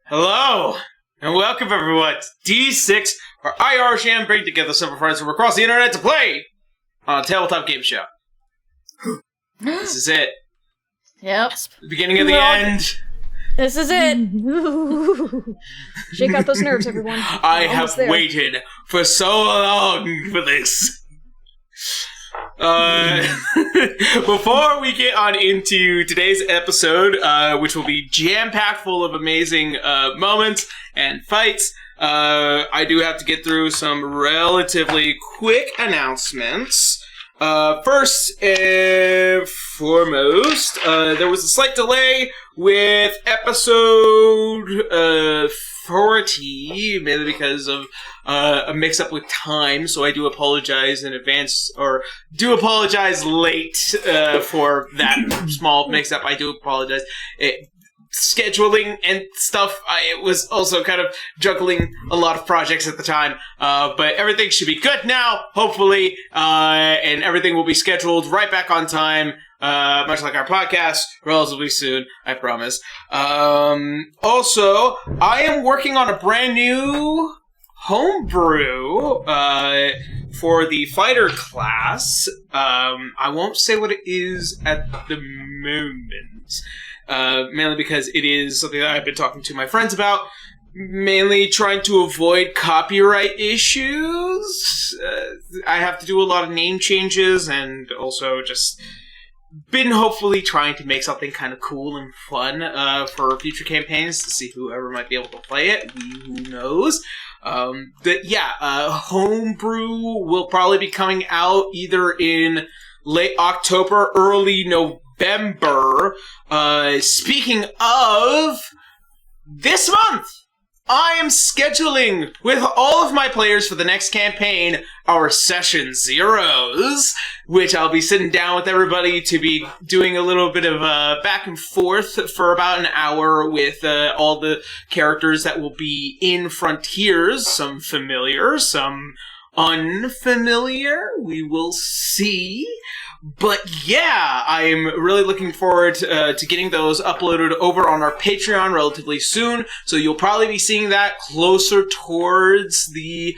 Hello, and welcome everyone to D6, where I, Arshan, bring together several friends from across the internet to play on a tabletop game show. This is it. Yep. The beginning of the end. This is it. Shake out those nerves, everyone. I have waited for so long for this. Before we get on into today's episode, which will be jam-packed full of amazing moments and fights, I do have to get through some relatively quick announcements. First and foremost, there was a slight delay with episode 40, mainly because of a mix-up with time, so I do apologize in advance, or do apologize late for that small mix-up. I do apologize. Scheduling and stuff, it was also kind of juggling a lot of projects at the time, but everything should be good now, hopefully, and everything will be scheduled right back on time, much like our podcast, relatively soon, I promise. Also, I am working on a brand new homebrew for the fighter class. I won't say what it is at the moment. Mainly because it is something that I've been talking to my friends about, mainly trying to avoid copyright issues. I have to do a lot of name changes, and also just been hopefully trying to make something kind of cool and fun for future campaigns to see whoever might be able to play it. Who knows? Homebrew will probably be coming out either in late October, early November. Speaking of, this month, I am scheduling with all of my players for the next campaign our Session Zeros, which I'll be sitting down with everybody to be doing a little bit of back and forth for about an hour with all the characters that will be in Frontiers, some familiar, some unfamiliar. We will see. But yeah, I'm really looking forward to getting those uploaded over on our Patreon relatively soon. So you'll probably be seeing that closer towards the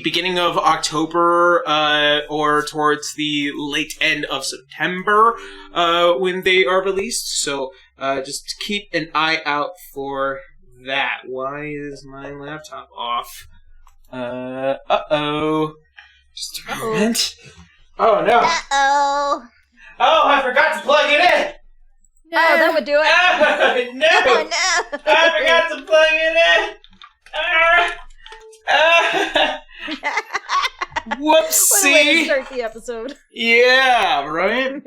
beginning of October, or towards the late end of September, when they are released. So just keep an eye out for that. Why is my laptop off? Uh-oh. Just a moment. Oh, no. Uh-oh. Oh, I forgot to plug it in. No, that would do it. No. Oh, no. I forgot to plug it in. Whoopsie. What a way to start the episode. Yeah, right?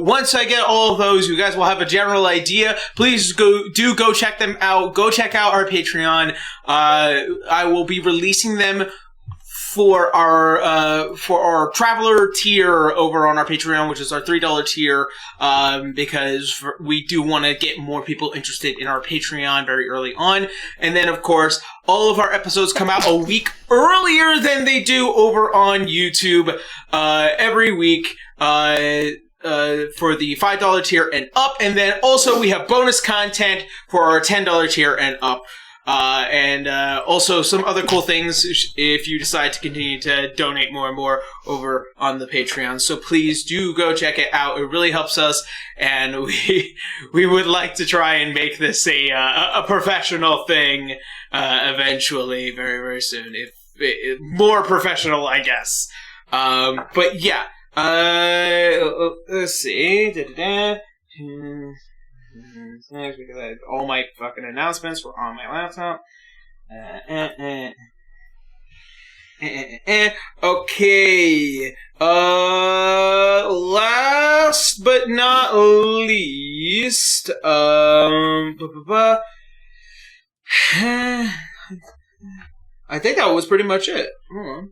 Once I get all of those, you guys will have a general idea. Please go check them out. Go check out our Patreon. I will be releasing them for our Traveler tier over on our Patreon, which is our $3 tier, because we do want to get more people interested in our Patreon very early on. And then, of course, all of our episodes come out a week earlier than they do over on YouTube, every week, for the $5 tier and up. And then also we have bonus content for our $10 tier and up. And also some other cool things if you decide to continue to donate more and more over on the Patreon. So please do go check it out. It really helps us, and we would like to try and make this a professional thing eventually, very, very soon. If more professional, I guess. But yeah. Let's see. Because all my fucking announcements were on my laptop. Okay. Last but not least, I think that was pretty much it. Hold on.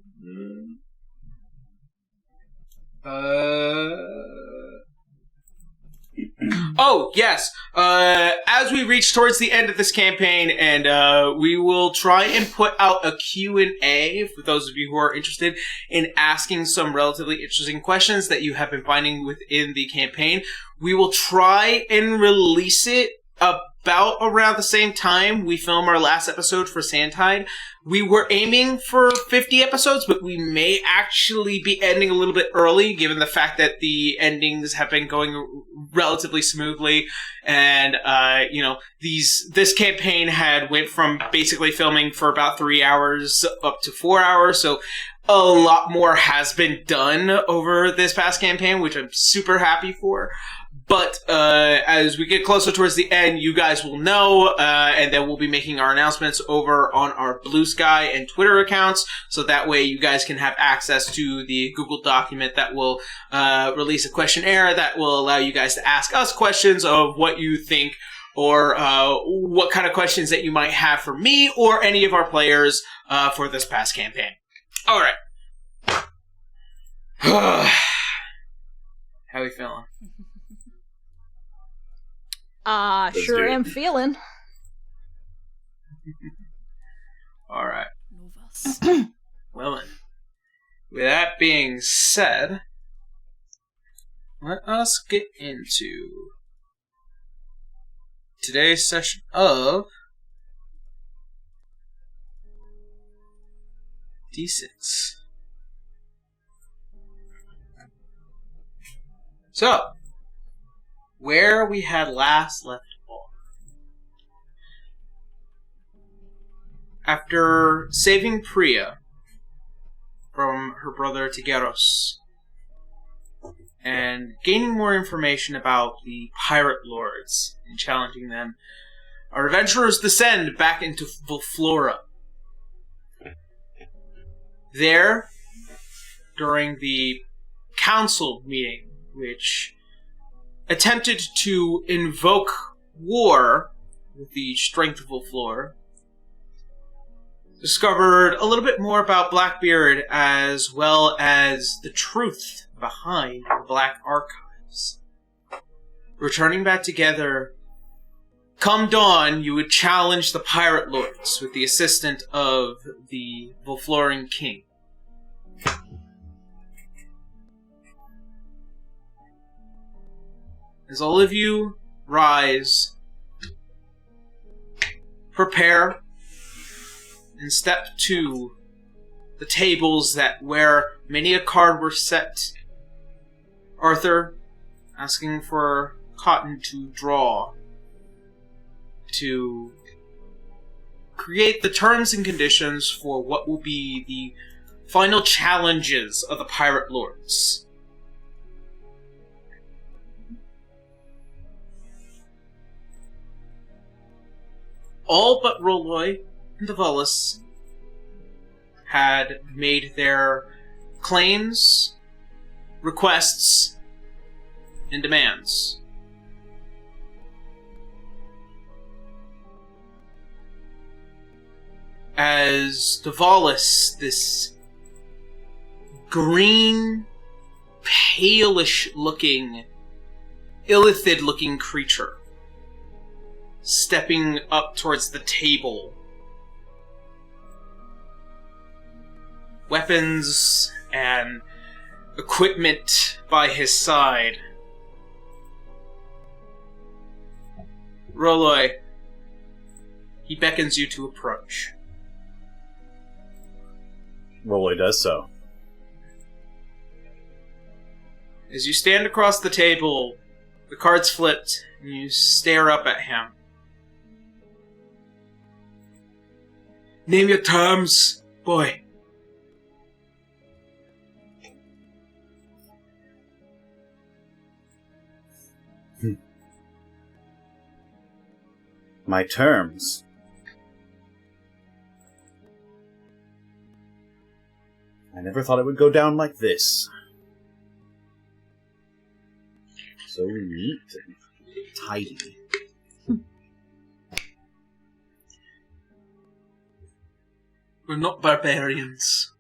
Oh, yes. As we reach towards the end of this campaign, and we will try and put out a Q&A for those of you who are interested in asking some relatively interesting questions that you have been finding within the campaign. We will try and release it about around the same time we film our last episode for Sandtide. We were aiming for 50 episodes, but we may actually be ending a little bit early, given the fact that the endings have been going relatively smoothly. And, this campaign went from basically filming for about 3 hours up to 4 hours. So a lot more has been done over this past campaign, which I'm super happy for. But as we get closer towards the end, you guys will know, and then we'll be making our announcements over on our Blue Sky and Twitter accounts, so that way you guys can have access to the Google document that will release a questionnaire that will allow you guys to ask us questions of what you think, or what kind of questions that you might have for me or any of our players for this past campaign. All right. How are we feeling? Sure am feeling. Alright. Well then, with that being said, let us get into today's session of D6. So, where we had last left off. After saving Priya from her brother Tigeros and gaining more information about the pirate lords and challenging them, our adventurers descend back into Volflora. There, during the council meeting, which attempted to invoke war with the strength of Volflora, discovered a little bit more about Blackbeard as well as the truth behind the Black Archives. Returning back together, come dawn, you would challenge the pirate lords with the assistance of the Volfloran king. As all of you rise, prepare, and step to the tables where many a card were set, Arthur asking for Cotton to draw to create the terms and conditions for what will be the final challenges of the Pirate Lords. All but Rolloy and Davalis had made their claims, requests, and demands. As Davalis, this green, palish-looking, illithid-looking creature, stepping up towards the table. Weapons and equipment by his side. Rolloy, he beckons you to approach. Rolloy does so. As you stand across the table, the cards flipped, and you stare up at him. Name your terms, boy. My terms. I never thought it would go down like this. So neat and tidy. We're not barbarians.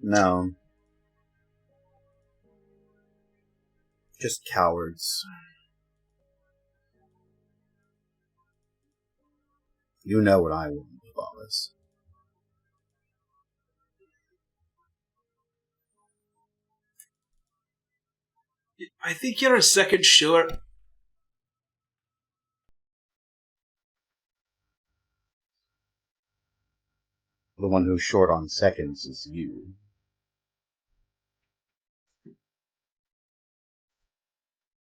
No. Just cowards. You know what I want, Wallace. I think you're a second short. The one who's short on seconds is you.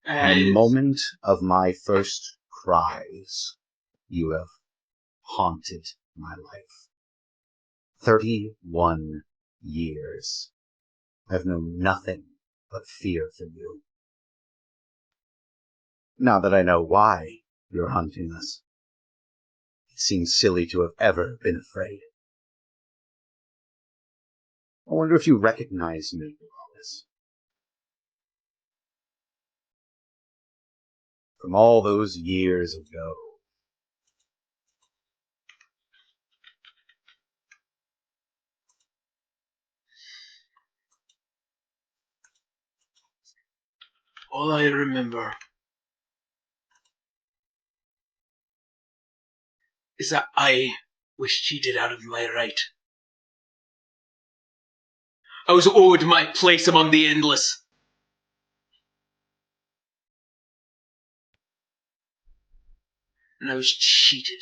From the moment of my first cries, you have haunted my life. 31 years. I've known nothing but fear for you. Now that I know why you're hunting us, it seems silly to have ever been afraid. I wonder if you recognize me, Wallace. From all those years ago. All I remember is that I was cheated out of my right. I was owed my place among the endless. And I was cheated.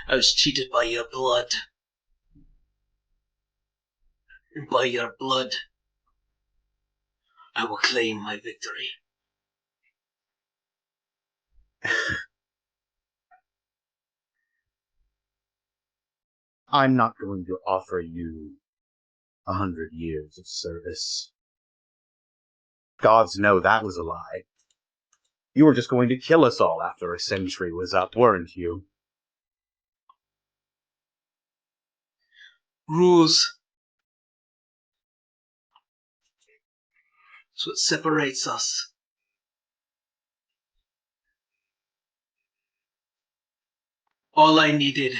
I was cheated by your blood. And by your blood, I will claim my victory. I'm not going to offer you 100 years of service. Gods know that was a lie. You were just going to kill us all after a century was up, weren't you? Rules. It's what separates us. All I needed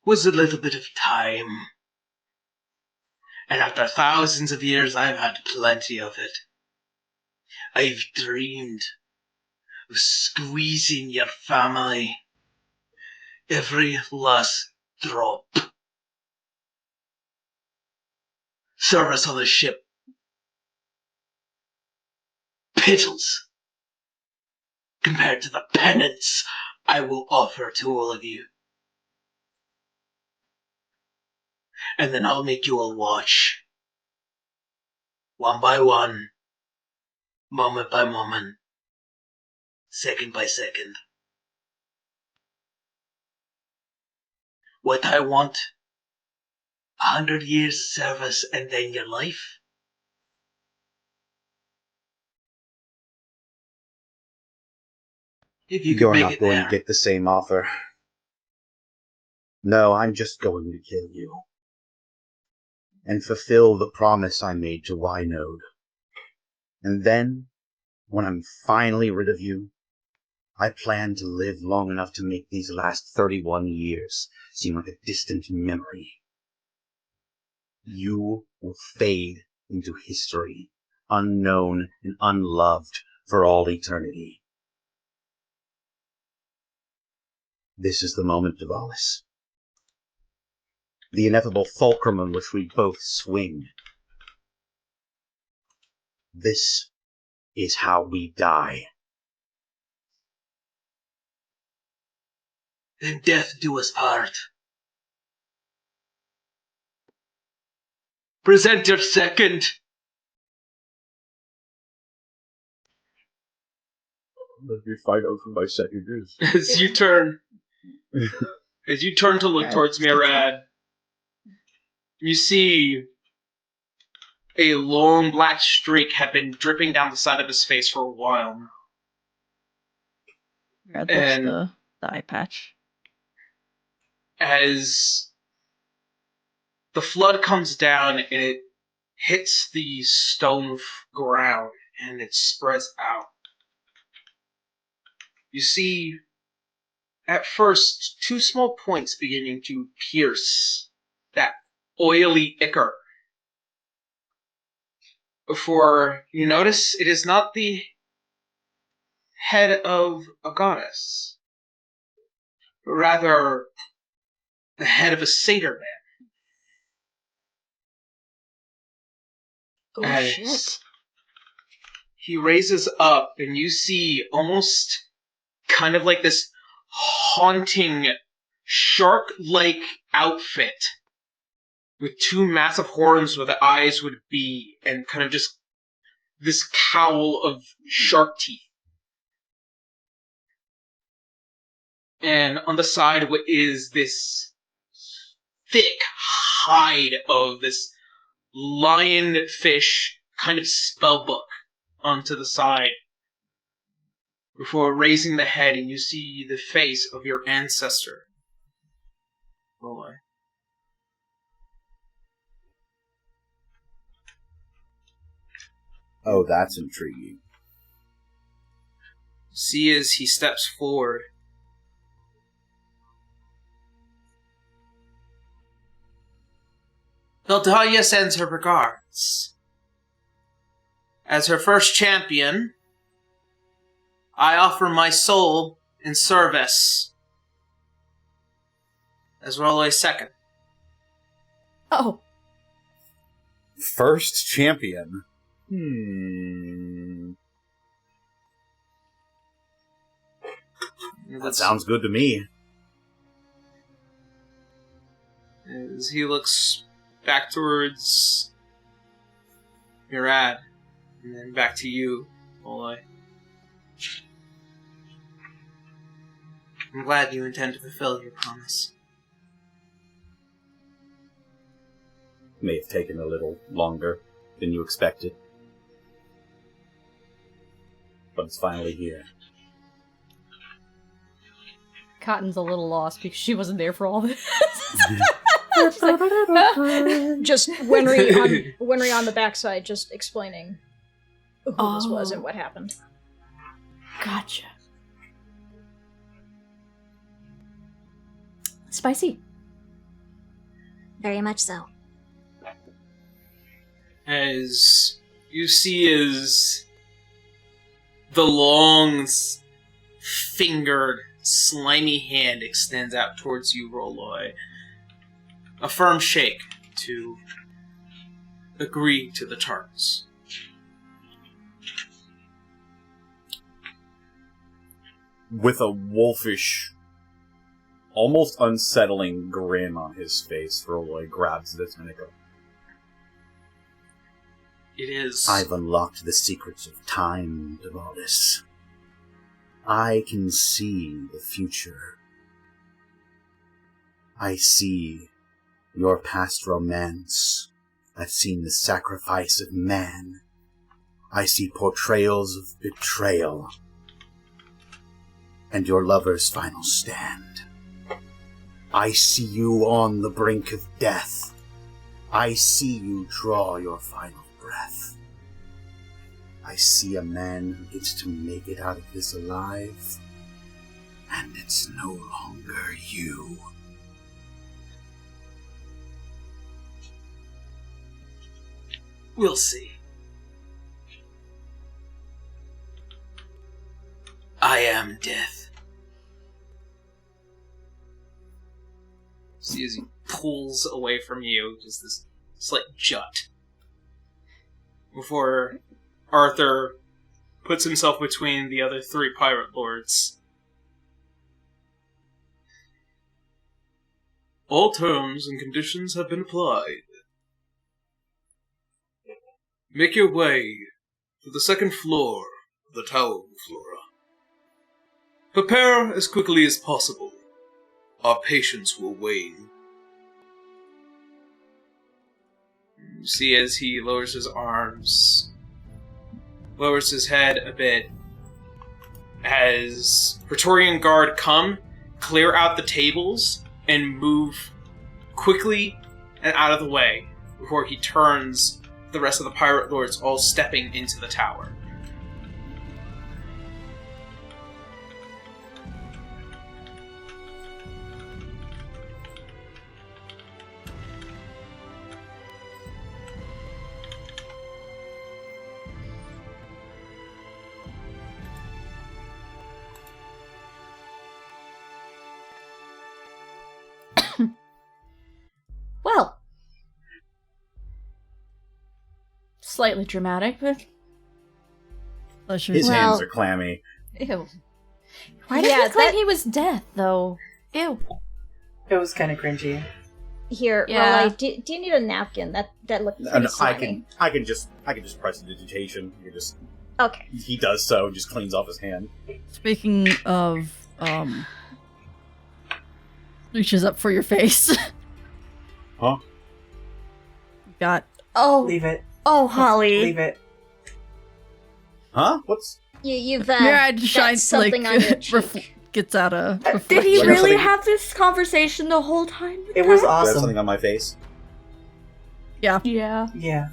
was a little bit of time. And after thousands of years, I've had plenty of it. I've dreamed of squeezing your family. Every last drop. Service on the ship. Pittles. Compared to the penance I will offer to all of you. And then I'll make you all watch. One by one. Moment by moment. Second by second. What I want. 100 years service and then your life. If you You're could make not it going there. to get the same offer. No, I'm just going to kill you. And fulfill the promise I made to Wynode. And then, when I'm finally rid of you, I plan to live long enough to make these last 31 years seem like a distant memory. You will fade into history, unknown and unloved for all eternity. This is the moment, Davalis. The ineffable fulcrum on which we both swing. This is how we die. Then death do us part. Present your second. Let me find out who my second is. As you turn to look towards Mirad, you see a long black streak had been dripping down the side of his face for a while. Red And- looks the eye patch. As the flood comes down and it hits the stone ground and it spreads out, you see at first two small points beginning to pierce that oily ichor For you notice it is not the head of a goddess, but rather the head of a satyr man. Oh, As shit. he raises up, and you see almost kind of like this haunting shark-like outfit with two massive horns where the eyes would be, and kind of just this cowl of shark teeth. And on the side is this thick hide of this lionfish kind of spell book onto the side. Before raising the head, and you see the face of your ancestor. Boy. Oh, that's intriguing. See as he steps forward. Hildalia sends her regards. As her first champion, I offer my soul in service. As Rollo's second. Oh. First champion? That sounds good to me. As he looks back towards Murad, and then back to you, Rollo. I'm glad you intend to fulfill your promise. May have taken a little longer than you expected. But it's finally here. Cotton's a little lost because she wasn't there for all this. Just Wenrie on the backside, just explaining who this was and what happened. Gotcha. Spicy. Very much so. As you see as the long, fingered, slimy hand extends out towards you, Rollo. A firm shake to agree to the terms. With a wolfish, almost unsettling grin on his face, Rolloy grabs the tentacle. It is. I've unlocked the secrets of time, Demolis. I can see the future. I see your past romance. I've seen the sacrifice of man. I see portrayals of betrayal. And your lover's final stand. I see you on the brink of death. I see you draw your final breath. I see a man who gets to make it out of this alive, and it's no longer you. We'll see. I am death. See as he pulls away from you, just this slight jut. Before Arthur puts himself between the other three pirate lords. All terms and conditions have been applied. Make your way to the second floor of the Tower of Flora. Prepare as quickly as possible. Our patience will wane. You see as he lowers his arms, lowers his head a bit, as Praetorian Guard come, clear out the tables, and move quickly and out of the way before he turns the rest of the pirate lords all stepping into the tower. slightly dramatic, but Pleasure. His Well- hands are clammy. ew. Why did Yeah, he claim that- he was dead, though? Ew. It was kind of cringy. Here, Yeah. Rolly, do you need a napkin? That looked pretty And slimy. I can just press the digitation. Okay. He does so, just cleans off his hand. Speaking of, reaches up for your face. Huh? Got Leave it. Holly. Leave it. Huh? What's... You've Murad got shines like something on your cheek. gets out a. Did he Like really something- have this conversation the whole time? with It was that? Do I have awesome. something on my face? Yeah. Yeah. Yeah.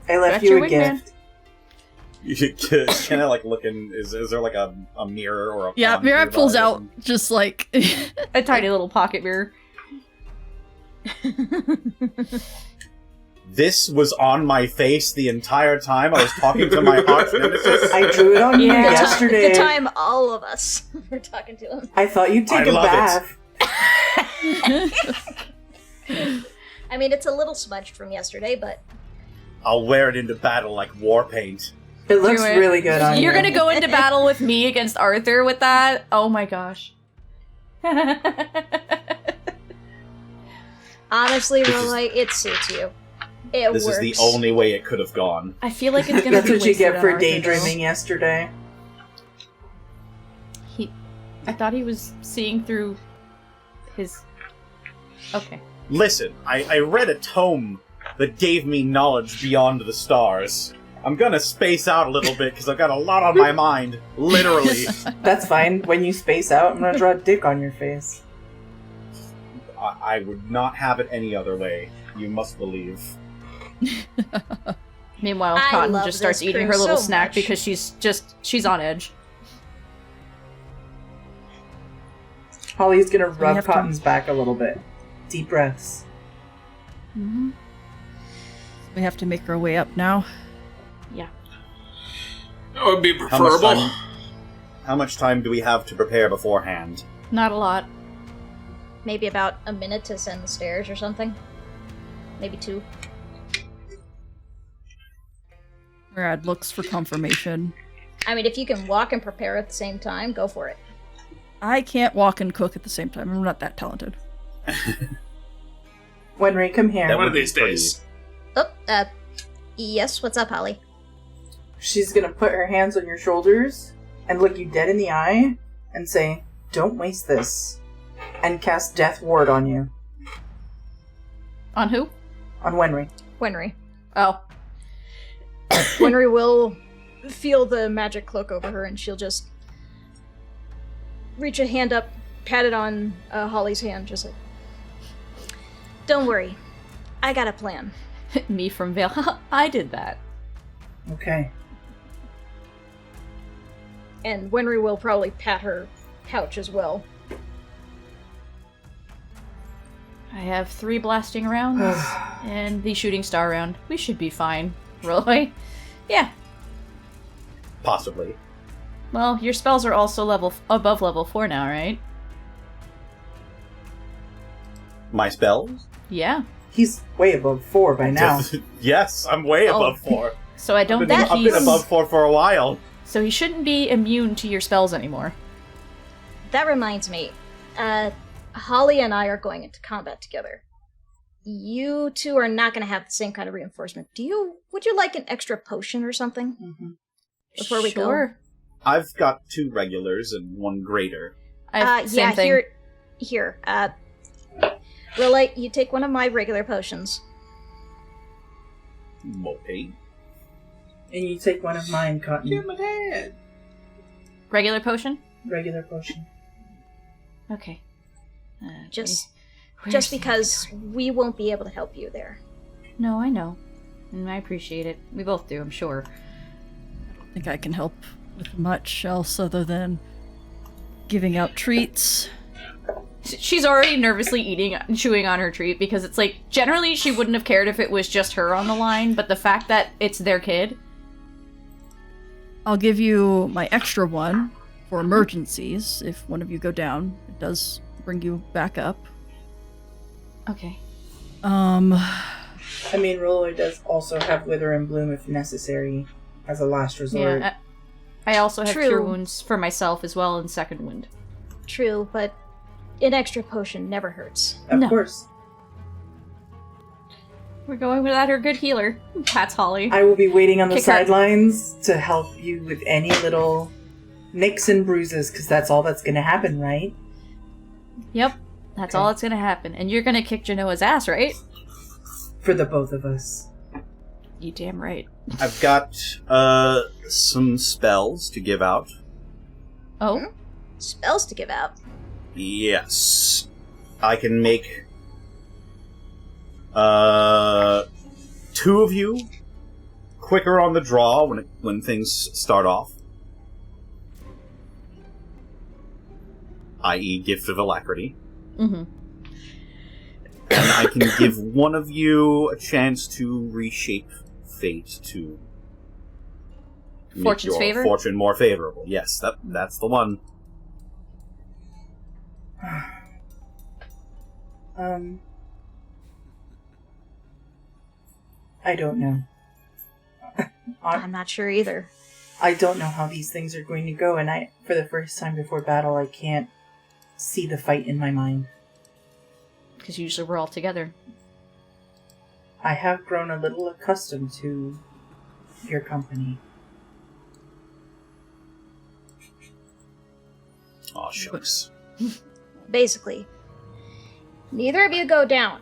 I left Got you your a wingman. gift. You should, can I like look in? Is there like a mirror or a? Yeah. pond Murad nearby pulls or out something? just like. A tiny little pocket mirror. This was on my face the entire time. I was talking to my arch nemesis. I drew it on you Yeah. yesterday. The time all of us were talking to him. I thought you'd take I a love it. bath. I mean, it's a little smudged from yesterday, but I'll wear it into battle like war paint. It looks Do it. really good on you. You're gonna go into battle with me against Arthur with that? Oh my gosh. honestly, This is- Rolly, it suits you. It This works. is the only way it could have gone. I feel like it's gonna That's be what you wasted get on for Arthur, daydreaming yesterday. though. I thought he was seeing through his... Okay. Listen, I read a tome that gave me knowledge beyond the stars. I'm gonna space out a little bit because I've got a lot on my mind. Literally. That's fine. When you space out, I'm gonna draw a dick on your face. I would not have it any other way. You must believe. Meanwhile, I Cotton love just starts this eating crew her little so snack much. because she's on edge. Holly's gonna rub have to- Cotton's back a little bit. Deep breaths. Mm-hmm. We have to make our way up now. Yeah. That would be How much preferable. time? How much time do we have to prepare beforehand? Not a lot. Maybe about a minute to ascend the stairs or something. Maybe 2. Murad looks for confirmation. I mean, if you can walk and prepare at the same time, go for it. I can't walk and cook at the same time. I'm not that talented. Wenry, come here. That One would of be these pretty. days. Oh, yes, what's up, Holly? She's gonna put her hands on your shoulders and look you dead in the eye and say, "Don't waste this," and cast Death Ward on you. On who? On Wenry. Wenry. Oh. Wenry will feel the magic cloak over her, and she'll just reach a hand up, pat it on Holly's hand, just like, "Don't worry, I got a plan." Me from Vale. I did that. Okay. And Wenry will probably pat her pouch as well. I have 3 blasting rounds and the shooting star round. We should be fine. Really? Yeah. Possibly. Well, your spells are also above level 4 now, right? My spells? Yeah. He's way above 4 by now. Yes, I'm way Oh. above 4. So I don't think I've he's... been above 4 for a while. So he shouldn't be immune to your spells anymore. That reminds me, Holly and I are going into combat together. You two are not going to have the same kind of reinforcement. Would you like an extra potion or something Mhm. before we go? Sure. I've got 2 regulars and 1 greater. Same Yeah, thing. here. Relay, you take one of my regular potions. Okay. And you take one of mine, Cotton. my head. Regular potion? Regular potion. Okay. Just where's just the because other we won't be able to help you there. one? No, I know. And I appreciate it. We both do, I'm sure. I think I can help with much else other than giving out treats. She's already nervously eating and chewing on her treat because it's like, generally she wouldn't have cared if it was just her on the line, but the fact that it's their kid. I'll give you my extra one for emergencies. If one of you go down, it does bring you back up. Okay. I mean, Rolloy does also have Wither and Bloom if necessary, as a last resort. Yeah, I also have True. Cure Wounds for myself as well in Second Wind. True, but an extra potion never hurts. Of No. course. We're going without her good healer. Pats Holly. I will be waiting on the Kick her. sidelines to help you with any little nicks and bruises, because that's all that's going to happen, right? Yep, that's Okay. all that's gonna happen. And you're gonna kick Jinoah's ass, right? For the both of us. You damn right. I've got some spells to give out. Oh? Spells to give out. Yes. I can make 2 of you quicker on the draw when things start off. I.e. Gift of Alacrity. Mm-hmm. And I can give one of you a chance to reshape fate to make Fortune's your favor? fortune more favorable. Yes, that's the one. I don't know. I'm not sure either. I don't know how these things are going to go, and for the first time before battle, I can't see the fight in my mind. Because usually we're all together. I have grown a little accustomed to your company. Aw, shucks. Basically, neither of you go down.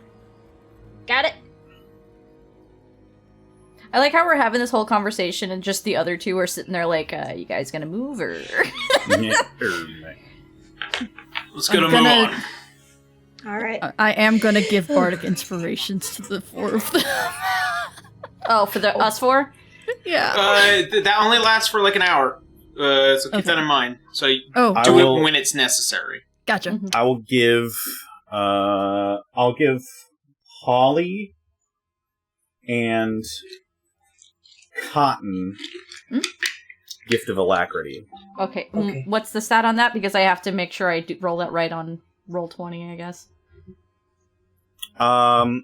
Got it? I like how we're having this whole conversation and just the other two are sitting there like, you guys gonna move or... Let's go to I'm move gonna- on. All right. I am gonna give bardic inspirations to the 4 of them. Oh, for the us four? Yeah. That only lasts for like an hour. So keep Okay. that in mind. So you Oh, I do will- it when it's necessary. gotcha. Mhm. I will give I'll give Holly and Cotton Gift of Alacrity. Okay. Okay. What's the stat on that? Because I have to make sure I roll that right on roll 20, I guess. I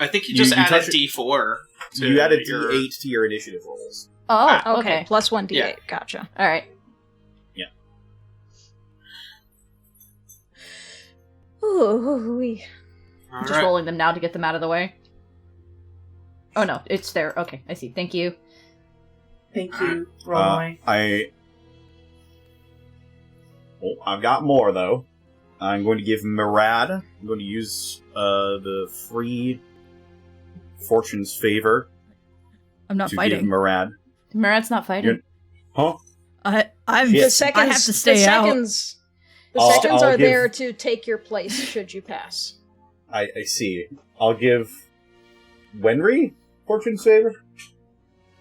think you just You added touch it- D4. To You added your... D8 to your initiative rolls. Oh, Okay. okay. Plus 1d8. Yeah. Gotcha. All right. Ooh. All Just right. rolling them now to get them out of the way. Oh no, it's there. Okay, I see. Thank you. Thank you, Rolloy. I've got more though. I'm going to give Murad. I'm going to use the free Fortune's Favor I'm not to give fighting. Murad. Murad's not fighting. Huh? I'm Shit. The seconds, I have to stay the out. seconds, the I'll seconds are give- there to take your place should you pass. I see. I'll give Wenrie Fortune's Favor.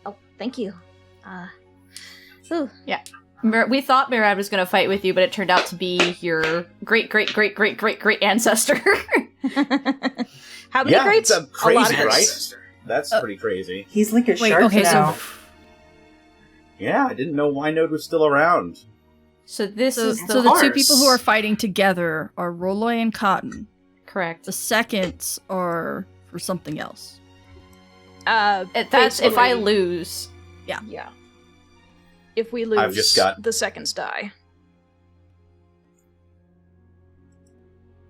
Oh, thank you. Ooh. We thought Murad was going to fight with you, but it turned out to be your great ancestor. How many Yeah, greats? it's crazy, of right? greats. That's pretty crazy. He's like a Wait, shark okay, now. so Yeah, I didn't know Wynode was still around. So this so, is the so the two horse. people who are fighting together are Rolloy and Cotton. correct. The seconds are for something else. That's if I basically- lose. Yeah. If we lose, I've just got- the seconds die.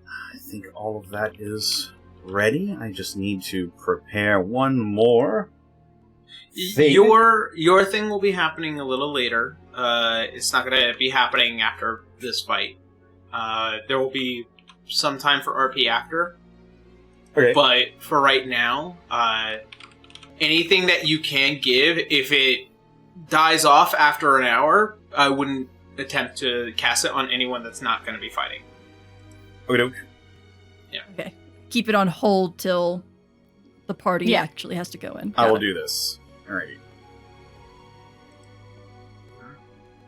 I think all of that is ready. I just need to prepare one more. thing. Your thing will be happening a little later. It's not going to be happening after this fight. There will be some time for RP after. Okay. But for right now, anything that you can give, if it dies off after an hour, I wouldn't attempt to cast it on anyone that's not going to be fighting. Okay. Okay. Keep it on hold till the party Yeah. actually has to go in. I Got will it. do this. Alright.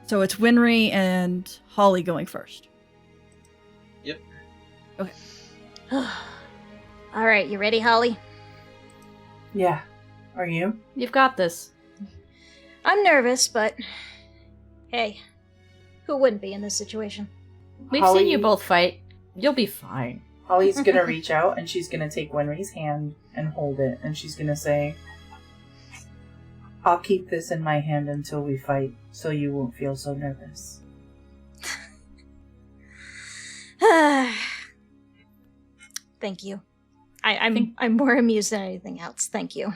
So it's Winry and Holly going first. All right, you ready, Holly? Yeah. Are you? You've got this. I'm nervous, but hey, who wouldn't be in this situation? We've Holly- seen you both fight. You'll be fine. Holly's gonna reach out and she's gonna take Wenry's hand and hold it, and she's gonna say, I'll keep this in my hand until we fight, so you won't feel so nervous. Thank you. I'm more amused than anything else. Thank you.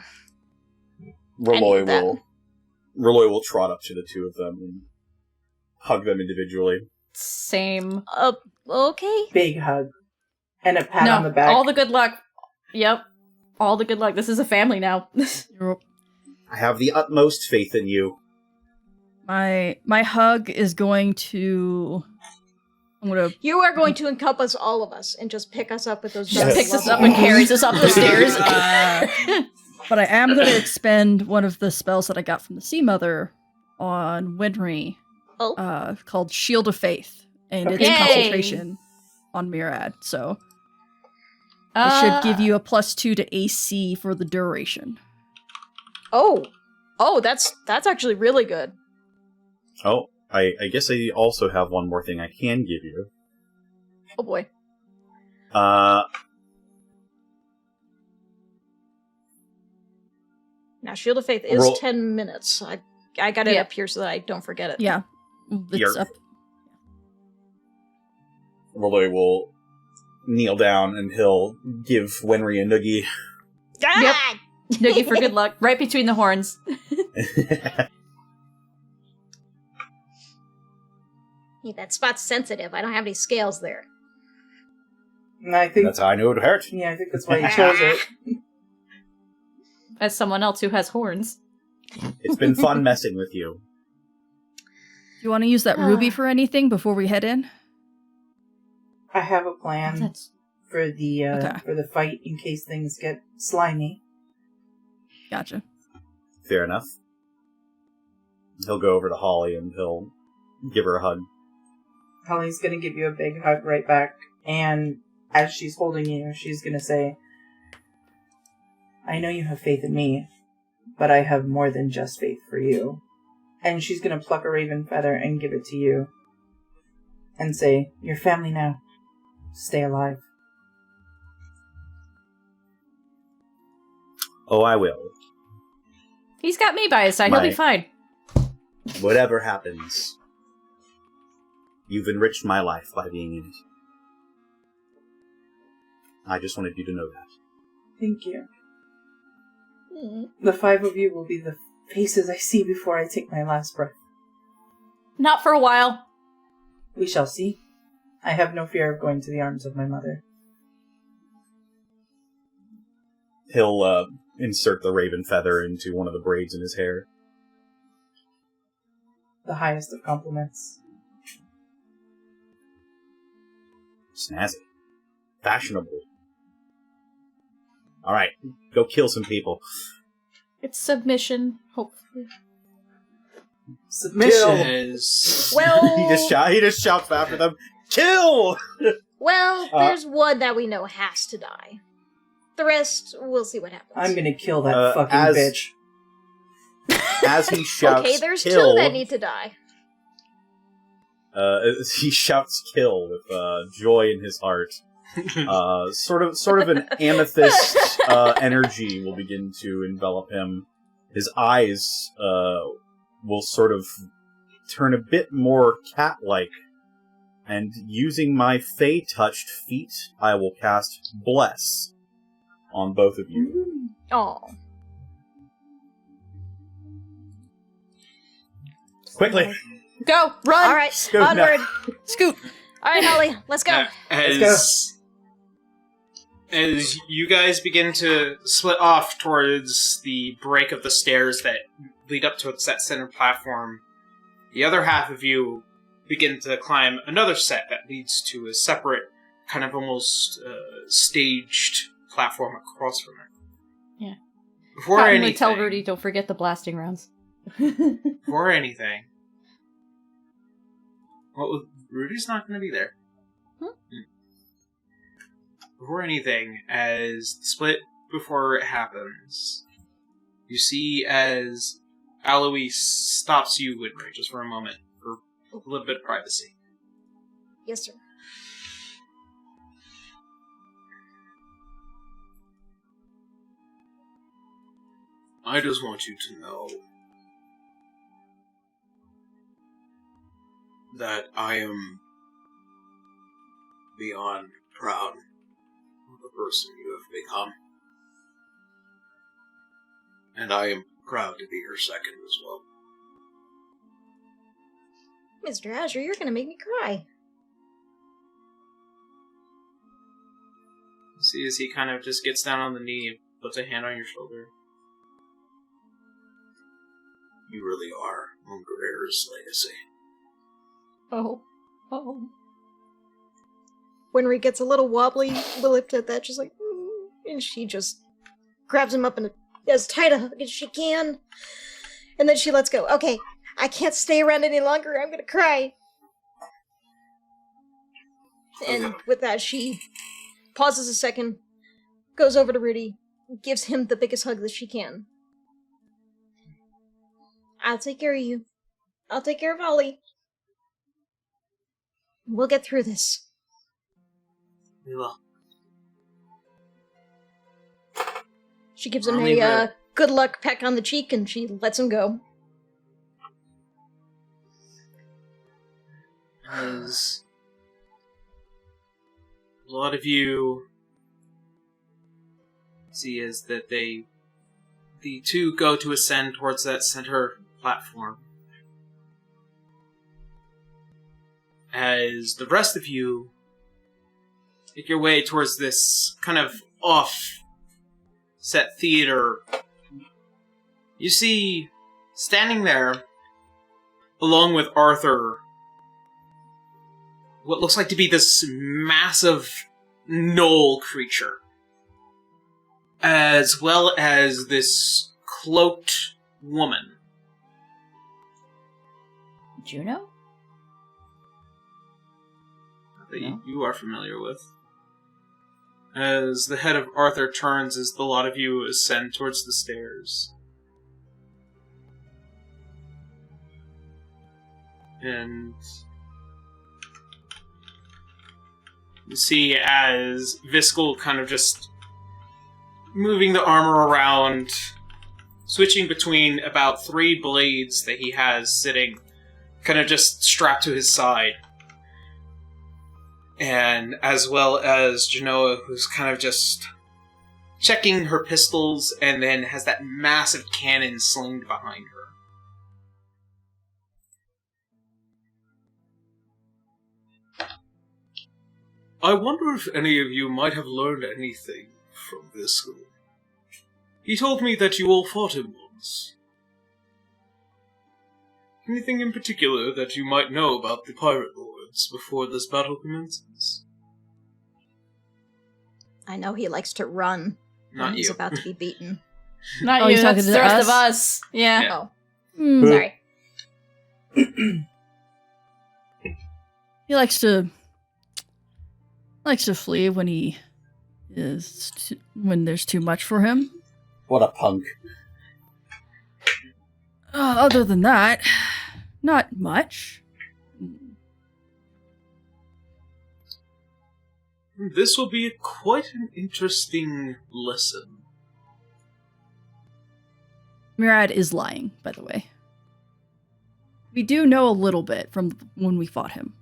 Roloi will trot up to the two of them and hug them individually. Same. Okay. Big hug. And a pat on the back. All the good luck. Yep. All the good luck. This is a family now. I have the utmost faith in you. My hug is going to... You are going to encompass all of us and just pick us up with those. Just picks us up and carries us up the stairs. But I am going to expend one of the spells that I got from the Sea Mother on Wenrie, called Shield of Faith, and it's concentration on Murad. So it should give you a +2 to AC for the duration. Oh, that's actually really good. Oh, I guess I also have one more thing I can give you. Oh boy. Now, Shield of Faith is 10 minutes. I got it up here so that I don't forget it. Yeah. It's up. Roloi will kneel down and he'll give Wenry a noogie. Yep. Noogie for good luck. Right between the horns. Hey, that spot's sensitive. I don't have any scales there. And I think that's how I knew it would hurt. Yeah, I think that's why you chose it. As someone else who has horns. It's been fun messing with you. Do you want to use that ruby for anything before we head in? I have a plan for the fight in case things get slimy. Gotcha. Fair enough. He'll go over to Holly and he'll give her a hug. Holly's gonna give you a big hug right back, and as she's holding you, she's gonna say, I know you have faith in me, but I have more than just faith for you. And she's gonna pluck a raven feather and give it to you, and say, you're family now. Stay alive. Oh, I will. He's got me by his side. He'll be fine. Whatever happens, you've enriched my life by being in it. I just wanted you to know that. Thank you. The 5 of you will be the faces I see before I take my last breath. Not for a while. We shall see. I have no fear of going to the arms of my mother. He'll insert the raven feather into one of the braids in his hair. The highest of compliments. Snazzy. Fashionable. Alright, go kill some people. It's submission, hopefully. Submission! Well... he just shouts after them, kill! Well, there's one that we know has to die. The rest, we'll see what happens. I'm gonna kill that fucking bitch. As he shouts, okay, there's kill, 2 that need to die. He shouts kill with joy in his heart. Sort of an amethyst energy will begin to envelop him. His eyes will sort of turn a bit more cat-like. And using my Fey-touched feat, I will cast Bless on both of you. Oh. Quickly! Go! Run! Alright, Scoot onward! now. Scoot! Alright, Holly, let's go! As you guys begin to split off towards the break of the stairs that lead up to that center platform, the other half of you begin to climb another set that leads to a separate, kind of almost staged platform across from it. Yeah. Before Probably anything, tell Rudy, don't forget the blasting rounds. before anything, well, Rudy's not going to be there. Before anything, as the split before it happens, you see as Alois stops you, Wenrie, just for a moment, for a little bit of privacy. Yes, sir. I just want you to know that I am beyond proud of the person you have become. And I am proud to be her second as well. Mr. Azure, you're gonna make me cry. See, as he kind of just gets down on the knee and puts a hand on your shoulder. You really are Ungerer's legacy. Oh. Wenrie gets a little wobbly, lipped at that, just like, and she just grabs him up in as tight a hug as she can, and then she lets go. Okay, I can't stay around any longer, I'm gonna cry. And with that, she pauses a second, goes over to Rudy, gives him the biggest hug that she can. I'll take care of you. I'll take care of Holly. We'll get through this. We will. She gives him a good luck peck on the cheek, and she lets him go. As a lot of you see is that the two go to ascend towards that center platform. As the rest of you make your way towards this kind of off-set theater, you see, standing there, along with Arthur, what looks like to be this massive gnoll creature, as well as this cloaked woman. Juno? That you are familiar with. As the head of Arthur turns as the lot of you ascend towards the stairs. And you see as Viscal kind of just moving the armor around, switching between about 3 blades that he has sitting kind of just strapped to his side. And as well as Jinoah, who's kind of just checking her pistols and then has that massive cannon slinged behind her. I wonder if any of you might have learned anything from Viscal. He told me that you all fought him once. Anything in particular that you might know about the Pirate Lords before this battle commences? I know he likes to run when he's about to be beaten. Not Oh, you, he's talking that's to the rest us? of us. Yeah. Yeah. Oh. Sorry. He likes to flee when when there's too much for him. What a punk. Other than that, not much. This will be quite an interesting lesson. Murad is lying, by the way. We do know a little bit from when we fought him.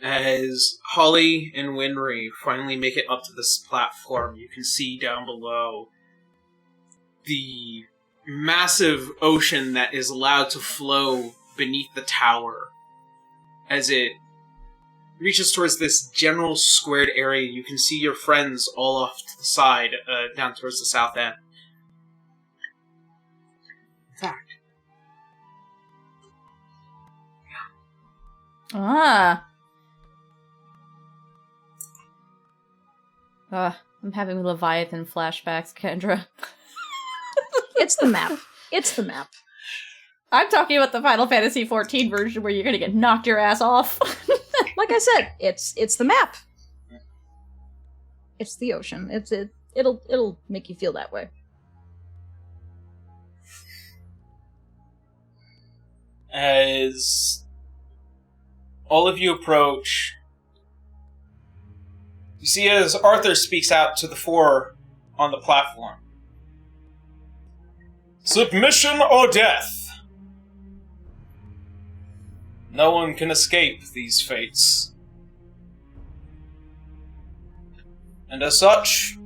As Holly and Wenrie finally make it up to this platform, you can see down below the massive ocean that is allowed to flow beneath the tower. As it reaches towards this general squared area, you can see your friends all off to the side, down towards the south end. In fact, I'm having Leviathan flashbacks, Kendra. It's the map. It's the map. I'm talking about the Final Fantasy XIV version where you're gonna get knocked your ass off. Like I said, it's the map. It's the ocean. It'll make you feel that way. As all of you approach, you see as Arthur speaks out to the 4 on the platform. Submission or death. No one can escape these fates. And as such,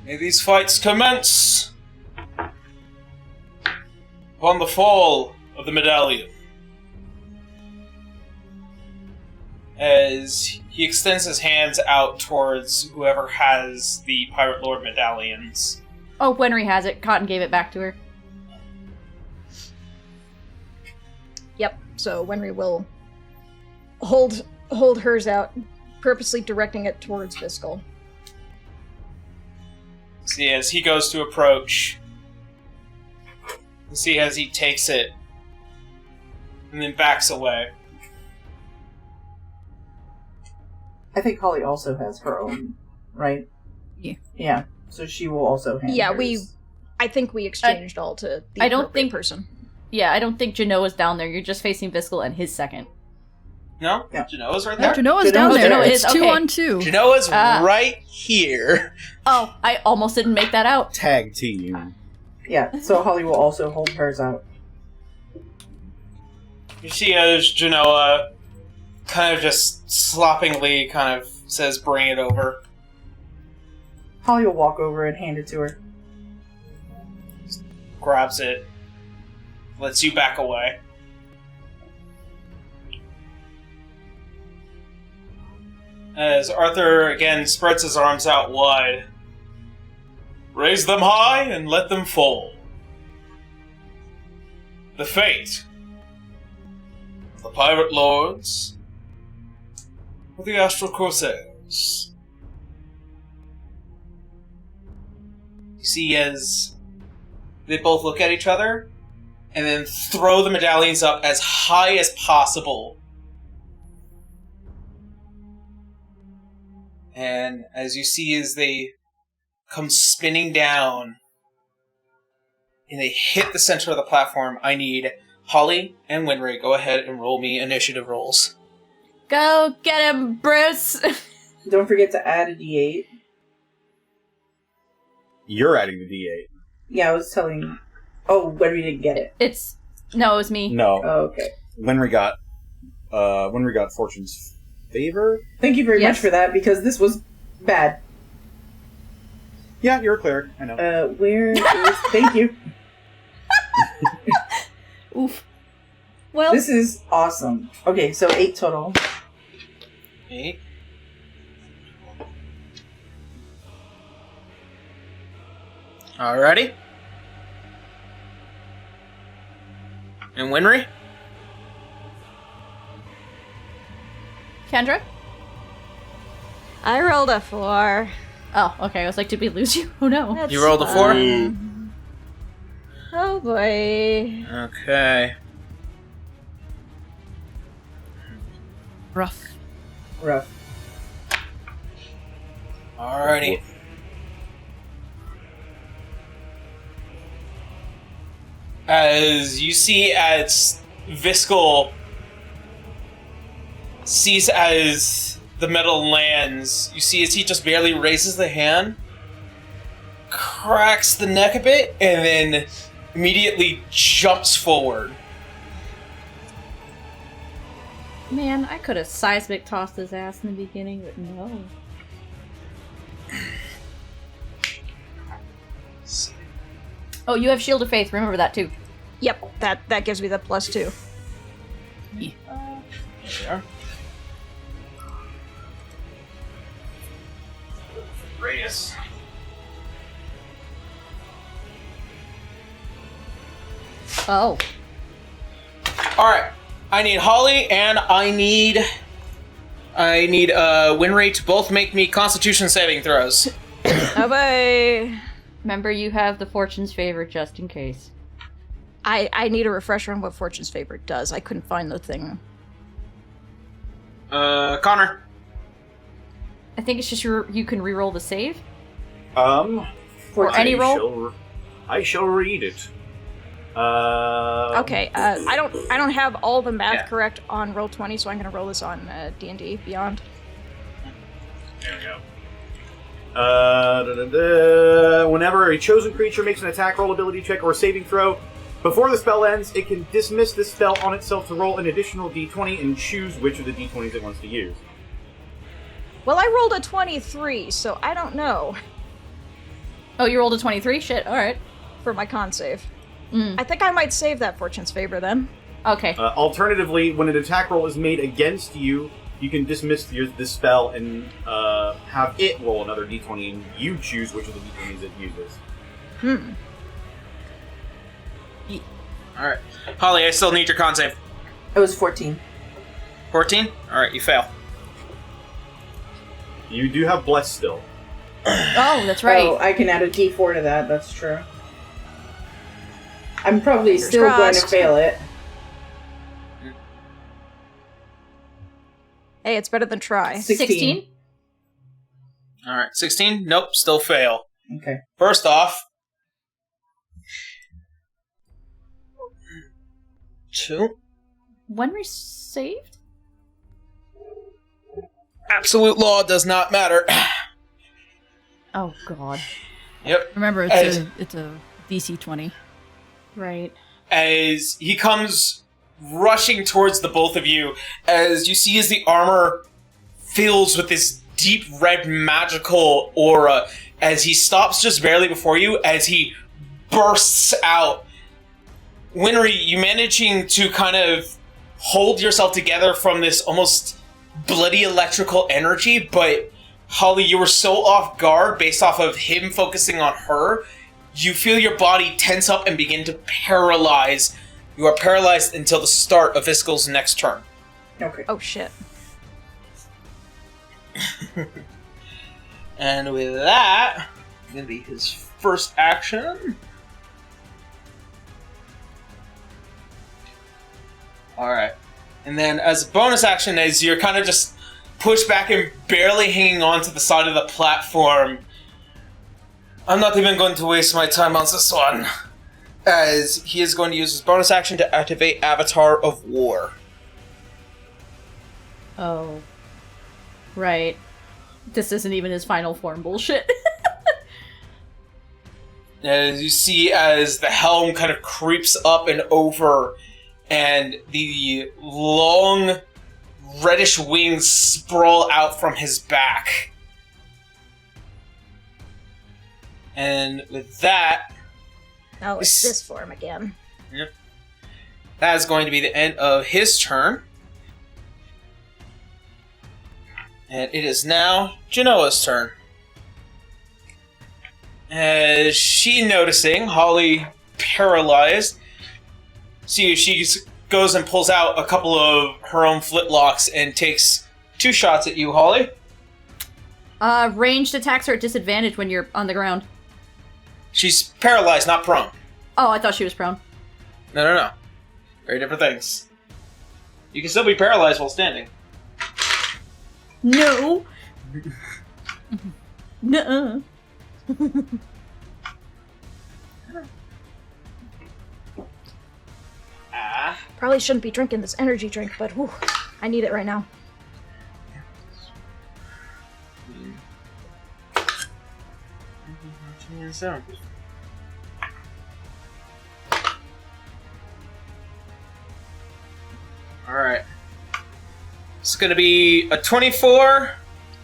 may these fights commence upon the fall of the medallion. As he extends his hands out towards whoever has the Pirate Lord medallions. Oh, Wenrie has it. Cotton gave it back to her. Yep. So Wenrie will hold hers out, purposely directing it towards Viscal. See, as he goes to approach, see as he takes it, and then backs away. I think Holly also has her own, right? Yeah. Yeah. So she will also hand hers. I think we exchanged all to the I don't appropriate think- person. Yeah, I don't think Jinoah's down there. You're just facing Viscal and his second. No? Yeah. Jinoah's right Yeah, there? Jinoah's down there. Jinoah It's is, 2 okay. on 2. Jinoah's Ah. right here. Oh, I almost didn't make that out. Tag team. Yeah, so Holly will also hold hers out. You see as Jinoah kind of just sloppingly kind of says, bring it over. Holly will walk over and hand it to her. Grabs it. Lets you back away. As Arthur again spreads his arms out wide. Raise them high and let them fall. The fate of the Pirate Lords or the Astral Corsairs. You see as they both look at each other and then throw the medallions up as high as possible. And as you see as they come spinning down and they hit the center of the platform, I need Holly and Wenrie, go ahead and roll me initiative rolls. Go get him, Bruce! Don't forget to add a d8. You're adding the D8. Yeah, I was telling... Oh, when we didn't get it. No, it was me. No. Oh, okay. Wenrie got Fortune's favor? Thank you very Yes. much for that, because this was bad. Yeah, you're a cleric. I know. Where is... Thank you. Oof. Well, This is awesome. Okay, so 8 total. 8. Alrighty. And Wenrie? Kendra? I rolled a 4. Oh, okay. I was like, did we lose you? Oh no. That's You rolled a 4? fine. Oh boy. Okay. Rough. Rough. Alrighty. As you see as Viscal sees as the metal lands, you see as he just barely raises the hand, cracks the neck a bit, and then immediately jumps forward. Man, I could have seismic tossed his ass in the beginning, but no. Oh, you have Shield of Faith. Remember that too. Yep, that gives me the +2. There. Radius. Oh. Alright. I need Holly and I need Wenrie to both make me Constitution saving throws. Oh boy. Remember, you have the Fortune's favor just in case. I need a refresher on what Fortune's Favor does. I couldn't find the thing. Connor. I think it's just you can reroll the save. Or any roll. I shall read it. Okay, I don't have all the math Yeah. correct on Roll20, so I'm gonna roll this on D&D Beyond. There we go. Whenever a chosen creature makes an attack roll, ability check, or saving throw, before the spell ends, it can dismiss this spell on itself to roll an additional d20 and choose which of the d20s it wants to use. Well, I rolled a 23, so I don't know. Oh, you rolled a 23? Shit, alright. For my con save. I think I might save that Fortune's Favor then. Okay. Alternatively, when an attack roll is made against you, you can dismiss this spell and have it roll another d20, and you choose which of the d20s it uses. Alright. Holly, I still need your con save. It was 14. 14? Alright, you fail. You do have Bless still. Oh, that's right. Oh, I can add a d4 to that, that's true. I'm probably Fingers still going to crossed. fail it. Hey, it's better than try. 16. Alright, 16? Nope, still fail. Okay. First off, 2. Wenrie saved? Absolute law does not matter. Oh, God. Yep. Remember, it's a DC 20. Right. As he comes rushing towards the both of you, as you see as the armor fills with this deep red magical aura, as he stops just barely before you, as he bursts out. Wenrie, you managing to kind of hold yourself together from this almost bloody electrical energy, but Holly, you were so off guard based off of him focusing on her. You feel your body tense up and begin to paralyze. You are paralyzed until the start of Viscal's next turn. Okay. Oh, shit. And with that, gonna be his first action. Alright. And then as a bonus action, as you're kind of just pushed back and barely hanging on to the side of the platform, I'm not even going to waste my time on this one, as he is going to use his bonus action to activate Avatar of War. Oh. Right. This isn't even his final form bullshit. As you see as the helm kind of creeps up and over, and the long reddish wings sprawl out from his back. And with that... Oh, it's this form again. Yep. That is going to be the end of his turn. And it is now Jinoah's turn. As she noticing Holly paralyzed, she goes and pulls out a couple of her own flintlocks and takes 2 shots at you, Holly. Ranged attacks are at disadvantage when you're on the ground. She's paralyzed, not prone. Oh, I thought she was prone. No. Very different things. You can still be paralyzed while standing. No! Nuh-uh. Probably shouldn't be drinking this energy drink, but whew, I need it right now. Alright. It's gonna be a 24,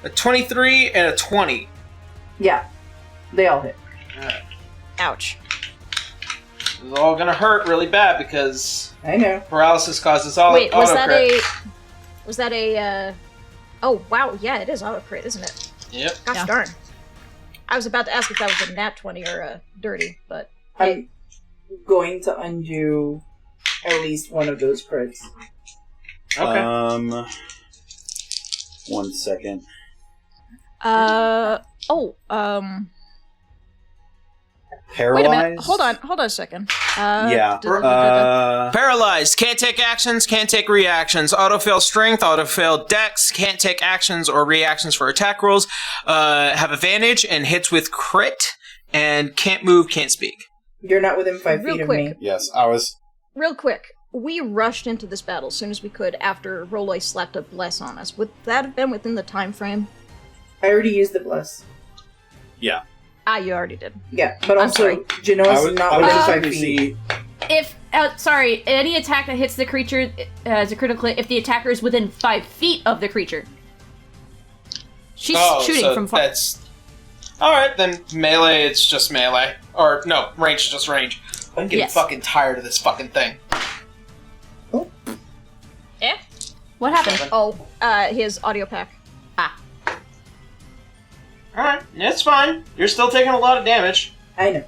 a 23, and a 20. Yeah. They all hit. Alright. Ouch. This is all gonna hurt really bad because I know. paralysis causes all Wait, was that auto-crit. Was that a, Oh, wow, yeah, it is auto-crit, isn't it? Yep. Gosh Yeah. darn. I was about to ask if that was a nat 20 or a dirty, but... I'm going to undo at least one of those crits. Okay. 1 second. Paralyzed? Wait a minute, hold on a second. Yeah. Paralyzed. Can't take actions, can't take reactions. Autofail strength, autofail dex. Can't take actions or reactions for attack rolls. Have advantage and hits with crit. And can't move, can't speak. You're not within 5 Real feet quick. of me. Yes, I was... Real quick, we rushed into this battle as soon as we could after Roloi slapped a bless on us. Would that have been within the time frame? I already used the bless. Yeah. You already did. Yeah, but I'm also, sorry. Jinoah's not I was within just 5 trying to feet. see. If sorry, any attack that hits the creature as a critical hit, if the attacker is within 5 feet of the creature. She's shooting so from far. That's all right. Then melee, it's just melee, or no, range is just range. I'm getting Yes. fucking tired of this fucking thing. What happened? Oh, his audio pack. All right, it's fine. You're still taking a lot of damage. I know.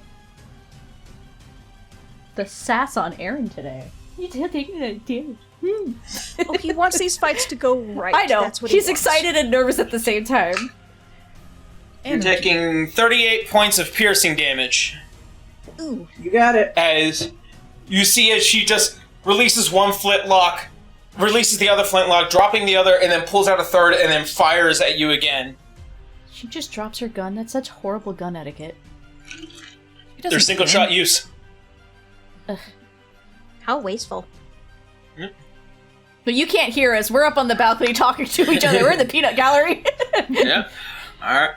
The sass on Aaron today. He's taking a damage. Oh, he wants these fights to go right. I know. That's what He's he wants. excited and nervous at the same time. You're taking 38 points of piercing damage. Ooh. You got it. As you see as she just releases one flintlock, releases the other flintlock, dropping the other, and then pulls out a third, and then fires at you again. She just drops her gun. That's such horrible gun etiquette. They're single-shot use. Ugh. How wasteful. But you can't hear us. We're up on the balcony talking to each other. We're in the peanut gallery. Yeah. Alright.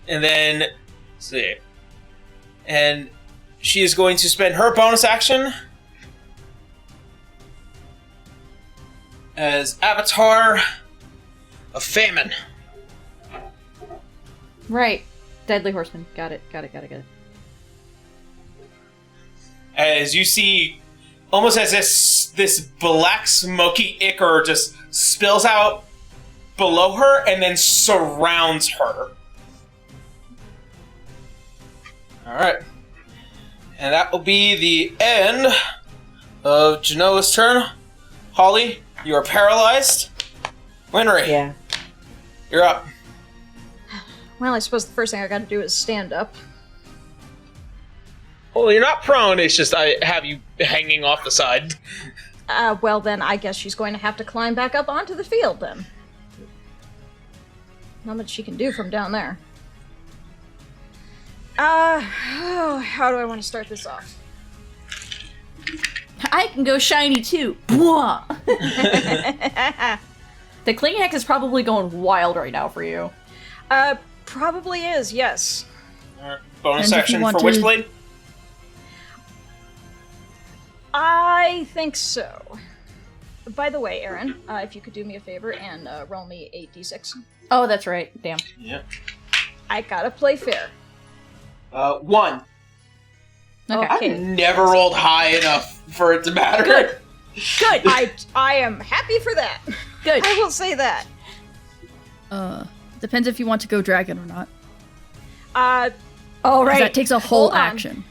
And then, let's see. And she is going to spend her bonus action as Avatar of Famine. Right. Deadly Horseman. Got it. As you see, almost as this black smoky ichor just spills out below her and then surrounds her. Alright. And that will be the end of Jinoah's turn. Holly, you are paralyzed. Wenrie, Yeah. you're up. Well, I suppose the first thing I gotta do is stand up. Well, you're not prone, it's just I have you hanging off the side. Well then, I guess she's going to have to climb back up onto the field then. Not much she can do from down there. How do I want to start this off? I can go shiny too. Bwah! The Cling Hex is probably going wild right now for you. Probably is, yes. Alright, bonus And if you action want for to- Witchblade. I think so. By the way, Aaron, if you could do me a favor and roll me a d6. Oh, that's right. Damn. Yeah. I gotta play fair. 1. Okay. I've never rolled high enough for it to matter. Good. Good. I am happy for that. Good. I will say that. Depends if you want to go dragon or not. All 'Cause right. that takes a whole Hold on. action.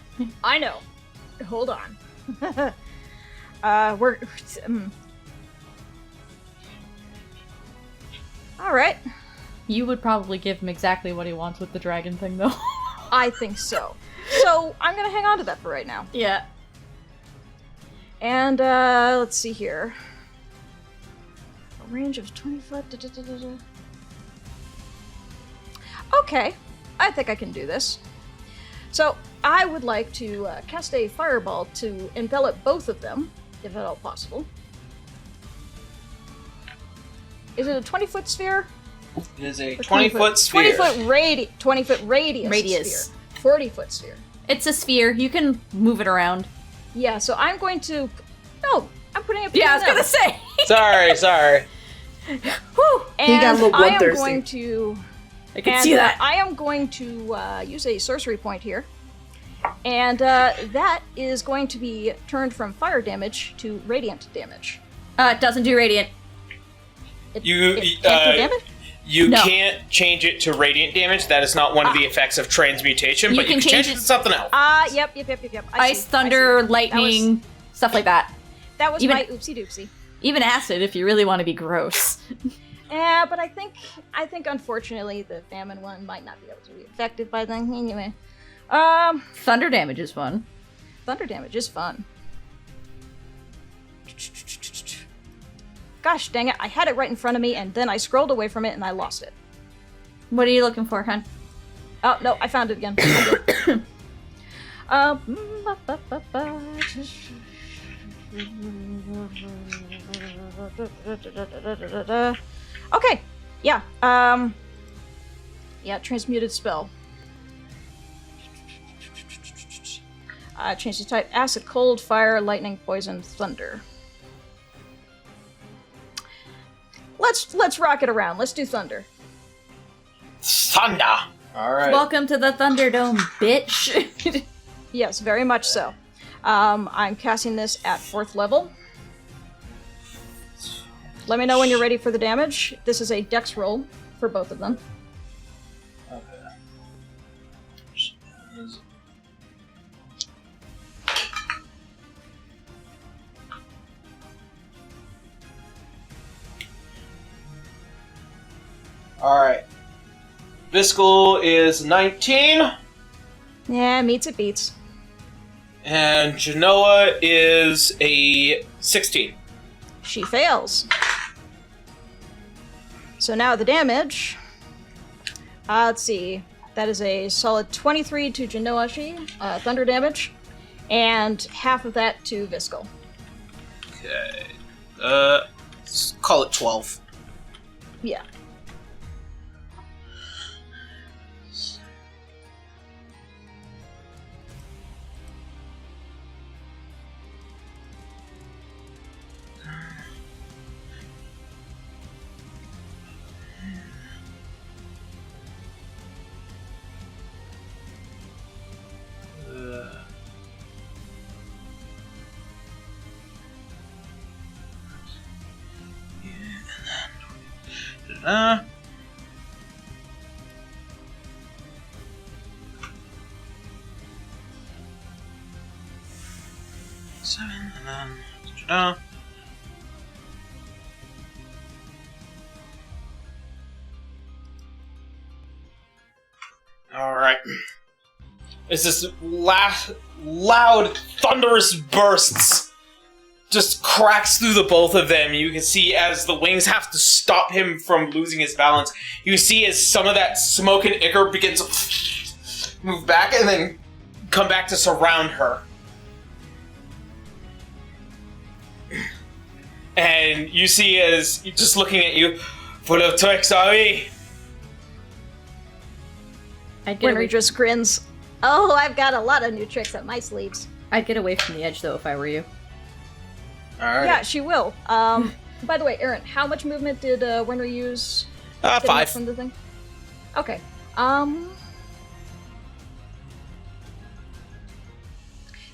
I know. Hold on. All right. You would probably give him exactly what he wants with the dragon thing, though. I think so. So I'm gonna hang on to that for right now. Yeah. And let's see here. A range of 20 foot. Okay, I think I can do this. So I would like to cast a fireball to envelop both of them, if at all possible. Is it a 20-foot sphere? It is a Or 20-foot sphere. 20-foot radius. Sphere. 40-foot sphere. It's a sphere. You can move it around. Yeah, so I'm going to. No, I'm putting a pin Yeah, I in was gonna them. say. Sorry. Whew. And got a little I am bloodthirsty. going to. I can And see that. I am going to use a sorcery point here. And that is going to be turned from fire damage to radiant damage. It doesn't do radiant. It You, can't do damage? You No. can't change it to radiant damage. That is not one of the effects of transmutation, You but you can can change change it to it- something else. Yep. I Ice, see, I thunder, see. lightning, stuff like that. That was Even- my oopsie doopsie. Even acid, if you really want to be gross. Yeah, but I think unfortunately the famine one might not be able to be effective by then. Anyway, Thunder damage is fun. thunder damage is fun. Gosh dang it! I had it right in front of me, and then I scrolled away from it, and I lost it. What are you looking for, hon? Oh no, I found it again. Okay, yeah. Yeah, transmuted spell. Change the type: acid, cold, fire, lightning, poison, thunder. Let's rock it around. Let's do thunder. Thunder. All right. Welcome to the Thunderdome, bitch. Yes, very much so. I'm casting this at 4th level. Let me know when you're ready for the damage. This is a dex roll for both of them. Alright. Viscal is 19. Yeah, meets it beats. And Jinoah is a 16. She fails. So now the damage. Let's see. That is a solid 23 to Jinoah Xi, thunder damage, and half of that to Viscal. Okay. Let's call it 12. Yeah. Seven, and then... Alright. It's this loud, thunderous bursts just cracks through the both of them. You can see as the wings have to stop him from losing his balance. You see as some of that smoke and ichor begins to move back and then come back to surround her. And you see as, just looking at you, full of tricks, are we? Wenrie just grins. Oh, I've got a lot of new tricks up my sleeves. I'd get away from the edge, though, if I were you. Alright. Yeah, she will. By the way, Aaron, how much movement did Wenrie use? 5. From the thing? Okay.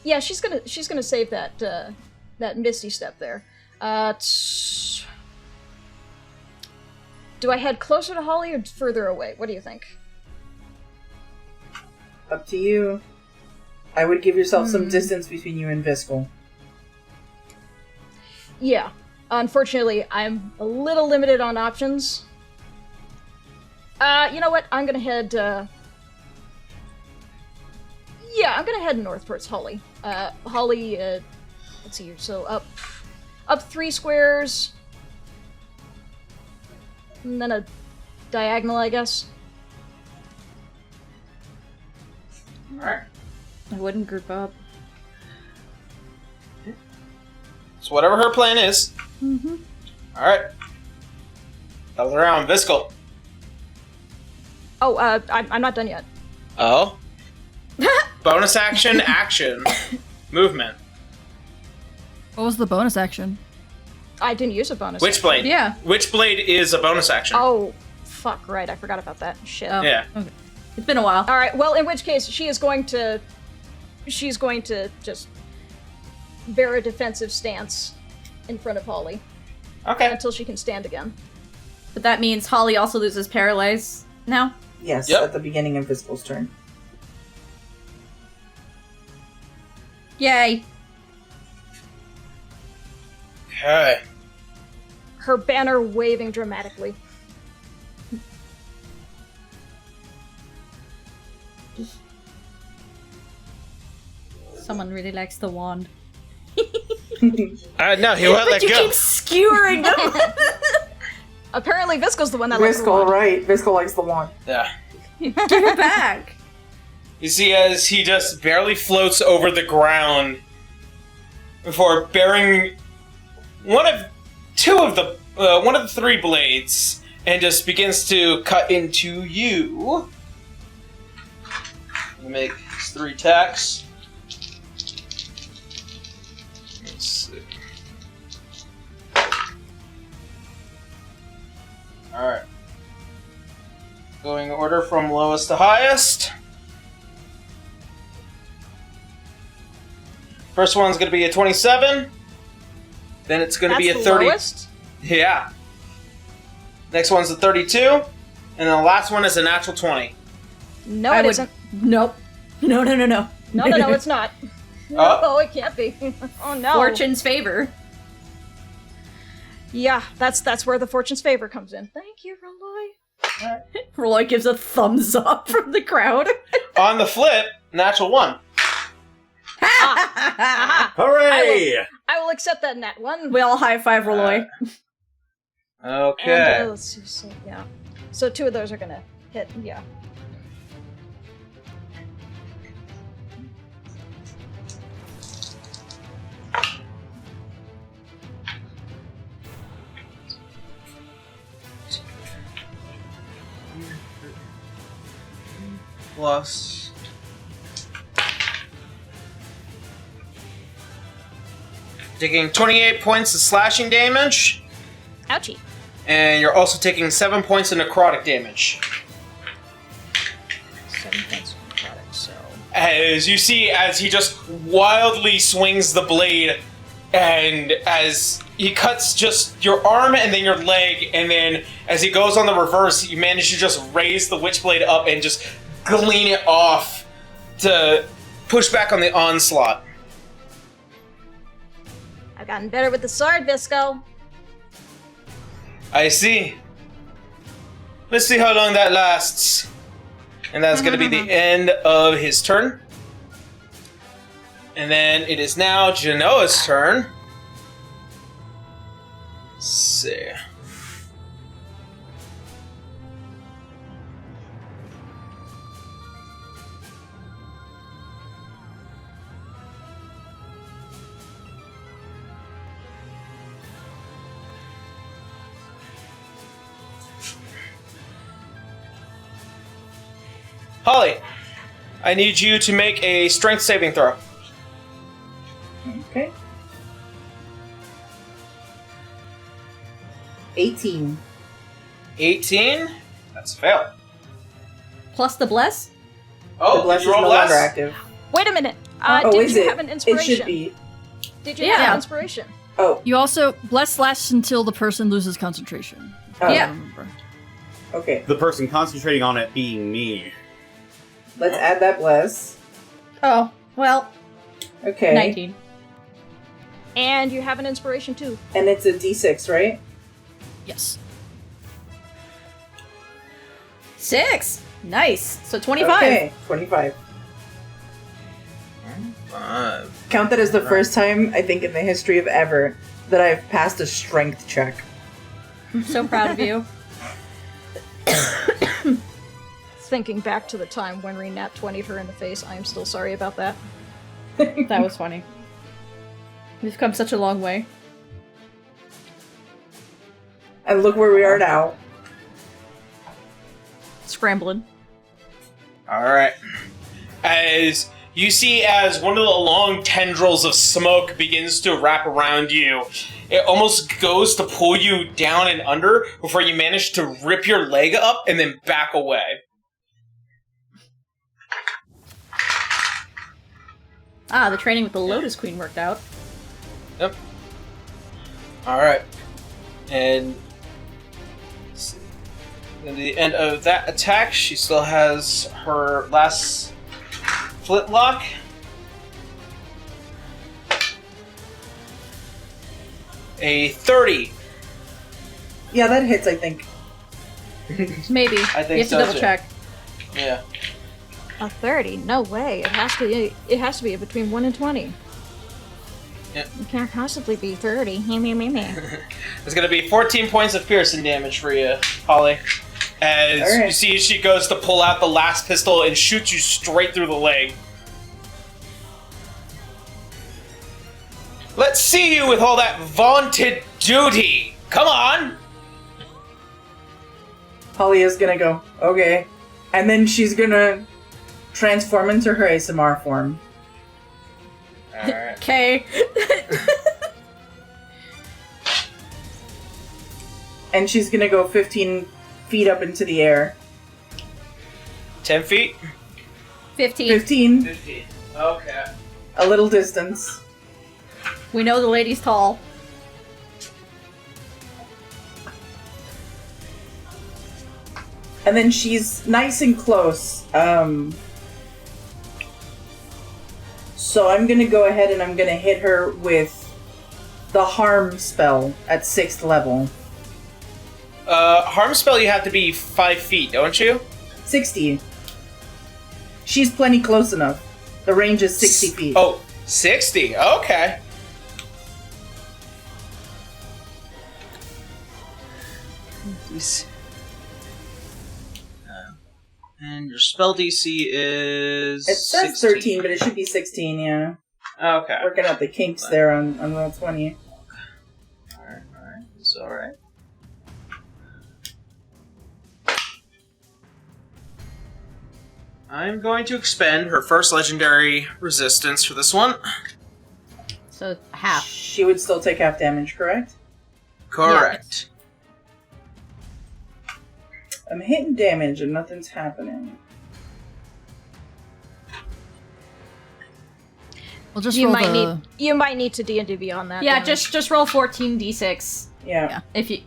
Yeah, she's gonna save that that Misty Step there. Do I head closer to Holly or further away? What do you think? Up to you. I would give yourself some distance between you and Viscal. Yeah. Unfortunately, I'm a little limited on options. You know what? I'm gonna head, Yeah, I'm gonna head north towards Holly. Holly, let's see here, so up 3 squares, and then a diagonal, I guess. Alright. I wouldn't group up. So whatever her plan is. Mm-hmm. Alright. That was around Viscal. Oh, I'm not done yet. Oh? Bonus action, action. Movement. What was the bonus action? I didn't use a bonus. Witchblade. Yeah. Witchblade is a bonus action. Oh, fuck, right, I forgot about that. Shit. Oh. Yeah. Okay. It's been a while. Alright, well, in which case, she's going to just bear a defensive stance in front of Holly. Okay. Until she can stand again. But that means Holly also loses Paralyze now? Yes, Yep. at the beginning of Viscal's turn. Yay. Okay. Her banner waving dramatically. Someone really likes the wand. No, he won't let You go. keep skewering them! Apparently Viscal's the one that likes the Viscal, wand. right. Viscal likes the wand. Yeah. Give it back! You see as he just barely floats over the ground before bearing one of the 3 blades and just begins to cut into you. Make 3 attacks. Let's see. Alright. Going in order from lowest to highest. First one's going to be a 27. Then it's going to be a 30. Lowest? Yeah. Next one's a 32. And then the last one is a natural 20. No, it isn't. Nope. No. No, it's not. No, it can't be. Oh no. Fortune's favor. Yeah, that's where the fortune's favor comes in. Thank you, Roy. Roy gives a thumbs up from the crowd. On the flip, natural 1. Hooray! I will accept that nat 1. We all high five Roy. Okay. And, let's see, so, yeah. So 2 of those are gonna hit, yeah. Plus. Taking 28 points of slashing damage. Ouchie. And you're also taking 7 points of necrotic damage. 7 points of necrotic, so... As you see, as he just wildly swings the blade, and as he cuts just your arm and then your leg, and then as he goes on the reverse, you manage to just raise the witchblade up and just glean it off to push back on the onslaught. I've gotten better with the sword, Visco. I see. Let's see how long that lasts. And that's going to be the end of his turn. And then it is now Jinoah's turn. Let's see. Holly, I need you to make a strength saving throw. Okay. 18. 18? That's a fail. Plus the bless? Oh, The bless did is you no roll longer less? active. Wait a minute. Oh, did is you it? have an inspiration? It should be. Did you Yeah. have an inspiration? Oh, You also bless lasts until the person loses concentration. oh. Yeah. Remember. Okay. The person concentrating on it being me. Let's add that bless. Oh, well, Okay. 19. And you have an inspiration too. And it's a d6, right? Yes. 6! Nice. So 25. Okay. 25. Count that as the first time, I think, in the history of ever that I've passed a strength check. I'm so proud of you. Thinking back to the time when Wenrie nat 20'd her in the face, I am still sorry about that. That was funny. We've come such a long way. And look where we are now. Scrambling. Alright. As you see, as one of the long tendrils of smoke begins to wrap around you, it almost goes to pull you down and under before you manage to rip your leg up and then back away. Ah, the training with the Lotus Queen worked out. Yep. Alright. And at the end of that attack, she still has her last flintlock. A 30. Yeah, that hits, I think. Maybe. I think you have so, to double too. check. Yeah. A 30? No way. It has to be between 1 and 20. Yep. It can't possibly be 30. It's gonna be 14 points of piercing damage for you, Holly. As Alright. you see, she goes to pull out the last pistol and shoots you straight through the leg. Let's see you with all that vaunted duty! Come on! Holly is gonna go, okay. And then she's gonna transform into her ASMR form. Alright. Okay. And she's gonna go 15 feet up into the air. 10 feet? 15. 15. 15. Okay. A little distance. We know the lady's tall. And then she's nice and close. So I'm gonna go ahead and I'm gonna hit her with the harm spell at 6th level. Harm spell, you have to be 5 feet, don't you? 60. She's plenty close enough. The range is 60 feet. Oh, 60. Okay. And your spell DC is... It says 16. 13, but it should be 16, yeah. Okay. Working out the kinks there on Roll20. Alright. It's alright. I'm going to expend her first legendary resistance for this one. So half. She would still take half damage, correct? Correct. I'm hitting damage and nothing's happening. We'll just You roll might the... need you might need to D&D beyond that. Yeah, damage. just roll 14d6 Yeah. if you.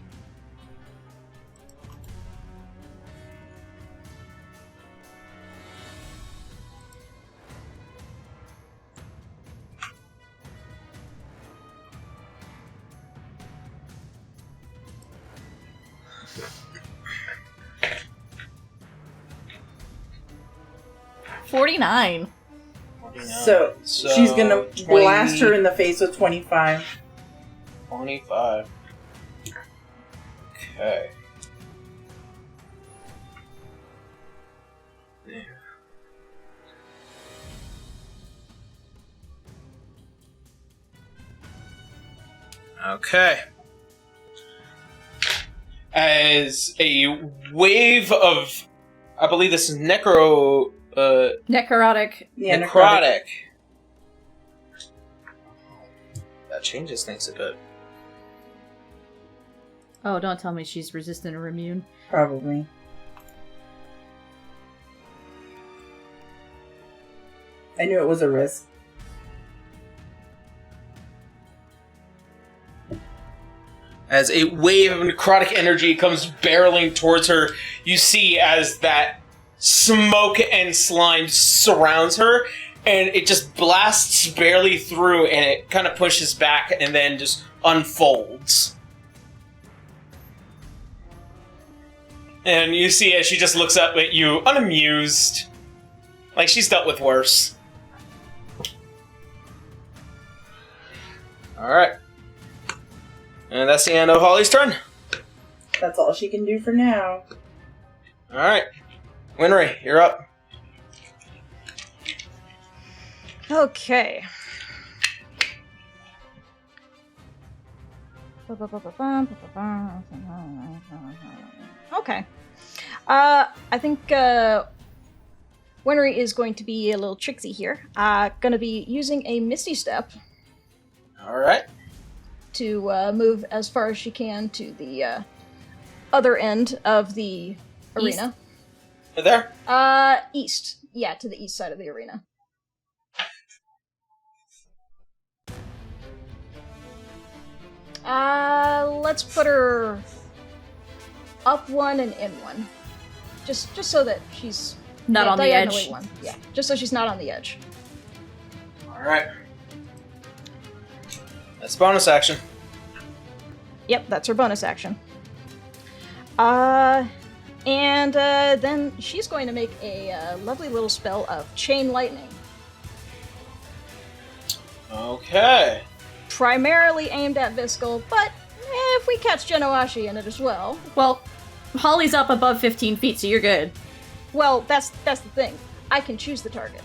$49. So she's gonna 20 blast her in the face with 25. 25. Okay. Okay. As a wave of, I believe this is Necrotic. Yeah, necrotic. That changes things a bit. Oh, don't tell me she's resistant or immune. Probably. I knew it was a risk. As a wave of necrotic energy comes barreling towards her, you see as that smoke and slime surrounds her, and it just blasts barely through, and it kind of pushes back and then just unfolds. And you see as she just looks up at you, unamused. Like she's dealt with worse. Alright. And that's the end of Holly's turn. That's all she can do for now. Alright. Wenrie, you're up. Okay. Okay. I think Wenrie is going to be a little tricksy here. Gonna be using a Misty Step Alright. to move as far as she can to the other end of the arena. You there? East. Yeah, to the east side of the arena. Let's put her up one and in one. Just so that she's Not on the diagonally edge. One. Yeah, just so she's not on the edge. Alright. That's bonus action. Yep, that's her bonus action. And then she's going to make a lovely little spell of Chain Lightning. Okay. Primarily aimed at Viscal, but if we catch Jinoah Xi in it as well. Well, Holly's up above 15 feet, so you're good. Well, that's the thing. I can choose the target.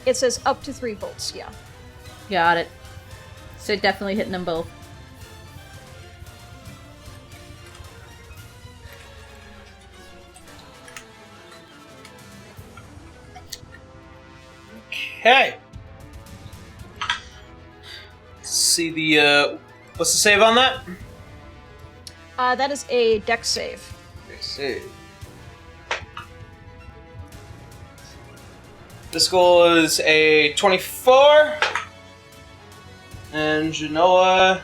It says up to 3 volts, yeah. Got it. So definitely hitting them both. Okay. Let's see the, what's the save on that? That is a dex save. Dex save. Viscal is a 24. And Jinoah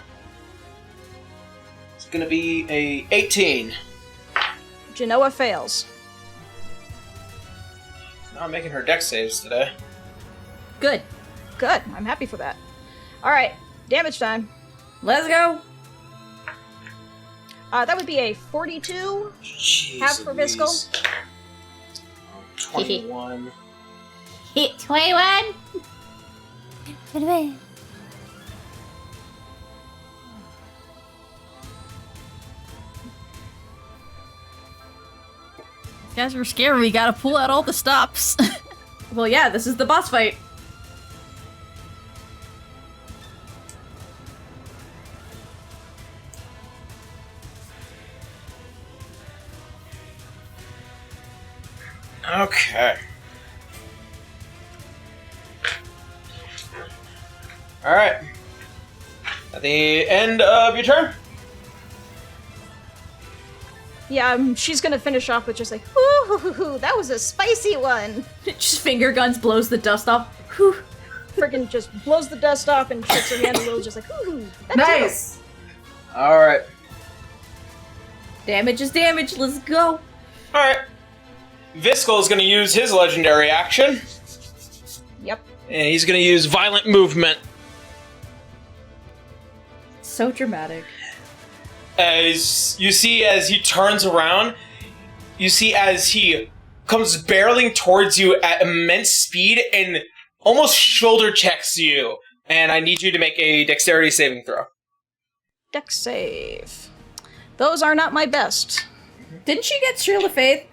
is gonna be a 18. Jinoah fails. Not making her dex saves today. Good. Good. I'm happy for that. Alright, damage time. Let's go. That would be a 42. Jeez Half for Louise. Viscal. 21. Hit 21. 21. These guys are scary. We gotta pull out all the stops. Well, yeah, this is the boss fight. Okay. Alright. At the end of your turn? Yeah, she's gonna finish off with just like, ooh, that was a spicy one. Just finger guns, blows the dust off. Whew. Freaking just blows the dust off and shakes her hand a little, just like, ooh, that Nice! Alright. Damage is damage. Let's go. Alright. Viscal is going to use his legendary action. Yep. And he's going to use violent movement. So dramatic. As you see, as he turns around, you see as he comes barreling towards you at immense speed and almost shoulder checks you. And I need you to make a dexterity saving throw. Dex save. Those are not my best. Didn't she get Shield of Faith?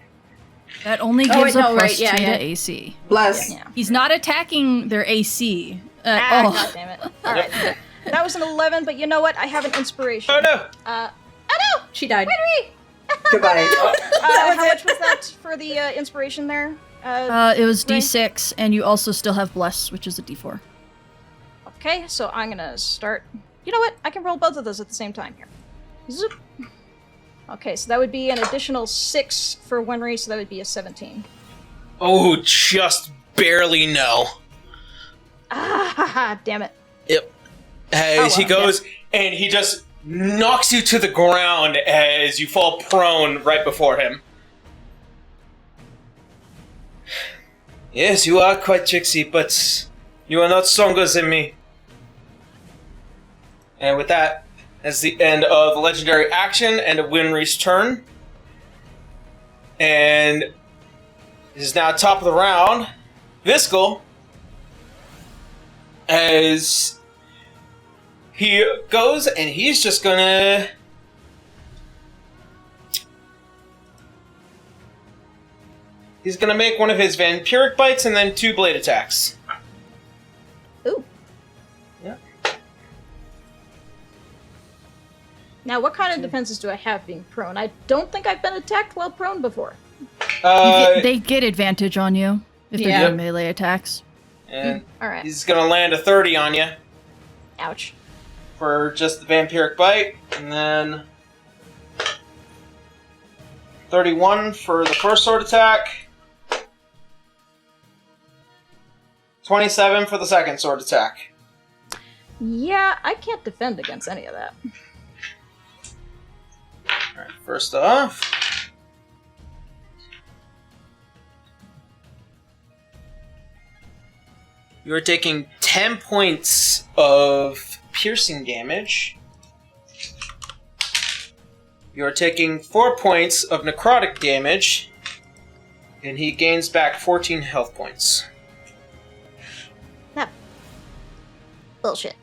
That only Oh, gives wait, a no, plus right, yeah, 2 yeah. to AC. Bless. Yeah. He's not attacking their AC. God damn it. Alright. That was an 11, but you know what? I have an inspiration. Oh no! Oh no! She died. Winry! Goodbye. How much was that for the inspiration there? It was Ray? D6, and you also still have Bless, which is a D4. Okay, so I'm gonna start. You know what? I can roll both of those at the same time here. Zoop. Okay, so that would be an additional 6 for Wenry, so that would be a 17. Oh, just barely no. Ah, damn it. Yep. As he Oh, well, goes, and he just knocks you to the ground as you fall prone right before him. Yes, you are quite tricksy, but you are not stronger than me. And with that, that's the end of the legendary action and of Winry's turn. And it is now top of the round. Viscal, as he goes and he's just gonna make one of his vampiric bites and then 2 blade attacks. Ooh. Yeah. Now, what kind of defenses do I have being prone? I don't think I've been attacked while prone before. They get advantage on you if they're Yeah. doing melee attacks. And Alright. he's gonna land a 30 on you Ouch. for just the vampiric bite, and then 31 for the first sword attack, 27 for the second sword attack. Yeah, I can't defend against any of that. Alright, first off, you are taking 10 points of piercing damage. You are taking 4 points of necrotic damage, and he gains back 14 health points. Bullshit.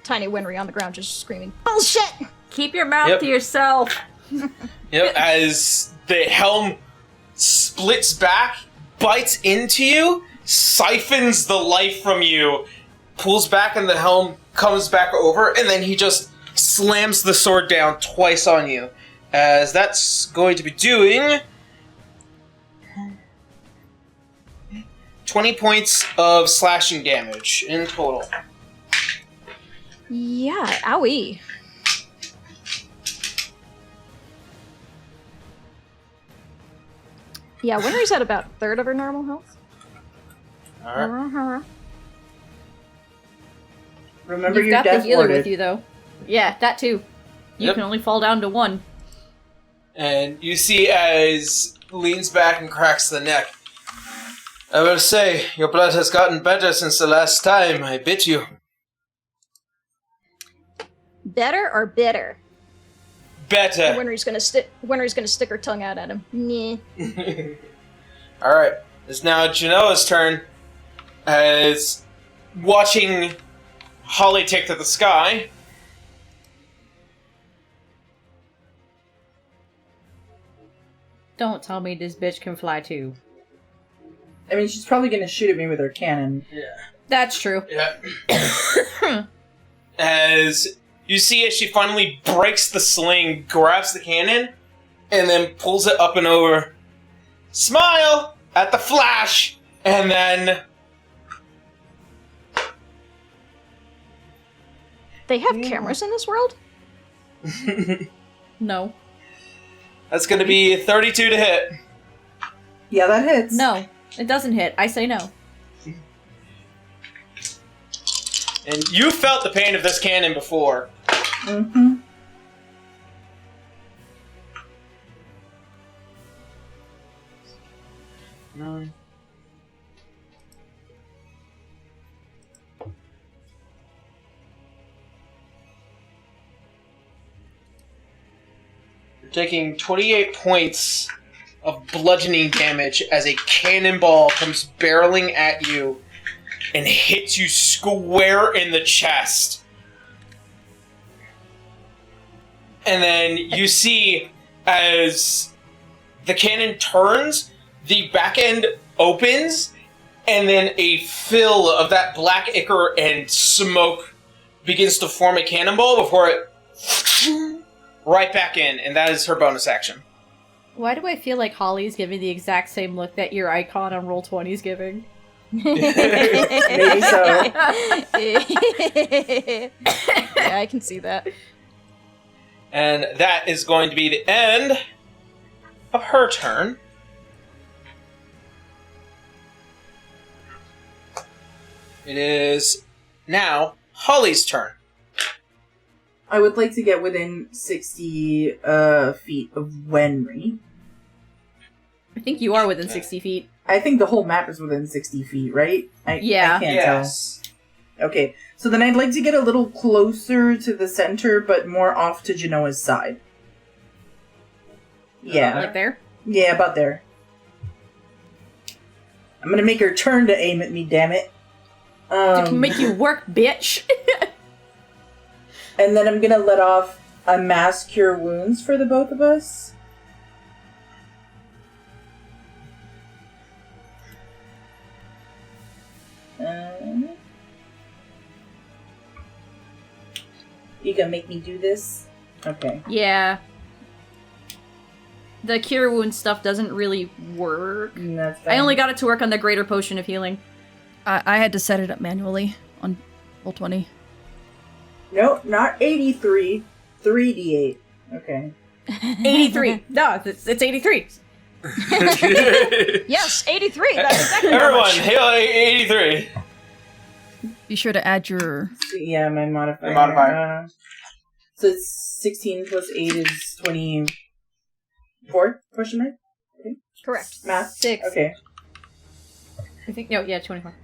Tiny Winry on the ground just screaming, bullshit! Keep your mouth Yep. to yourself. Yep, as the helm splits back, bites into you, siphons the life from you, pulls back and the helm comes back over, and then he just slams the sword down twice on you. As that's going to be doing 20 points of slashing damage in total. Yeah, owie. Yeah, Winry's at about a third of her normal health. Alright. Remember You've your got the death healer warded. with you, though. Yeah, that too. You Yep. can only fall down to 1. And you see as leans back and cracks the neck. I will say, your blood has gotten better since the last time I bit you. Better or bitter? Better. Winry's gonna stick her tongue out at him. Nyeh. Alright, it's now Jinoah's turn. As watching Holly take to the sky. Don't tell me this bitch can fly too. I mean, she's probably going to shoot at me with her cannon. That's true. Yeah. As you see as she finally breaks the sling, grabs the cannon, and then pulls it up and over. Smile at the flash! And then... They have cameras in this world? No. That's gonna be 32 to hit. Yeah, that hits. No. It doesn't hit. I say no. And you felt the pain of this cannon before. Mm-hmm. No. You're taking 28 points of bludgeoning damage as a cannonball comes barreling at you and hits you square in the chest. And then you see as the cannon turns, the back end opens, and then a fill of that black ichor and smoke begins to form a cannonball before it right back in, and that is her bonus action. Why do I feel like Holly's giving the exact same look that your icon on Roll20 is giving? Maybe so. Yeah, I can see that. And that is going to be the end of her turn. It is now Holly's turn. I would like to get within 60 feet of Wenry. I think you are within 60 feet. I think the whole map is within 60 feet, right? Yeah. I can't Yes. tell. Okay, so then I'd like to get a little closer to the center, but more off to Jinoah's side. Yeah. Like there? Yeah, about there. I'm gonna make her turn to aim at me, damn it. To make you work, bitch! And then I'm gonna let off a mass cure wounds for the both of us. You gonna make me do this? Okay. Yeah. The cure wound stuff doesn't really work. That's I only got it to work on the greater potion of healing. I had to set it up manually on Roll20. Nope, not 83. 3d8. Okay. 83. No, it's 83. Yes, 83. That's exactly how Everyone, much. hail 83. Be sure to add your... Yeah, my modifier. Your modifier. So it's 16 plus 8 is 24? Question mark? Correct. Math? 6. Okay. I think, no, yeah, 24.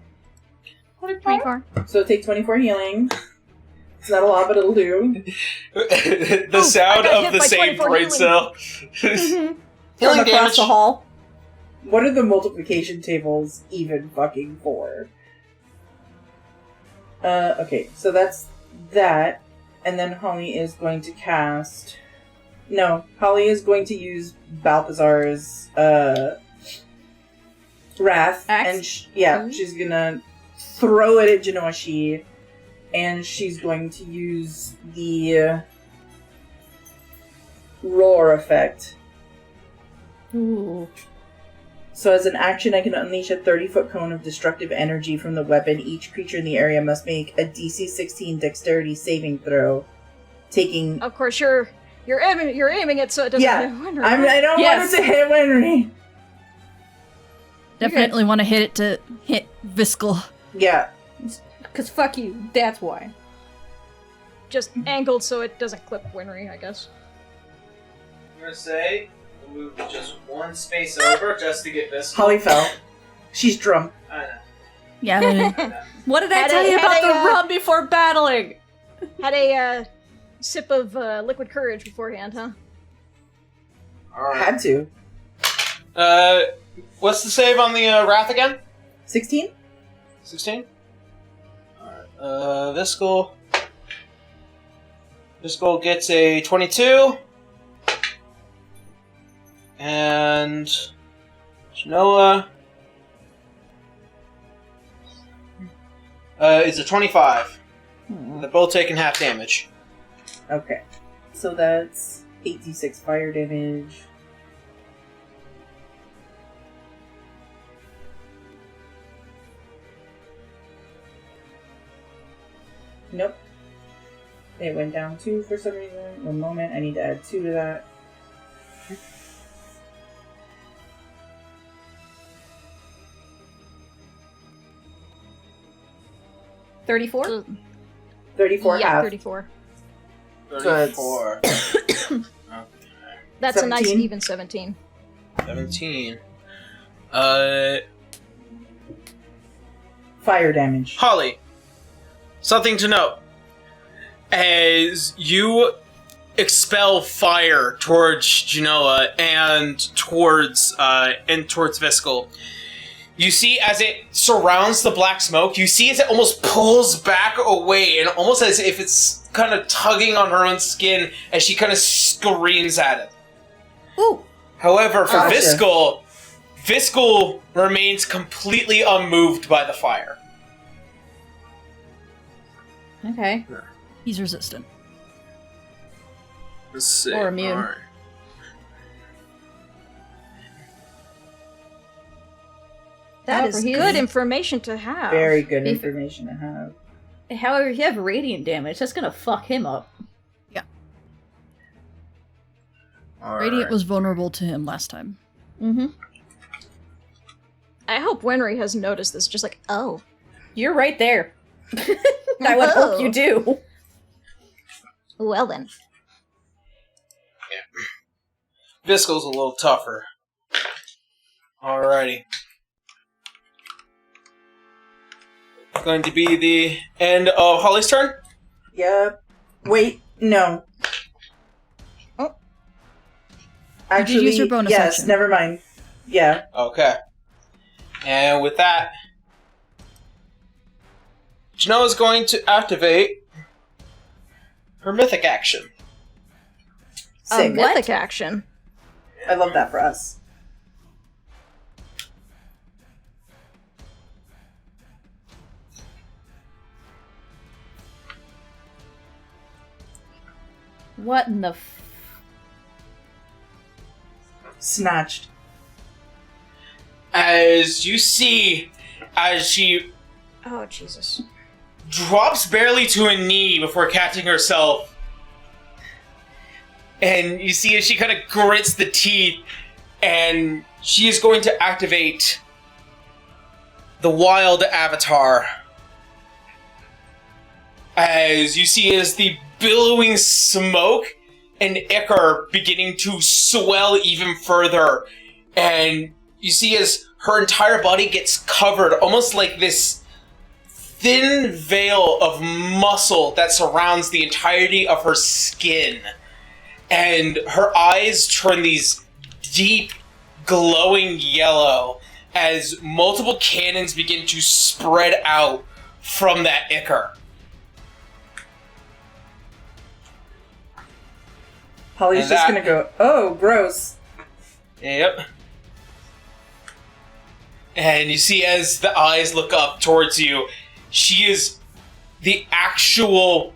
24. So take 24 healing. It's not a lot, but it'll do. The sound I got of hit the by same 24 brain healing. cell. From Healing across damage. the hall. What are the multiplication tables even fucking for? Okay, so that's that. And then Holly is going to cast... No, Holly is going to use Balthazar's, Wrath. Axe? And she's gonna throw it at Jinoah Xi. And she's going to use the roar effect. Ooh. So as an action, I can unleash a 30-foot cone of destructive energy from the weapon. Each creature in the area must make a DC 16 dexterity saving throw, taking... Of course, you're aiming it so it doesn't hit Winry. I don't want it to hit Winry. Definitely want to hit it to hit Viscal. Yeah. Because fuck you, that's why. Just angled so it doesn't clip Winry, I guess. I'm gonna say, we'll move just one space over just to get this. Holly fell. She's drunk. I know. Yeah. What did I tell you about the rum before battling? Had a sip of liquid courage beforehand, huh? Alright. Had to. What's the save on the Wrath again? 16? 16? Alright, Viscal gets a 22. And Jinoah is a 25. They're both taking half damage. Okay. So that's 8d6 fire damage. Nope. It went down 2 for some reason. One moment, I need to add 2 to that. $34? 34 yeah, half. 34. 34. That's 17. a nice even 17. 17. Fire damage. Holly, something to note. As you expel fire towards Jinoah and towards Viscal, you see as it surrounds the black smoke, you see as it almost pulls back away, and almost as if it's kind of tugging on her own skin as she kind of screams at it. Ooh. However, for Gotcha. Viscal remains completely unmoved by the fire. Okay. He's resistant. Let's see. Or immune. Alright. That However, is he's- good information to have. Very good If- information to have. However, if you have radiant damage, that's gonna fuck him up. Radiant was vulnerable to him last time. Mm-hmm. I hope Wenry has noticed this, just like, oh. You're right there. I would hope you do. Well then. Viscal's a little tougher. Alrighty. Going to be the end of Holly's turn? Yep. Wait, no. Oh. Actually, Did you use your bonus yes, action? never mind. Yeah. Okay. And with that, Jinoah's going to activate her mythic action. A Sick. mythic action. I love that for us. What in the Snatched. As you see, as she Oh, Jesus. drops barely to a knee before catching herself. And you see as she kind of grits the teeth, and she is going to activate the Wild Avatar. As you see as the billowing smoke and ichor beginning to swell even further, and you see as her entire body gets covered, almost like this thin veil of muscle that surrounds the entirety of her skin. And her eyes turn these deep, glowing yellow as multiple cannons begin to spread out from that ichor. Holly's And just that- gonna go, oh, gross. Yep. And you see as the eyes look up towards you, she is the actual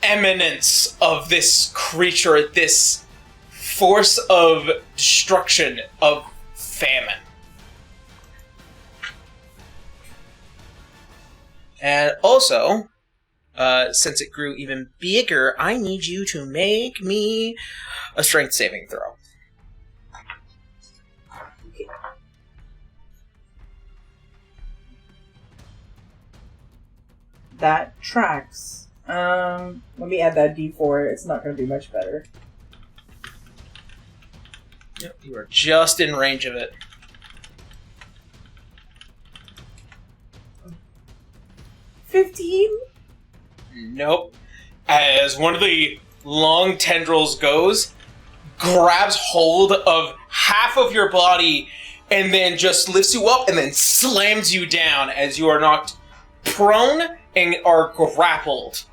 eminence of this creature, this force of destruction, of famine. And also, since it grew even bigger, I need you to make me a strength saving throw. That tracks. Let me add that D4. It's not going to be much better. Yep, you are just in range of it. 15? Nope. As one of the long tendrils goes, grabs hold of half of your body, and then just lifts you up and then slams you down as you are knocked prone and are grappled.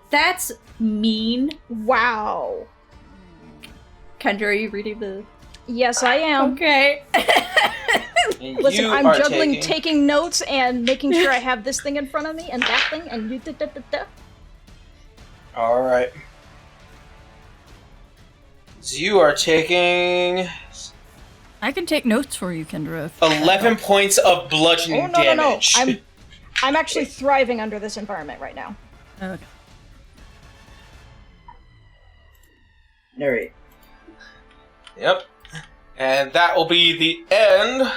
That's mean. Wow. Kendra, are you reading the... Yes, I am. Okay. And Listen, you I'm are juggling, taking notes, and making sure I have this thing in front of me, and that thing, and da-da-da-da-da. Alright. So you are taking I can take notes for you, Kendra. if- 11 points of bludgeoning Oh, no, damage. no. I'm actually thriving under this environment right now. Okay. Alright. Yep. And that will be the end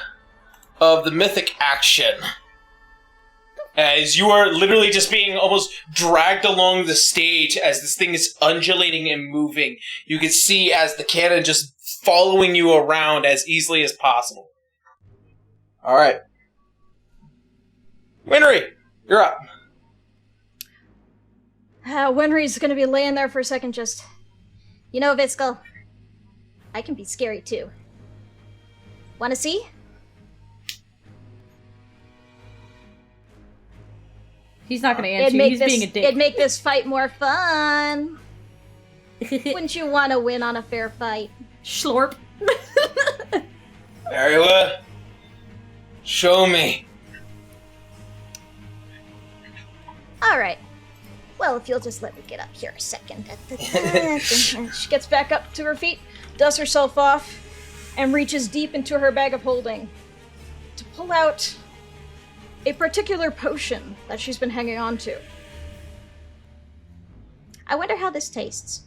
of the mythic action. As you are literally just being almost dragged along the stage as this thing is undulating and moving. You can see as the cannon just following you around as easily as possible. Alright. Wenrie, you're up. Wenry's gonna be laying there for a second, just... You know, Viscal, I can be scary too. Wanna see? He's not going to answer you. He's being a dick. It'd make this fight more fun. Wouldn't you want to win on a fair fight? Schlorp. Very well. Show me. Alright. Well, if you'll just let me get up here a second. She gets back up to her feet, dusts herself off, and reaches deep into her bag of holding to pull out a particular potion that she's been hanging on to. I wonder how this tastes.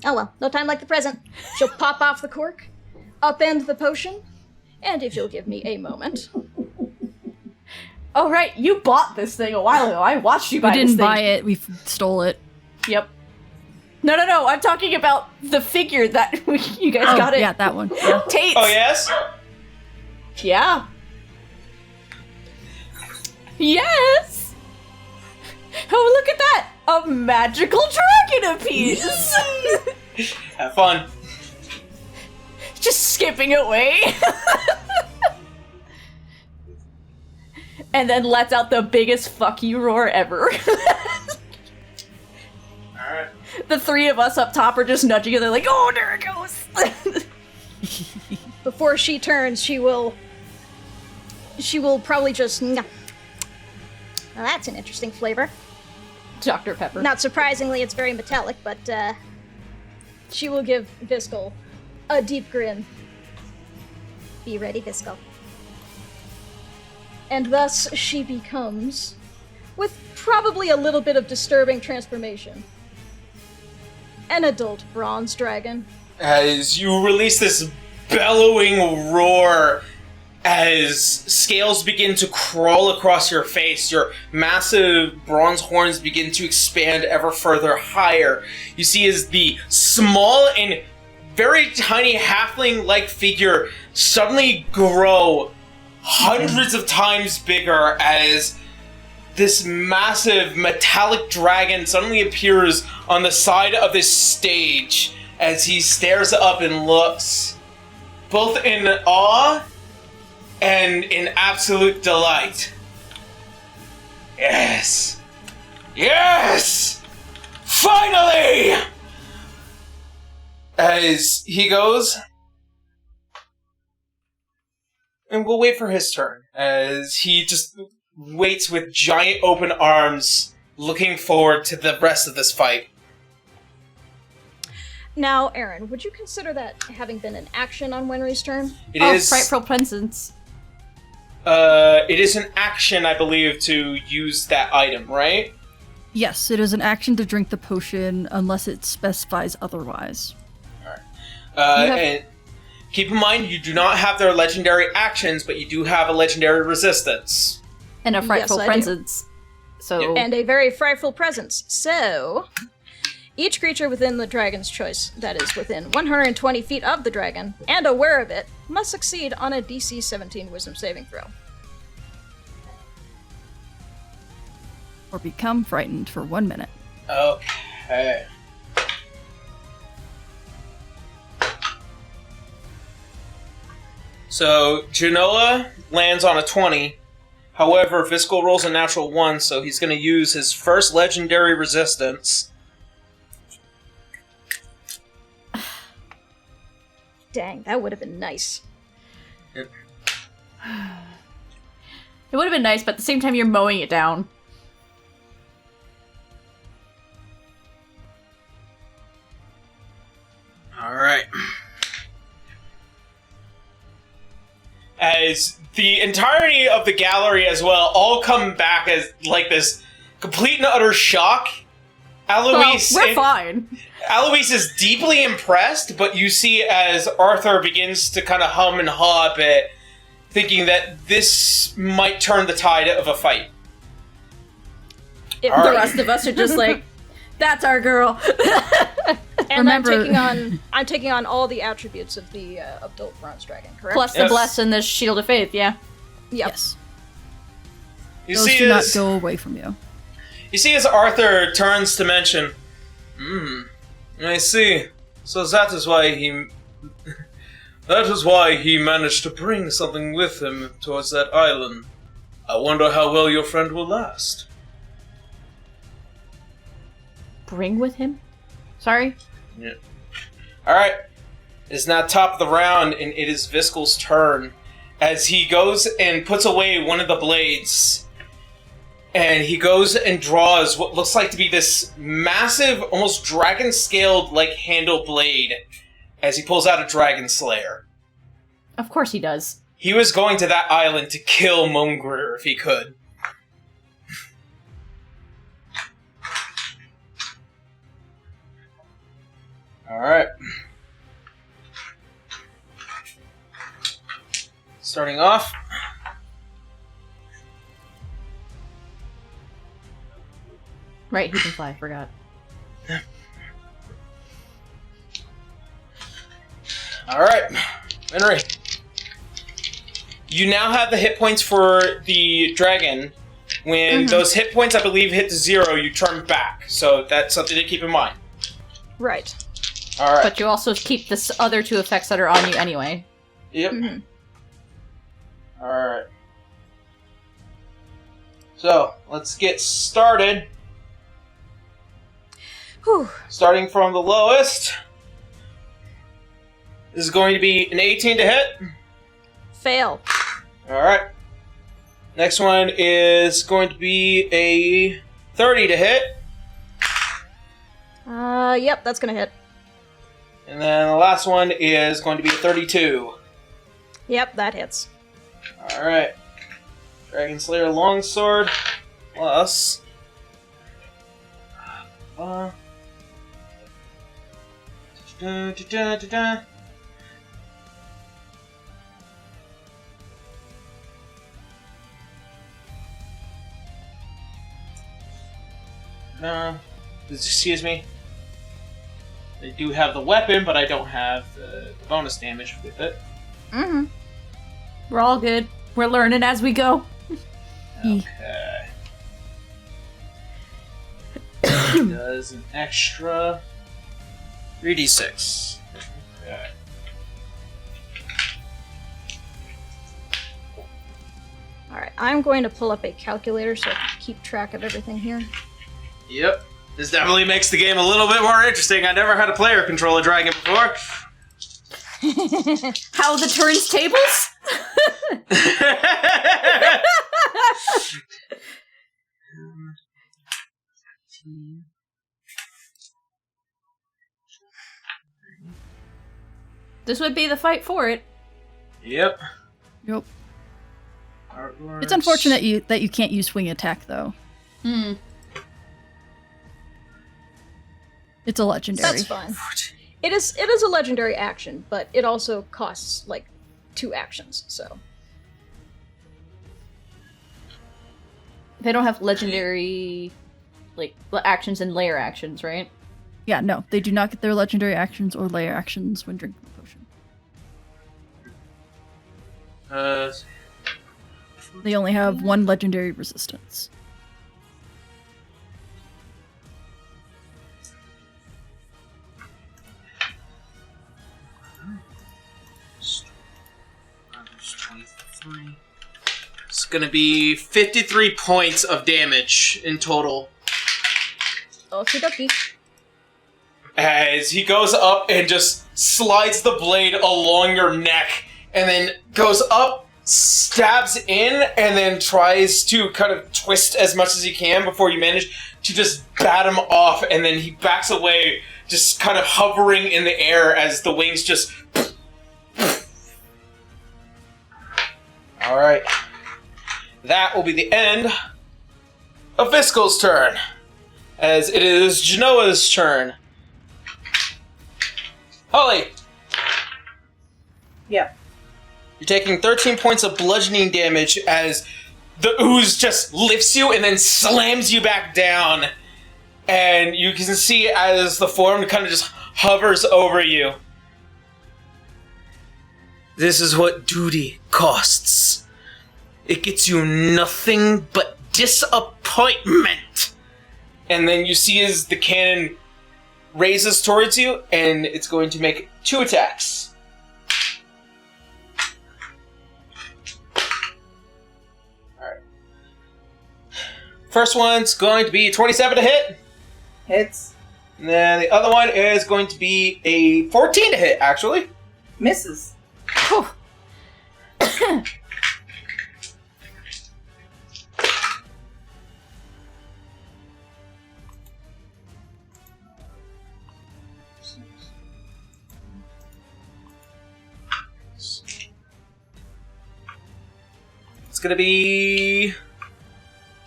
Oh well, no time like the present. She'll pop off the cork, upend the potion, and if you'll give me a moment. Oh, right. You bought this thing a while ago. I watched you buy this thing. We didn't buy it. We stole it. Yep. No. I'm talking about the figure that you guys got it. Yeah, that one. Yeah. Tate's. Oh, yes? Yeah. Yes! Oh, look at that! A magical dragon apiece! Have fun. Just skipping away. And then lets out the biggest fuck you roar ever. Alright. The three of us up top are just nudging each other like, oh, there it goes! Before she turns, she will probably just... Well, that's an interesting flavor. Dr. Pepper. Not surprisingly, it's very metallic, but she will give Viscal a deep grin. Be ready, Viscal. And thus she becomes, with probably a little bit of disturbing transformation, an adult bronze dragon. As you release this bellowing roar, as scales begin to crawl across your face, your massive bronze horns begin to expand ever further higher. You see as the small and very tiny halfling-like figure suddenly grow hundreds of times bigger as this massive metallic dragon suddenly appears on the side of this stage as he stares up and looks, both in awe and in absolute delight. Yes! Yes! Finally! As he goes, and we'll wait for his turn, as he just waits with giant open arms, looking forward to the rest of this fight. Now, Aaron, would you consider that having been an action on Wenry's turn? It is frightful presence. It is an action, I believe, to use that item, right? Yes, it is an action to drink the potion unless it specifies otherwise. And keep in mind, you do not have their legendary actions, but you do have a legendary resistance. And a frightful Yes, I do. presence. So And a very frightful presence. So, each creature within the dragon's choice, that is within 120 feet of the dragon, and aware of it, must succeed on a DC 17 Wisdom saving throw. Or become frightened for 1 minute. Okay. So, Jinoah lands on a 20. However, Viscal rolls a natural 1, so he's going to use his first legendary resistance. Dang, that would have been nice. it would have been nice, but at the same time you're mowing it down. Alright. As the entirety of the gallery as well all come back as like this complete and utter shock. Alois, Well, we're fine. Alois is deeply impressed, but you see as Arthur begins to kind of hum and haw a bit, thinking that this might turn the tide of a fight. The Alright. rest of us are just like, that's our girl. And Remember- I'm taking on all the attributes of the adult bronze dragon, correct? Plus the Yes. bless and the shield of faith, yeah. Yep. Yes. You Those see do not as go away from you. you see as Arthur turns to mention, I see. So that is why he managed to bring something with him towards that island. I wonder how well your friend will last. Bring with him? Sorry? Yeah. Alright. It's now top of the round, and it is Viscal's turn. As he goes and puts away one of the blades. And he goes and draws what looks like to be this massive, almost dragon-scaled, like, handle blade. As he pulls out a Dragon Slayer. Of course he does. He was going to that island to kill Mongrir if he could. Alright. Starting off. Right, he can fly, I forgot. Alright. Henry. You now have the hit points for the dragon. When those hit points, I believe, hit to 0, you turn back. So that's something to keep in mind. Right. Alright. But you also keep the other two effects that are on you anyway. Yep. Mhm. Alright. So, let's get started. Whew. Starting from the lowest. This is going to be an 18 to hit. Fail. Alright. Next one is going to be a 30 to hit. Yep, that's gonna hit. And then the last one is going to be a 32. Yep, that hits. Alright. Dragon Slayer Longsword plus. Excuse me. I do have the weapon, but I don't have the bonus damage with it. Mm-hmm. We're all good. We're learning as we go. Okay. Does an extra 3d6. Okay. Alright, I'm going to pull up a calculator so I can keep track of everything here. Yep. This definitely makes the game a little bit more interesting. I never had a player control a dragon before. How the turns tables? This would be the fight for it. Yep. Yep. It's unfortunate that you can't use swing attack, though. Hmm. It's a legendary. That's fine. It is a legendary action, but it also costs, like, 2 actions, so... They don't have legendary, like, actions and layer actions, right? Yeah, no, they do not get their legendary actions or layer actions when drinking the potion. They only have 1 legendary resistance. It's gonna be 53 points of damage in total. Okie dokie. As he goes up and just slides the blade along your neck, and then goes up, stabs in, and then tries to kind of twist as much as he can before you manage to just bat him off, and then he backs away, just kind of hovering in the air as the wings just... Alright. That will be the end of Viscal's turn, as it is Jinoah's turn. Holly! Yeah. You're taking 13 points of bludgeoning damage as the ooze just lifts you and then slams you back down. And you can see as the form kind of just hovers over you. This is what duty costs. It gets you nothing but disappointment. And then you see as the cannon raises towards you, and it's going to make 2 attacks. Alright. First one's going to be 27 to hit. Hits. And then the other one is going to be a 14 to hit, actually. Misses. It's going to be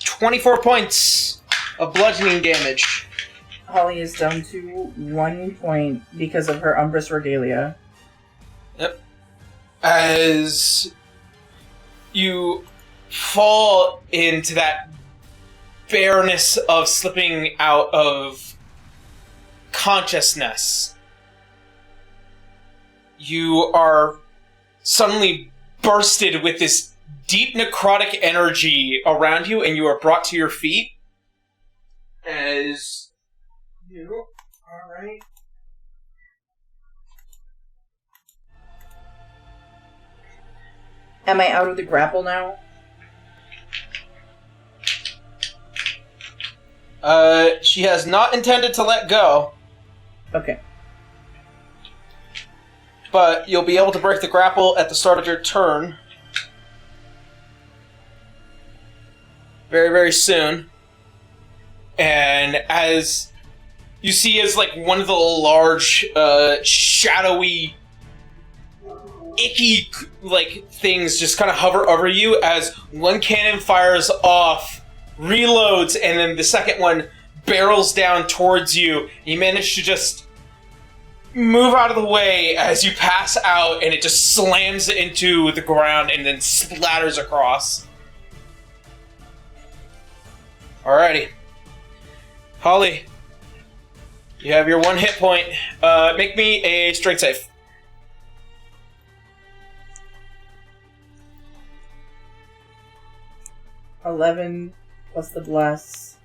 24 points of bludgeoning damage. Holly is down to 1 point because of her Umbris Regalia. Yep. As you fall into that bareness of slipping out of consciousness, you are suddenly bursted with this deep necrotic energy around you, and you are brought to your feet as you... Alright. Am I out of the grapple now? She has not intended to let go, Okay. but you'll be able to break the grapple at the start of your turn. Very, very soon. And as you see as like one of the large, shadowy, icky, like, things just kind of hover over you as one cannon fires off, reloads, and then the second one barrels down towards you. You manage to just move out of the way as you pass out, and it just slams into the ground and then splatters across. Alrighty. Holly, you have your 1 hit point. Make me a strength save. $11 plus the bless.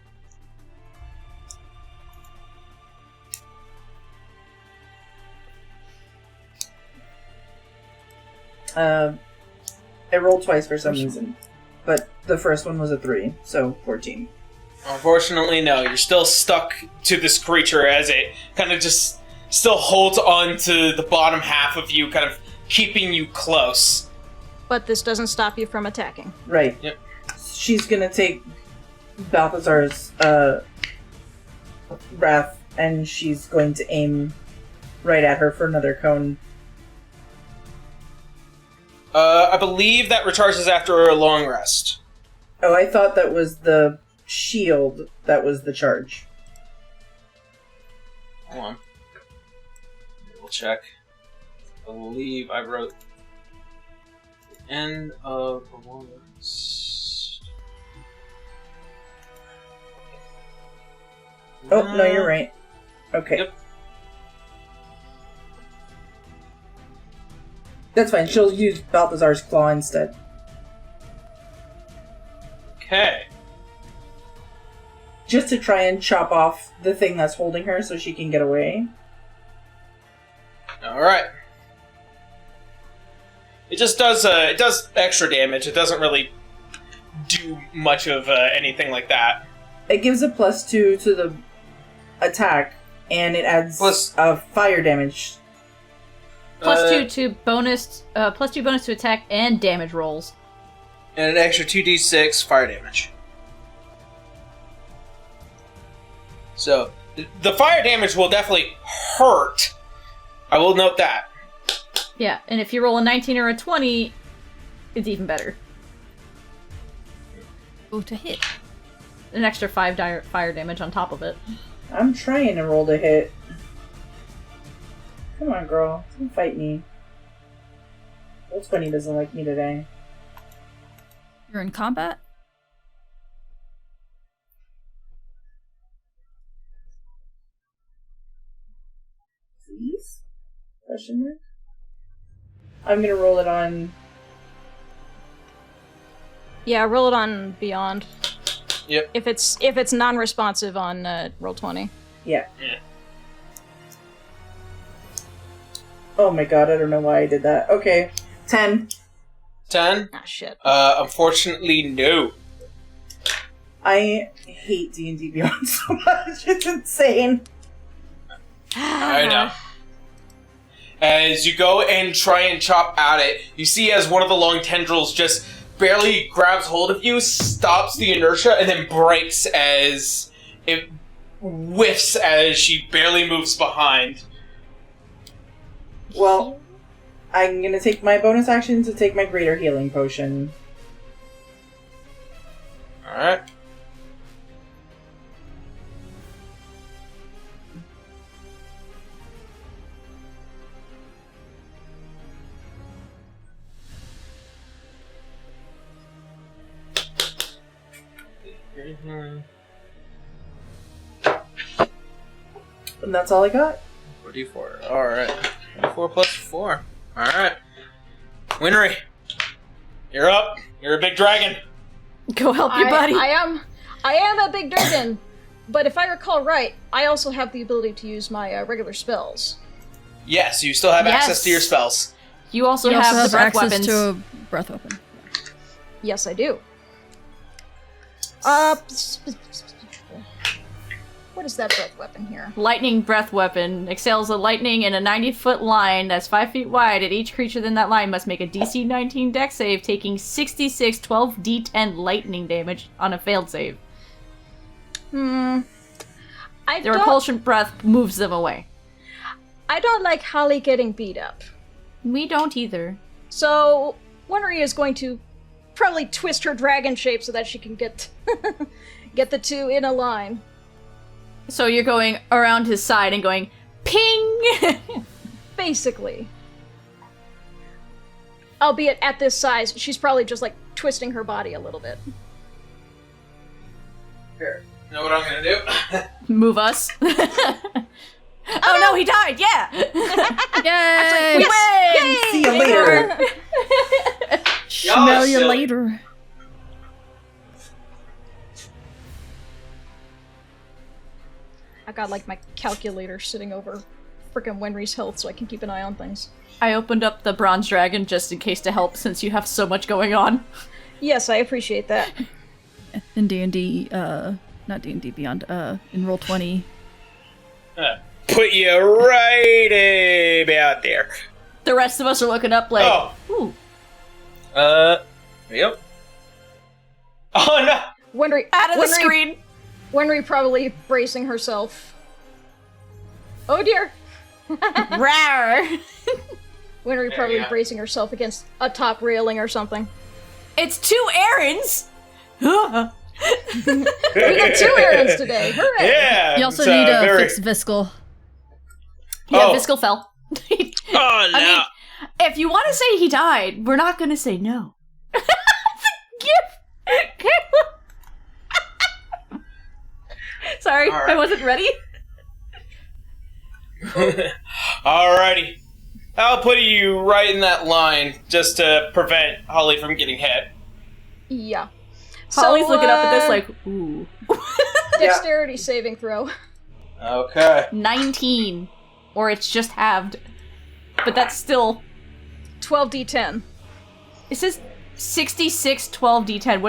I rolled twice for some reason, but the first one was a 3, so 14. Unfortunately, no. You're still stuck to this creature as it kind of just still holds on to the bottom half of you, kind of keeping you close. But this doesn't stop you from attacking. Right. Yep. She's gonna take Balthazar's wrath, and she's going to aim right at her for another cone. I believe that recharges after a long rest. Oh, I thought that was the shield that was the charge. Hold on. We'll check. I believe I wrote the end of a long rest. Oh, no, you're right. Okay. Yep. That's fine. She'll use Balthazar's Claw instead. Okay. Just to try and chop off the thing that's holding her so she can get away. Alright. It just does, it does extra damage. It doesn't really do much of anything like that. It gives a +2 to the attack, and it adds Plus- fire damage. +2 to bonus, +2 bonus to attack and damage rolls. And an extra 2d6 fire damage. So, the fire damage will definitely hurt. I will note that. Yeah, and if you roll a 19 or a 20, it's even better. Go to hit. An extra 5 fire damage on top of it. I'm trying to roll to hit. Come on, girl. Don't fight me. Old 20 doesn't like me today. You're in combat? Please? Question mark? I'm gonna roll it on... Yeah, roll it on Beyond. Yep. If it's non-responsive on Roll20. Yeah. Yeah. Oh my god, I don't know why I did that. Okay. 10. 10? Ah, shit. Unfortunately, no. I hate D&D Beyond so much. It's insane. I know. As you go and try and chop at it, you see as one of the long tendrils just barely grabs hold of you, stops the inertia, and then breaks as it whiffs as she barely moves behind. Well, I'm gonna take my bonus action to take my greater healing potion. Alright. And that's all I got. 4d4. Alright. 4 plus 4. Alright. Winry, you're up. You're a big dragon. Go help your buddy. I am a big dragon, but if I recall right, I also have the ability to use my regular spells. Yes, you still have Yes. access to your spells. You also You have also the have breath access weapons. to a breath weapon. Yes, I do. What is that breath weapon here? Lightning breath weapon exhales a lightning in a 90-foot line that's 5 feet wide, and each creature in that line must make a DC 19 dex save, taking 66 12d10 lightning damage on a failed save. The repulsion breath moves them away. I don't like Holly getting beat up. We don't either. So, Wenrie is going to probably twist her dragon shape so that she can get get the two in a line. So you're going around his side and going, ping! Basically. Albeit at this size, she's probably just like twisting her body a little bit. Here. You know what I'm gonna do? Move us. Oh no, he died! Yeah! Yay! We win! Yay! See you later. Smell you silly. later. I got like my calculator sitting over frickin' Wenry's health so I can keep an eye on things. I opened up the bronze dragon just in case to help since you have so much going on. Yes, I appreciate that. In D&D, not D&D Beyond, in Roll20. Put you right about there. The rest of us are looking up like, ooh. Yep. Oh no! Wenry, Out of the screen! Wenry probably bracing herself. Oh dear! Rawr! Wenrie probably bracing herself against a top railing or something. It's 2 errands! We got 2 errands today. Hooray! Yeah. You also need to fix Viscal. Yeah, Oh. Viscal fell. Oh no. I mean, if you want to say he died, we're not going to say no. Sorry, All right. I wasn't ready. Alrighty. I'll put you right in that line just to prevent Holly from getting hit. Yeah. Holly's looking up at this like, ooh. Dexterity saving throw. Okay. 19. Or it's just halved. But that's still... 12d10. It says 66 12d10.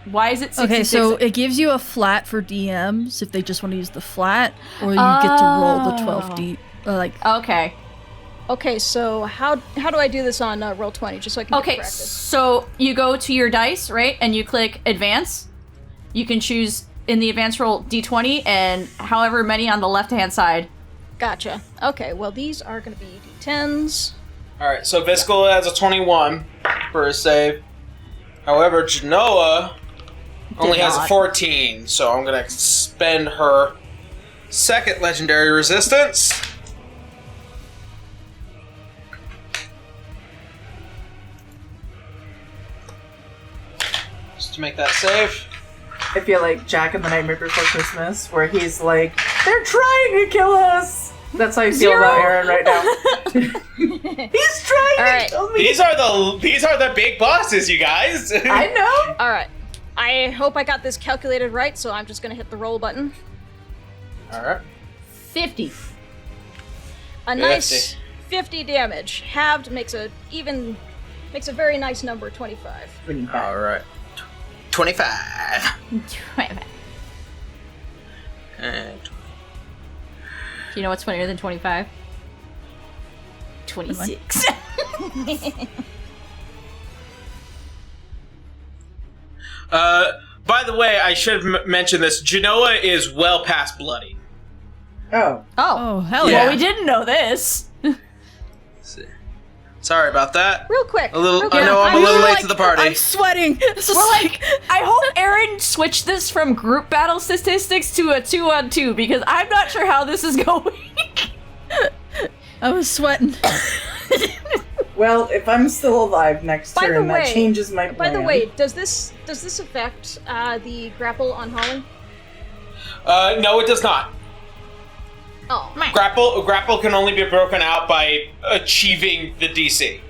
Why is it 66? Okay, so it gives you a flat for DMs if they just want to use the flat, or you get to roll the 12d. Okay. Okay, so how do I do this on Roll20, just so I can get practice? So you go to your dice, right? And you click advance. You can choose in the advance roll d20 and however many on the left-hand side. Gotcha. Okay, well these are going to be d10s. Alright, so Viscal has a 21 for a save. However, Jinoah only has a 14, so I'm gonna spend her second legendary resistance. Just to make that save. I feel like Jack in the Nightmare Before Christmas, where he's like, "They're trying to kill us." That's how I feel about Aaron right now. He's trying to kill me. These are the big bosses, you guys. I know. All right. I hope I got this calculated right, so I'm just going to hit the roll button. All right. 50. A nice 50 damage. Halved makes a very nice number, 25. All right. 25. And Do you know what's funnier than 25? 26. by the way, I should have mentioned this. Jinoah is well past bloody. Oh. Oh, hell Yeah. Well, we didn't know this. Sorry about that. Real quick. I know quick. I'm a little late to the party. I'm sweating. This is I hope Aaron switched this from group battle statistics to a 2-on-2 because I'm not sure how this is going. I was sweating. Well, if I'm still alive next By the turn, that way- changes my plan. By the way, does this affect the grapple on Holly? No, it does not. Oh. Grapple can only be broken out by achieving the DC.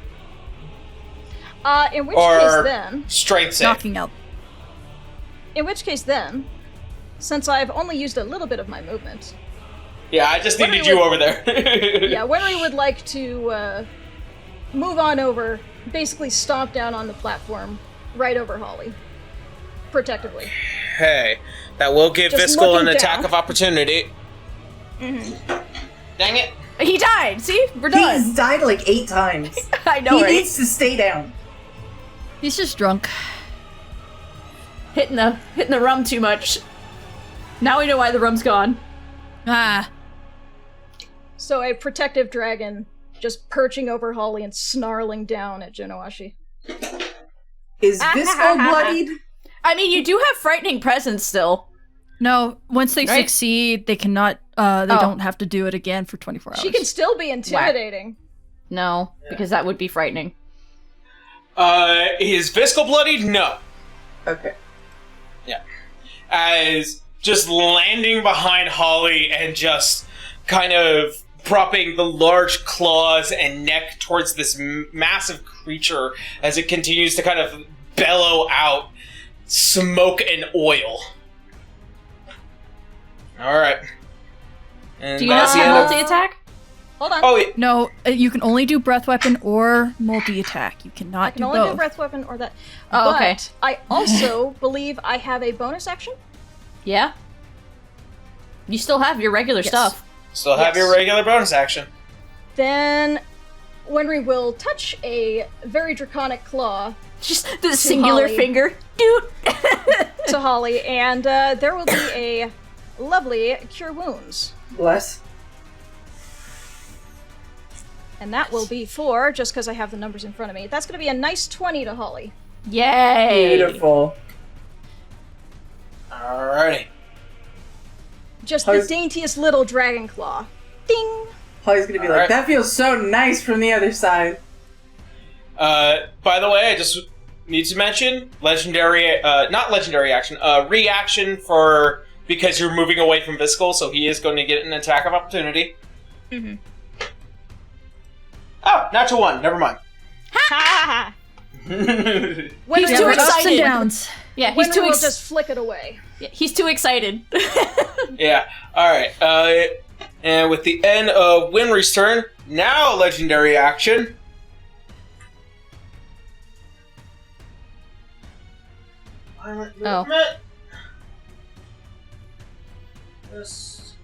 In which Or case then... strength save. Knocking out. In which case then, since I've only used a little bit of my movement... Yeah, I just needed Wenrie you would- over there. Yeah, Wenrie would like to move on over, basically stomp down on the platform, right over Holly. Protectively. Hey, that will give Just Viscal looking an attack down. of opportunity. Mm-hmm. Dang it. He died. See? We're done. He's died like 8 times. I know, He right? needs to stay down. He's just drunk. Hitting the rum too much. Now we know why the rum's gone. Ah. So a protective dragon just perching over Holly and snarling down at Jinoah Xi. Is Viscal bloodied? I mean, you do have frightening presence still. No, once they Right? succeed, they cannot, they don't have to do it again for 24 hours. She can still be intimidating. No, because that would be frightening. Is Viscal bloodied? No. Okay. Yeah. As just landing behind Holly and just kind of propping the large claws and neck towards this massive creature as it continues to kind of bellow out smoke and oil. Alright. Do you not have multi-attack? Hold on. Oh, yeah. No, you can only do breath weapon or multi-attack. You cannot I can do only both. do breath weapon or that. Oh, but okay. I also believe I have a bonus action. Yeah. You still have your regular Yes. stuff. Still have Yes. your regular bonus action. Then Wenrie will touch a very draconic claw Just the singular Holly. finger. Dude. to Holly, and there will be a lovely Cure Wounds. Bless. And that will be for, just because I have the numbers in front of me, that's going to be a nice 20 to Holly. Yay! Beautiful. Alrighty. Just the daintiest little dragon claw. Ding! Holly's gonna be like, that feels so nice from the other side. By the way, I just need to mention legendary, not legendary action, reaction for because you're moving away from Viscal, so he is going to get an attack of opportunity. Mm-hmm. Oh, natural 1. Never mind. Ha ha ha! He's too ups and excited. downs. Yeah, he's too just flick it away. Yeah, he's too excited. Yeah. All right. And with the end of Wenrie's turn, now legendary action. Oh. Just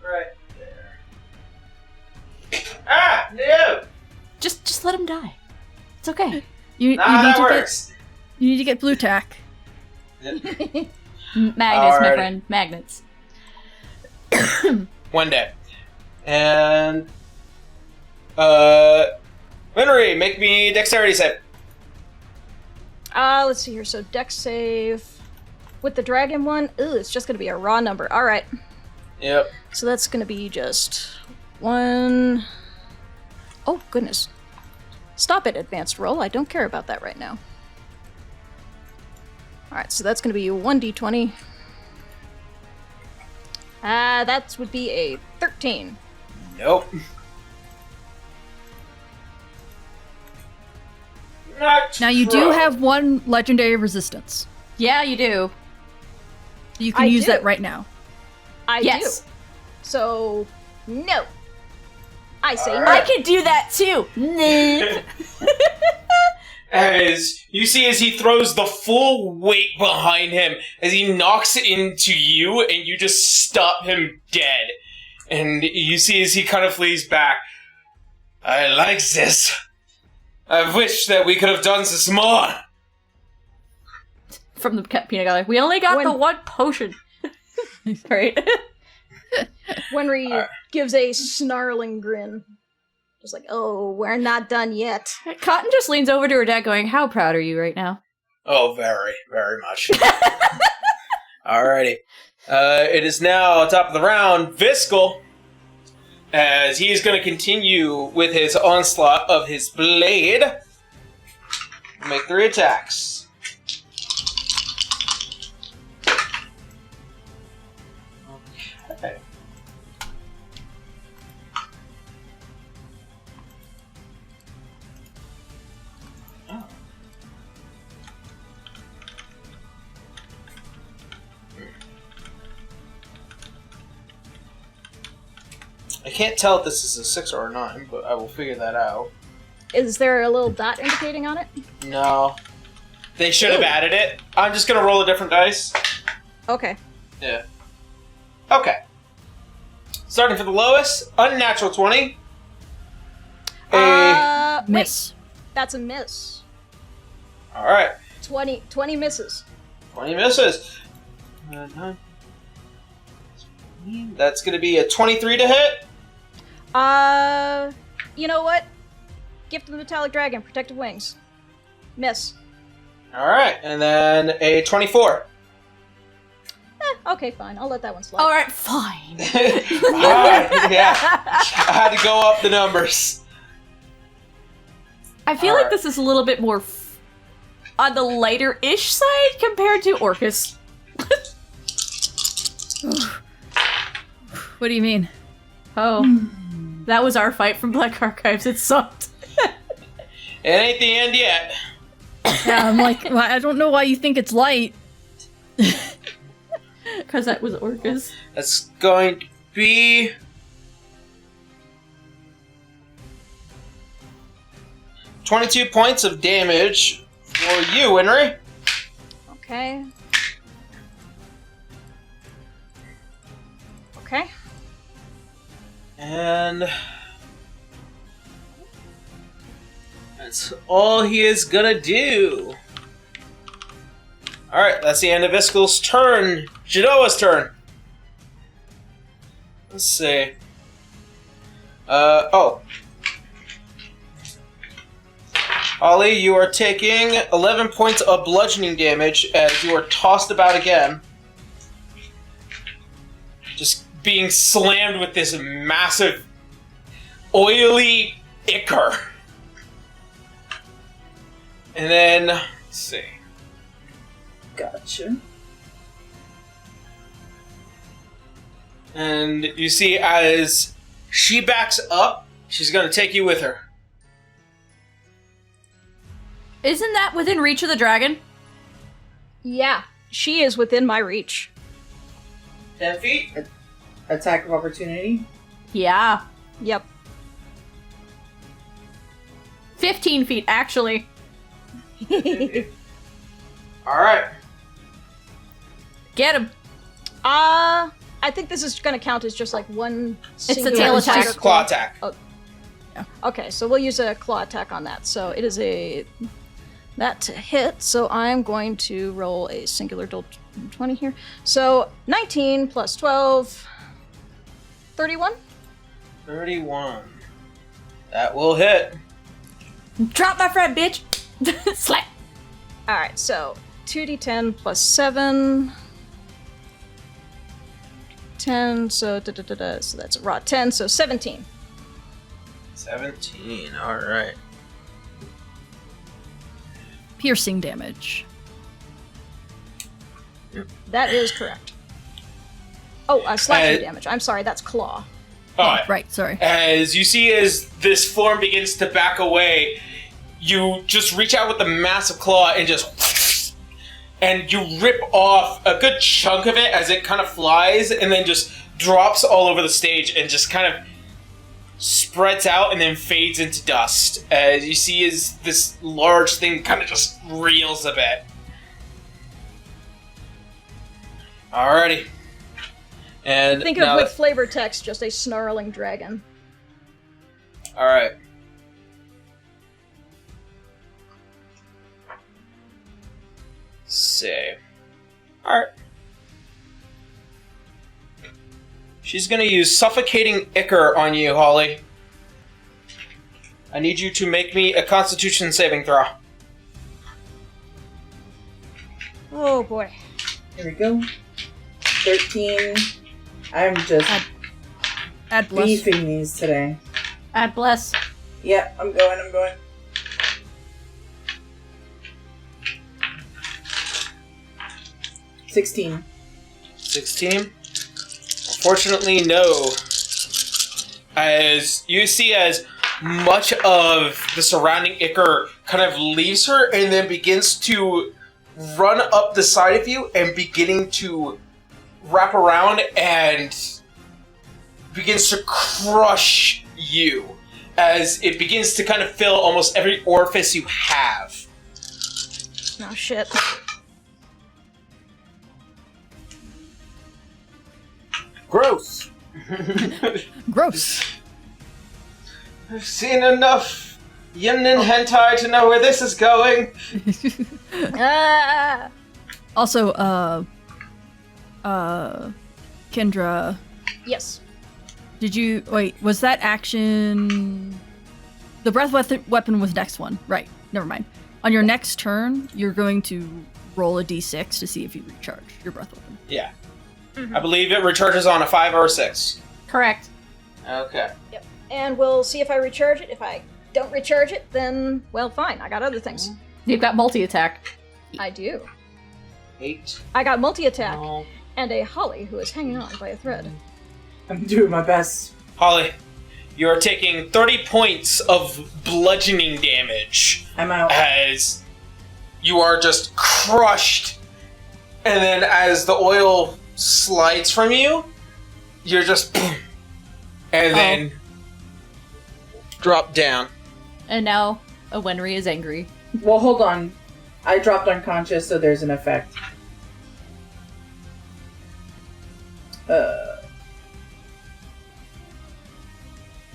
right there. Ah, no! Just let him die. It's okay. You need to get blue tack. Magnets, Alrighty. my friend. Magnets. One day. And Wenrie, make me dexterity save. Let's see here. So dex save with the dragon one. Ooh, it's just gonna be a raw number. All right. Yep. So that's gonna be just 1. Oh goodness. Stop it, advanced roll. I don't care about that right now. All right. So that's gonna be 1d20. That would be a 13. Nope. Not Now you do have one legendary resistance. Yeah, you do. You can use that right now. I Yes. do. So, no. I say no. I can do that too. No. As you see, as he throws the full weight behind him, as he knocks into you, and you just stop him dead. And you see as he kind of flees back. I like this. I wish that we could have done this more. From the peanut gallery. We only got the one potion. Right? Wenrie gives a snarling grin. Just like, oh, we're not done yet. Cotton just leans over to her dad going, how proud are you right now? Oh, very, very much. Alrighty. It is now top of the round, Viscal, as he is going to continue with his onslaught of his blade. Make 3 attacks. Okay. I can't tell if this is a 6 or a 9, but I will figure that out. Is there a little dot indicating on it? No. They should have added it. I'm just going to roll a different dice. Okay. Yeah. Okay. Starting for the lowest, unnatural 20. Miss. Wait, that's a miss. Alright. 20 misses. 20 misses. That's going to be a 23 to hit. You know what? Gift of the Metallic Dragon, Protective Wings. Miss. Alright, and then a 24. Okay, fine. I'll let that one slide. Alright, fine. Alright, yeah. I had to go up the numbers. I feel like this is a little bit more on the lighter-ish side compared to Orcus. What do you mean? Oh. That was our fight from Black Archives. It sucked. It ain't the end yet. Yeah, I'm like, well, I don't know why you think it's light. Because that was Orcus. That's going to be... $22 points of damage for you, Wenrie. Okay. Okay. And... that's all he is gonna do. Alright, that's the end of Viscal's turn. Jinoah's turn. Let's see. Ollie, you are taking 11 points of bludgeoning damage as you are tossed about again. Just being slammed with this massive, oily ichor. And then, let's see. Gotcha. And you see as she backs up, she's going to take you with her. Isn't that within reach of the dragon? Yeah, she is within my reach. 10 feet? Attack of opportunity. Yeah. Yep. 15 feet, actually. Alright. Get him. I think this is going to count as just like one single the tail attack. Just claw attack. Oh. Yeah. Okay, so we'll use a claw attack on that. So it is that to hit, so I'm going to roll a singular 20 here. So 19 plus 12, 31? 31. That will hit. Drop my friend, bitch. Slap. Alright, so 2d10 plus 7. 10, so so that's a raw 10, so 17. 17, alright. Piercing damage. That is correct. Oh, slashing damage. I'm sorry, that's claw. Alright. Right, sorry. As you see as this form begins to back away, you just reach out with the massive claw and just... and you rip off a good chunk of it as it kind of flies and then just drops all over the stage and just kind of spreads out and then fades into dust. As you see as this large thing kind of just reels a bit. Alrighty. And Think of with flavor text, just a snarling dragon. Alright. See. Alright. She's gonna use Suffocating Ichor on you, Holly. I need you to make me a Constitution saving throw. Oh boy. Here we go. 13. I'm just Add bless. beefing these today. Add bless. Yeah, I'm going. 16. 16? Unfortunately, no. As you see as much of the surrounding ichor kind of leaves her and then begins to run up the side of you and beginning to wrap around and begins to crush you as it begins to kind of fill almost every orifice you have. Oh shit. Gross. Gross. I've seen enough Yunnin hentai to know where this is going. Ah! Also, Kendra, Yes. did you wait? Was that action? The breath weapon was next one, right? Never mind. On your next turn, you're going to roll a d6 to see if you recharge your breath weapon. Yeah. I believe it recharges on a 5 or a 6. Correct. Okay. Yep. And we'll see if I recharge it. If I don't recharge it, then, well, fine. I got other things. You've got multi-attack. I do. 8. I got multi-attack Oh. and a Holly who is hanging on by a thread. I'm doing my best. Holly, you are taking 30 points of bludgeoning damage I'm out. as you are just crushed. And then as the oil slides from you, you're just... and then drop down. And now a Wenrie is angry. Well, hold on. I dropped unconscious, so there's an effect.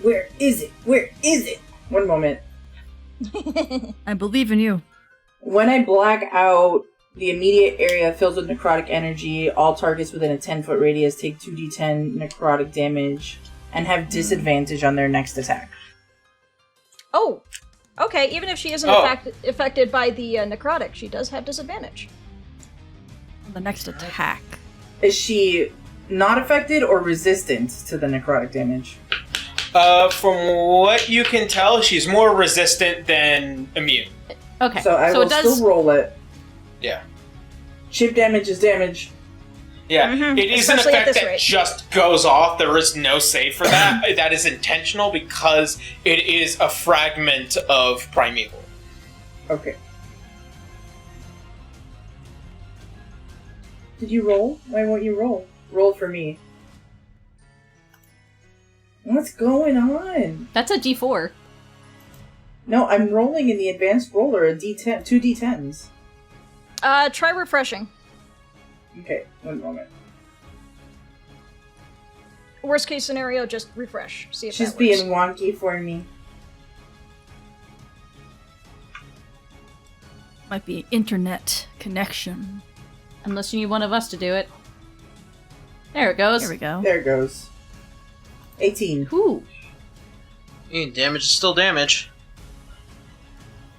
Where is it? Where is it? One moment. I believe in you. When I black out, the immediate area fills with necrotic energy. All targets within a 10-foot radius take 2d10 necrotic damage and have disadvantage on their next attack. Oh! Okay, even if she isn't affected by the necrotic, she does have disadvantage. The next attack. Is she not affected or resistant to the necrotic damage? From what you can tell, she's more resistant than immune. Okay, So I will it does... still roll it. Yeah. Chip damage is damage. Yeah, Mhm, it is an especially at effect this that rate. just goes off. There is no save for that. That is intentional because it is a fragment of Primeval. Okay. Did you roll? Why won't you roll? Roll for me. What's going on? That's a D4. No, I'm rolling in the advanced roller a D10, 2 D10s. Try refreshing. Okay, one moment. Worst case scenario, just refresh. See if She's that works. being wonky for me. Might be internet connection. Unless you need one of us to do it. There it goes. There we go. There it goes. 18. Ooh. Damage is still damage.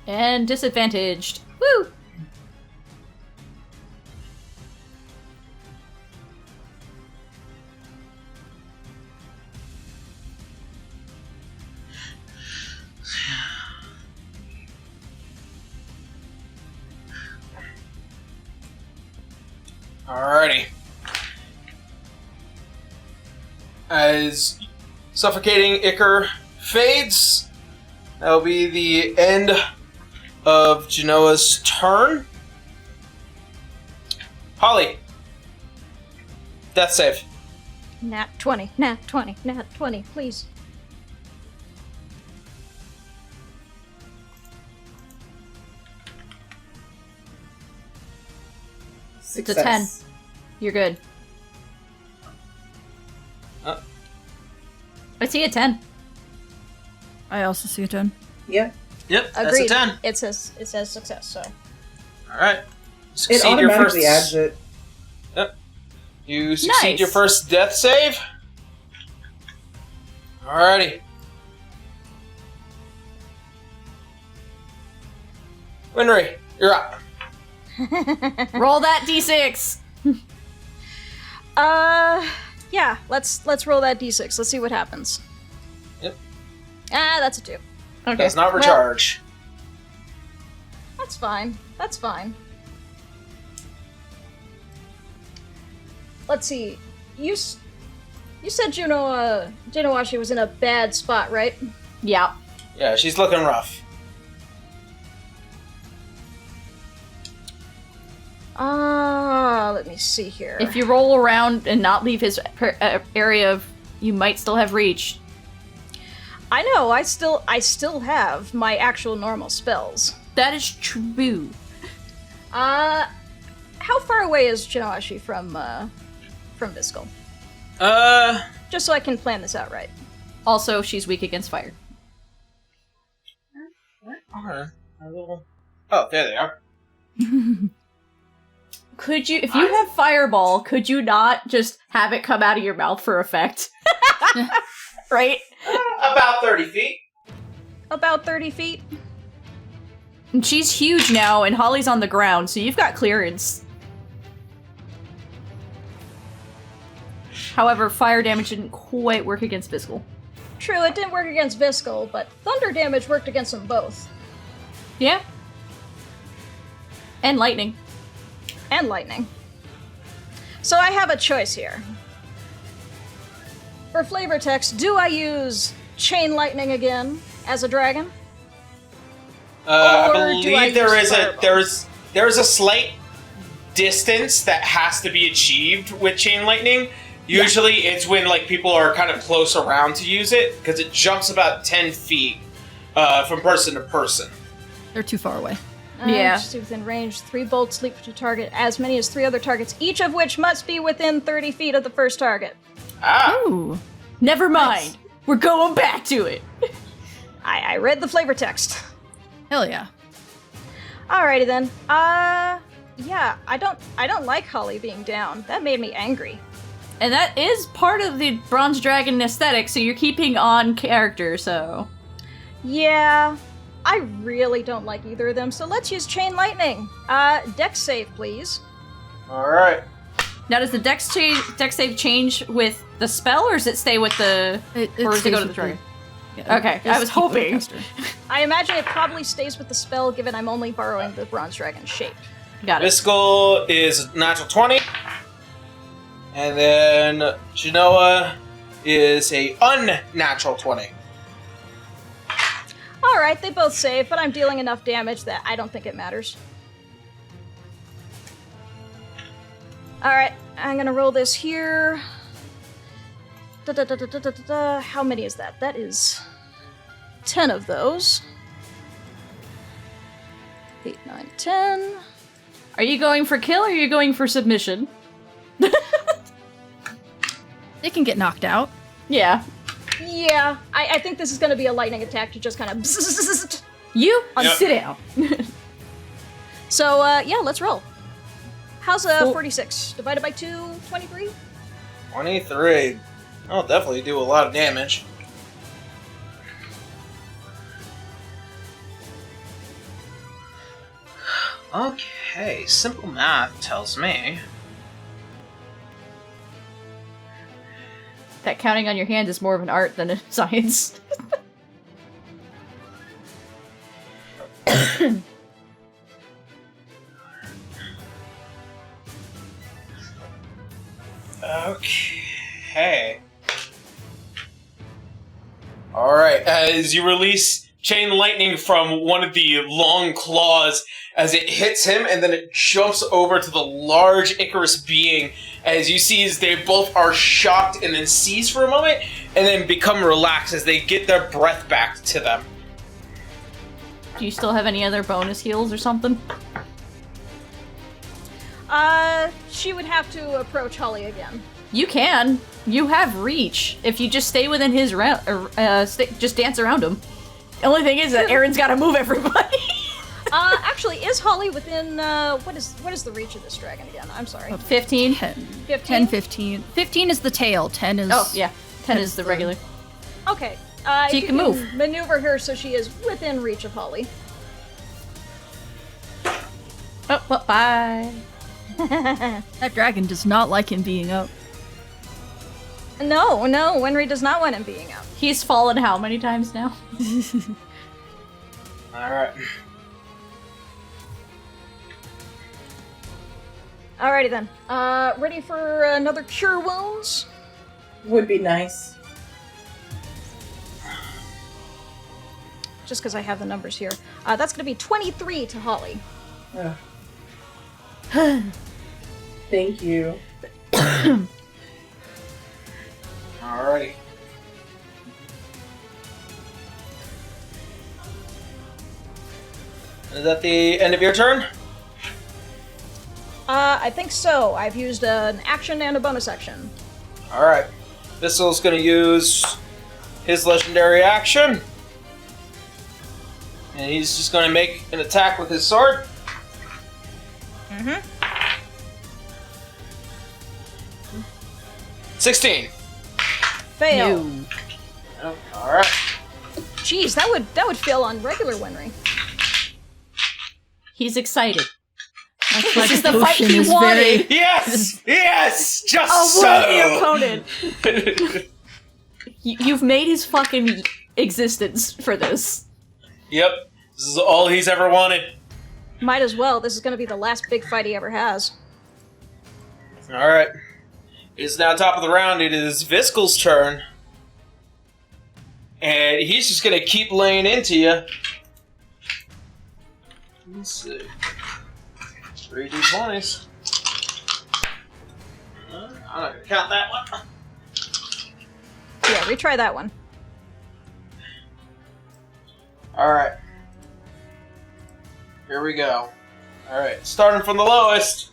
And disadvantaged. Woo! Alrighty. As suffocating ichor fades, that'll be the end of Jinoah's turn. Holly. Death save. Nat 20, nat 20, nat 20, please. It's a 10. You're good. I see a 10. I also see a 10. Yep. Yep, that's Agreed. a 10. It says success, so. Alright. It Succeed your first. automatically adds it. Yep. You succeed Nice. your first death save. Alrighty. Wenrie, you're up. Roll that D6! Yeah, let's roll that d6. Let's see what happens. Yep. Ah, that's a 2. Okay. Does not recharge. That's fine. That's fine. Let's see. You said Jinoah Xi was in a bad spot, right? Yeah. Yeah, she's looking rough. Let me see here. If you roll around and not leave his area, you might still have reach. I know, I still have my actual normal spells. That is true. How far away is Jinoah Xi from Viscal? Just so I can plan this out right. Also, she's weak against fire. Where are our little... Oh, there they are. Could you, if you have fireball, could you not just have it come out of your mouth for effect? Right? About 30 feet. About 30 feet? And she's huge now, and Holly's on the ground, so you've got clearance. However, fire damage didn't quite work against Viscal. True, it didn't work against Viscal, but thunder damage worked against them both. Yeah. And lightning. And lightning. So I have a choice here. For flavor text, do I use chain lightning again as a dragon? I Or do I believe there use is fireball? there is a slight distance that has to be achieved with chain lightning. Usually it's when like people are kind of close around to use it, because it jumps about 10 feet from person to person. They're too far away. Yeah. Just within range, 3 bolts leap to target as many as 3 other targets, each of which must be within 30 feet of the first target. Ah! Ooh. Never mind. We're going back to it. I read the flavor text. Hell yeah. Alrighty then. Yeah, I don't like Holly being down. That made me angry. And that is part of the Bronze Dragon aesthetic, so you're keeping on character, so... Yeah. I really don't like either of them, so let's use Chain Lightning. Dex save, please. Alright. Now, does the dex save change with the spell, or does it stay with the... or does it go to the dragon? Yeah, okay, I was hoping. I imagine it probably stays with the spell, given I'm only borrowing the bronze dragon's shape. Got it. Viscal is natural 20. And then Jinoah is a unnatural 20. Alright, they both save, but I'm dealing enough damage that I don't think it matters. Alright, I'm gonna roll this here. How many is that? That is 10 of those. 8, 9, 10. Are you going for kill, or are you going for submission? They can get knocked out. Yeah. Yeah, I think this is gonna be a lightning attack to just kind of You sit down. So, yeah, let's roll. How's 46? Divided by 2, 23? 23. I'll definitely do a lot of damage. Okay, simple math tells me. That counting on your hand is more of an art than a science. Okay. Alright, as you release Chain Lightning from one of the long claws, as it hits him, and then it jumps over to the large Icarus being, as you see as they both are shocked and then seize for a moment, and then become relaxed as they get their breath back to them. Do you still have any other bonus heals or something? She would have to approach Holly again. You can. You have reach. If you just stay within his round, just dance around him. The only thing is that Aaron's got to move everybody. Actually, is Holly within, what is the reach of this dragon again? I'm sorry. 15? 10, 15. 15 is the tail, 10 is... Oh, yeah. 10 is the regular. Okay. So you can move. Maneuver her so she is within reach of Holly. Oh, well, bye. That dragon does not like him being up. No, Wenrie does not want him being up. He's fallen how many times now? Alright. Alrighty then. Ready for another Cure Wounds? Would be nice. Just because I have the numbers here. That's going to be 23 to Holly. Thank you. Alrighty. Is that the end of your turn? I think so. I've used an action and a bonus action. Alright. Viscal's gonna use his legendary action. And he's just gonna make an attack with his sword. Mm-hmm. 16. Fail. No. Oh, alright. Jeez, that would fail on regular Wenrie. He's excited. This is the fight he wanted. Yes! Yes! Just A so! worthy opponent. You've made his fucking existence for this. Yep. This is all he's ever wanted. Might as well. This is going to be the last big fight he ever has. Alright. It's now top of the round. It is Viscal's turn. And he's just gonna keep laying into you. Let's see. 3 d20s. I'm not gonna count that one. Yeah, retry that one. Alright. Here we go. Alright, starting from the lowest.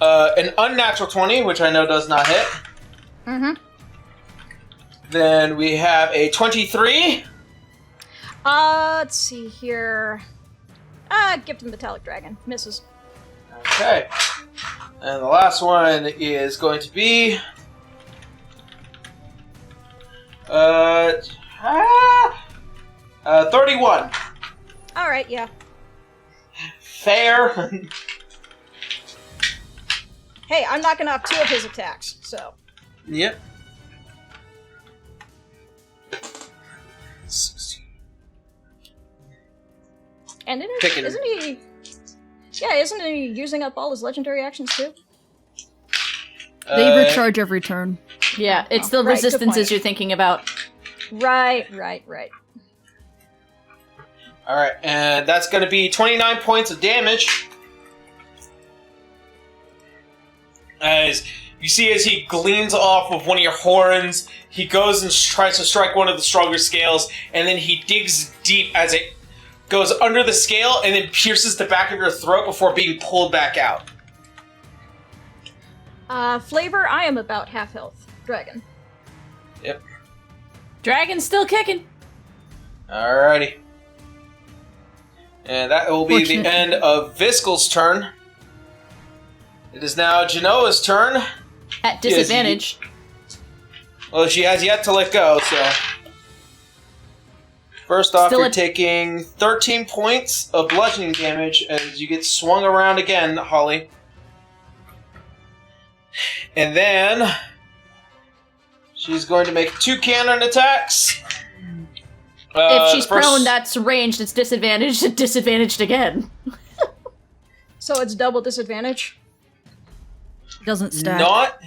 An unnatural 20, which I know does not hit. Mm-hmm. Then we have a 23. Let's see here. Gifted Metallic Dragon. Misses. Okay. And the last one is going to be... 31. Alright, yeah. Fair. Hey, I'm knocking off 2 of his attacks, so. Yep. 16. And Picking. isn't he... Yeah, isn't he using up all his legendary actions too? They recharge every turn. Yeah, it's the Right, good resistances point. you're thinking about. Right. Alright, and that's going to be 29 points of damage. As you see, as he gleans off of one of your horns, he goes and tries to strike one of the stronger scales, and then he digs deep as it goes under the scale and then pierces the back of your throat before being pulled back out. Flavor, I am about half health. Dragon. Yep. Dragon's still kicking. Alrighty. And that will be the end of Viscal's turn. It is now Jinoah's turn. At disadvantage. Well, she has yet to let go, so... First off, Still you're taking 13 points of bludgeoning damage as you get swung around again, Holly. And then... she's going to make 2 cannon attacks. If she's prone, that's ranged. It's disadvantaged. Disadvantaged again. So it's double disadvantage? Doesn't stack.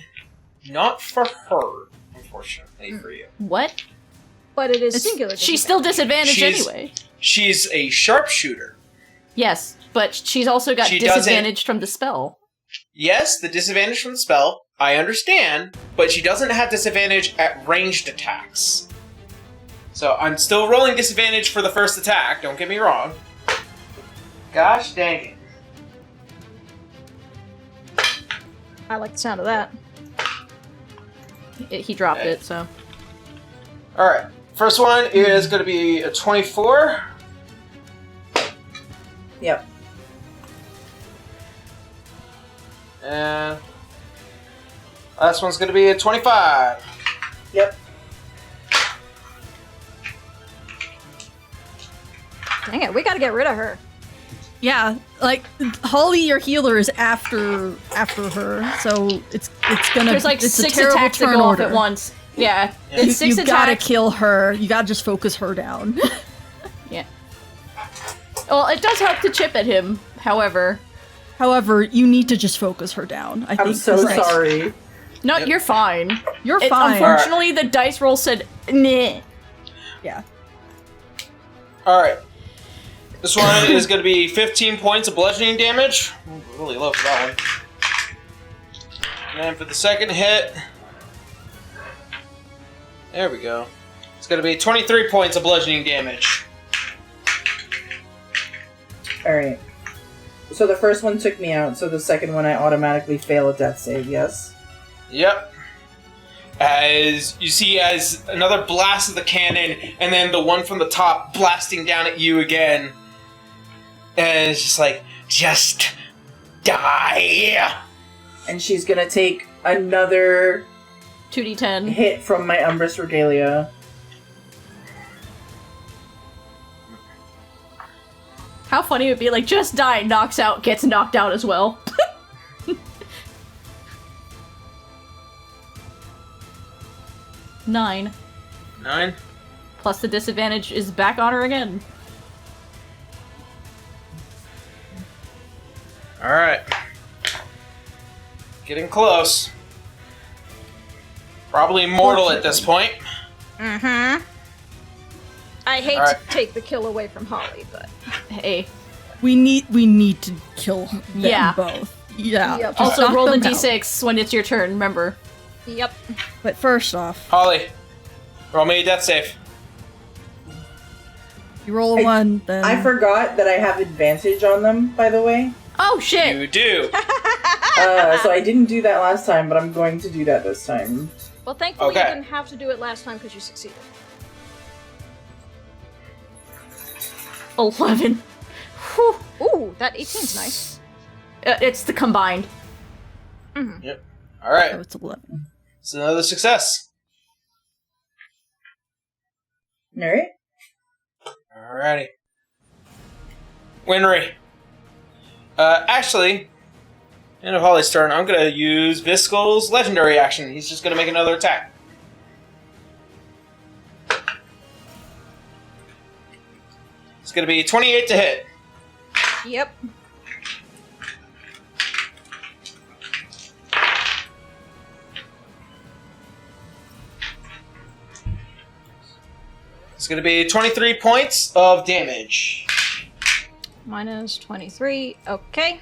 Not for her, unfortunately for you. What? But it is singular. She's still disadvantaged She's- anyway. She's a sharpshooter. Yes, but she's also got She doesn't- disadvantage from the spell. Yes, the disadvantage from the spell, I understand, but she doesn't have disadvantage at ranged attacks. So I'm still rolling disadvantage for the first attack, don't get me wrong. Gosh dang it. I like the sound of that. He dropped it, so. Alright, first one is going to be a 24. Yep. And last one's going to be a 25. Yep. Dang it, we gotta get rid of her. Yeah, like Holly, your healer, is after her, so it's gonna. There's like it's 6 a terrible attacks that turn go off order. at once. Yeah, Yeah. it's 6 You gotta attacks. kill her. You gotta just focus her down. Yeah. Well, it does help to chip at him, however. However, you need to just focus her down. I I'm think so Right. sorry. No, Yep. you're fine. You're fine. Unfortunately, the dice roll said, meh. Yeah. Alright. This one is going to be 15 points of bludgeoning damage. Really low for that one. And for the second hit... there we go. It's going to be 23 points of bludgeoning damage. Alright. So the first one took me out, so the second one I automatically fail a death save, yes? Yep. As you see, as another blast of the cannon, and then the one from the top blasting down at you again. And it's just like, just die. And she's gonna take another 2d10. hit from my Umbrus Regalia. How funny it would be, like, just die, knocks out, gets knocked out as well. Nine. 9. Plus the disadvantage is back on her again. Alright. Getting close. Probably mortal at this point. Mm-hmm. I hate Alright. to take the kill away from Holly, but... Hey. We need to kill them Yeah. both. Yeah. Yep. just Also, knock roll the them out. d6 when it's your turn, remember. Yep. But first off, Holly, roll me a death save. you roll a 1, then I forgot that I have advantage on them, by the way. Oh, shit! You do. So I didn't do that last time, but I'm going to do that this time. Well, thankfully Okay. you didn't have to do it last time because you succeeded. 11. Whew. Ooh, that 18's nice. It's the combined. Yep. so Alright. it's 11. It's another success. Alright? Alrighty. Wenrie. Actually, end of Holly's turn, I'm going to use Viscal's legendary action. He's just going to make another attack. It's going to be 28 to hit. Yep. It's going to be 23 points of damage. Minus 23. Okay.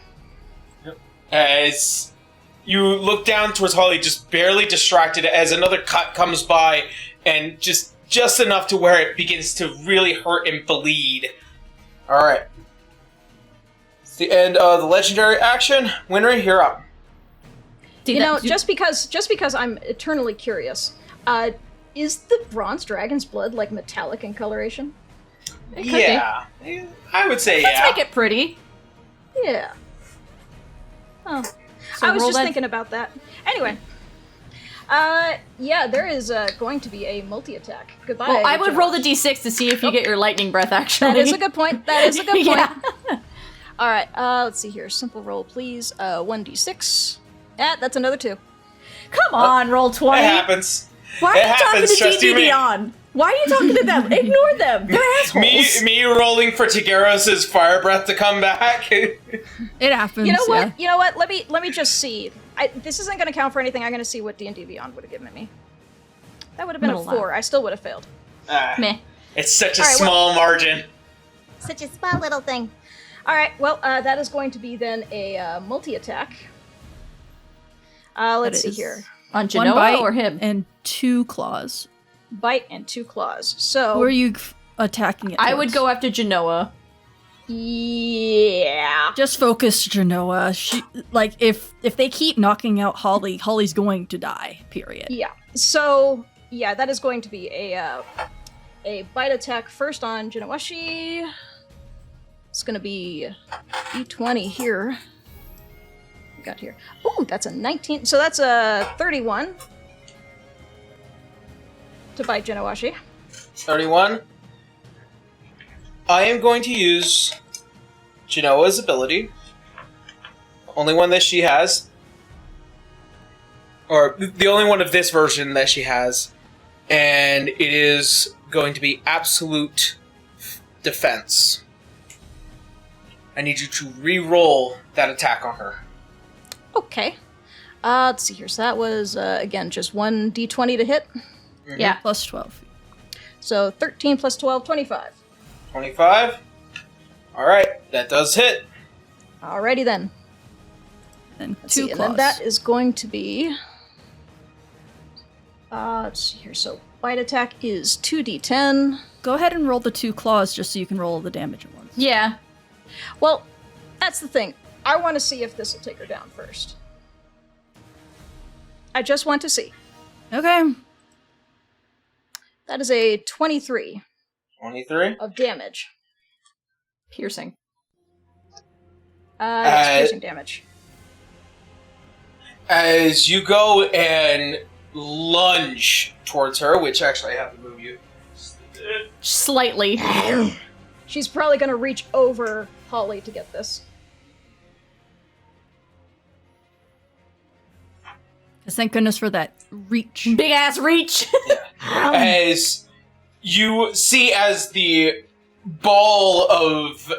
As you look down towards Holly, just barely distracted as another cut comes by, and just enough to where it begins to really hurt and bleed. Alright. It's the end of the legendary action. Wenrie, you're up. Just because I'm eternally curious, is the bronze dragon's blood like metallic in coloration? It could be. I would say Let's make it pretty. Yeah. Oh. So I was roll just that- thinking about that. Anyway. Yeah, there is going to be a multi-attack. Goodbye. Well, I would Josh. roll the d6 to see if you get your lightning breath, actually. That is a good point. That is a good point. Yeah. Alright, let's see here. Simple roll, please. 1d6. That's another 2. Come on, roll 20. It happens. Why are It you happens, talking trust to you me. DDD on? Why are you talking to them? Ignore them. They're assholes. Me rolling for Tageros' fire breath to come back. It happens. You know what? Yeah. You know what? Let me just see. This isn't going to count for anything. I'm going to see what D&D Beyond would have given me. That would have been a 4. I still would have failed. Meh. It's such a All right, small margin. Such a small little thing. All right. Well, that is going to be then a multi-attack. Let's see here. On One Jinoah bite or him? and 2 claws. Bite and 2 claws. So Who are you attacking it I would towards? go after Jinoah. Yeah. Just focus, Jinoah. If they keep knocking out Holly, Holly's going to die. Period. Yeah. So yeah, that is going to be a bite attack first on Jinoah Xi. It's going to be D20 here. We got here. Ooh, that's a 19. So that's a 31 to bite Jinoah Xi. 31. I am going to use Jinoah's ability. Only one that she has. Or the only one of this version that she has. And it is going to be absolute defense. I need you to re-roll that attack on her. Okay. Let's see here. So that was, again, just 1 d20 to hit. Mm-hmm. Yeah. Plus 12. So 13 plus 12, 25. 25. Alright, that does hit. Alrighty then. And Let's 2 see, and claws. then that is going to be... let's see here. So bite attack is 2d10. Go ahead and roll the 2 claws just so you can roll all the damage at once. Yeah. Well, that's the thing. I want to see if this will take her down first. I just want to see. Okay. That is a 23 23. of damage. Piercing. It's piercing damage. As you go and lunge towards her, which actually I have to move you. Slightly. She's probably going to reach over Holly to get this. Thank goodness for that reach. Big ass reach. As you see as the ball of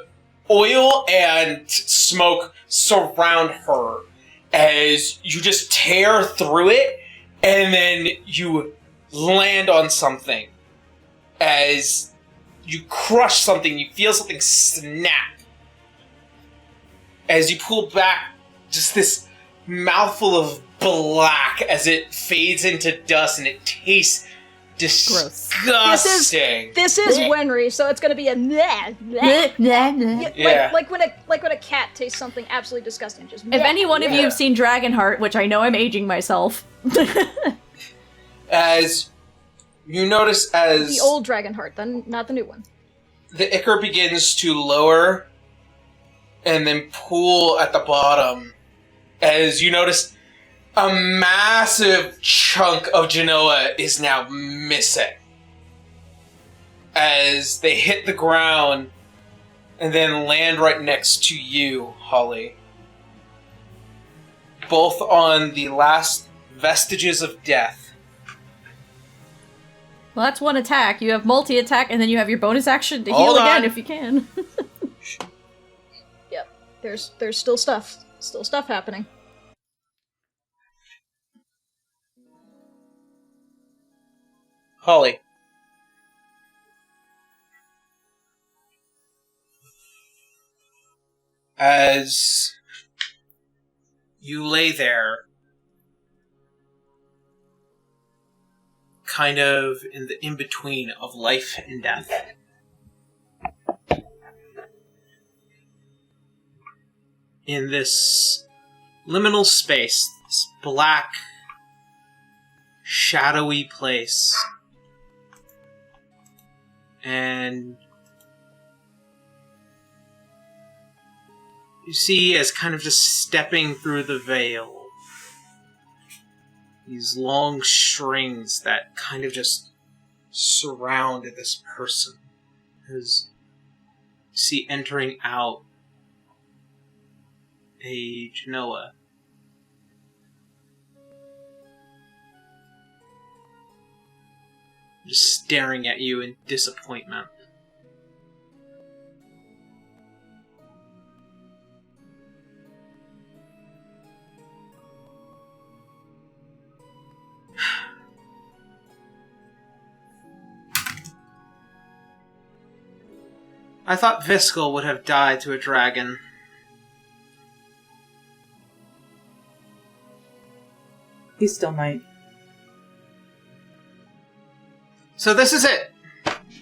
oil and smoke surround her, as you just tear through it, and then you land on something. As you crush something, you feel something snap. As you pull back, just this mouthful of black as it fades into dust, and it tastes disgusting. This is Wenrie, so it's going to be a Yeah. like when a cat tastes something absolutely disgusting. Just If any one of you have seen Dragonheart, which I know I'm aging myself. As you notice, as the old Dragonheart, then not the new one. the ichor begins to lower and then pool at the bottom, as you notice a massive chunk of Jinoah is now missing. As they hit the ground, and then land right next to you, Holly. Both on the last vestiges of death. Well, that's one attack. You have multi-attack, and then you have your bonus action to heal Hold again on. if you can. Yep. There's still stuff. Still stuff happening. Holly. As you lay there, kind of in the in-between of life and death, in this liminal space, this black, shadowy place, and you see as kind of just stepping through the veil, these long strings that kind of just surround this person, as you see entering out a Jinoah. Just staring at you in disappointment. I thought Viscal would have died to a dragon. He still might. So this is it.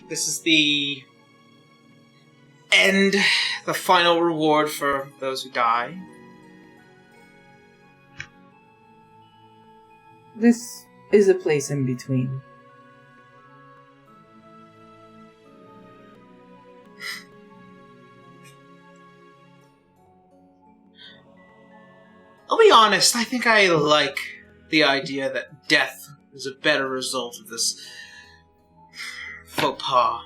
This is the end, the final reward for those who die. This is a place in between. I'll be honest, I think I like the idea that death is a better result of this faux pas.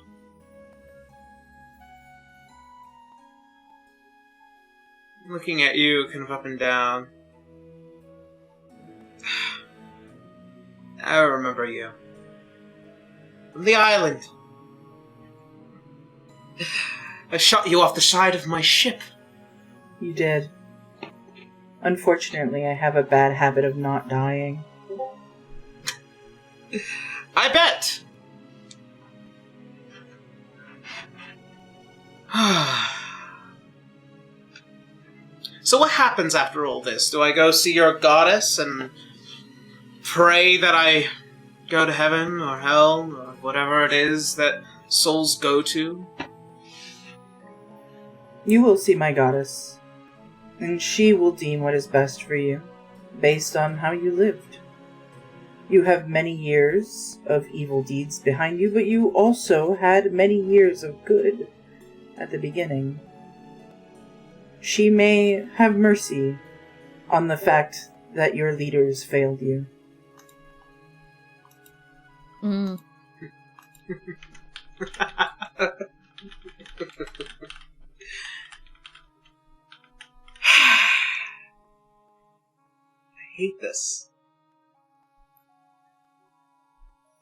Looking at you, kind of up and down. I remember you. From the island. I shot you off the side of my ship. You did. Unfortunately, I have a bad habit of not dying. I bet! So what happens after all this? Do I go see your goddess and pray that I go to heaven or hell or whatever it is that souls go to? You will see my goddess, and she will deem what is best for you, based on how you lived. You have many years of evil deeds behind you, but you also had many years of good at the beginning. She may have mercy on the fact that your leaders failed you. Mm. I hate this.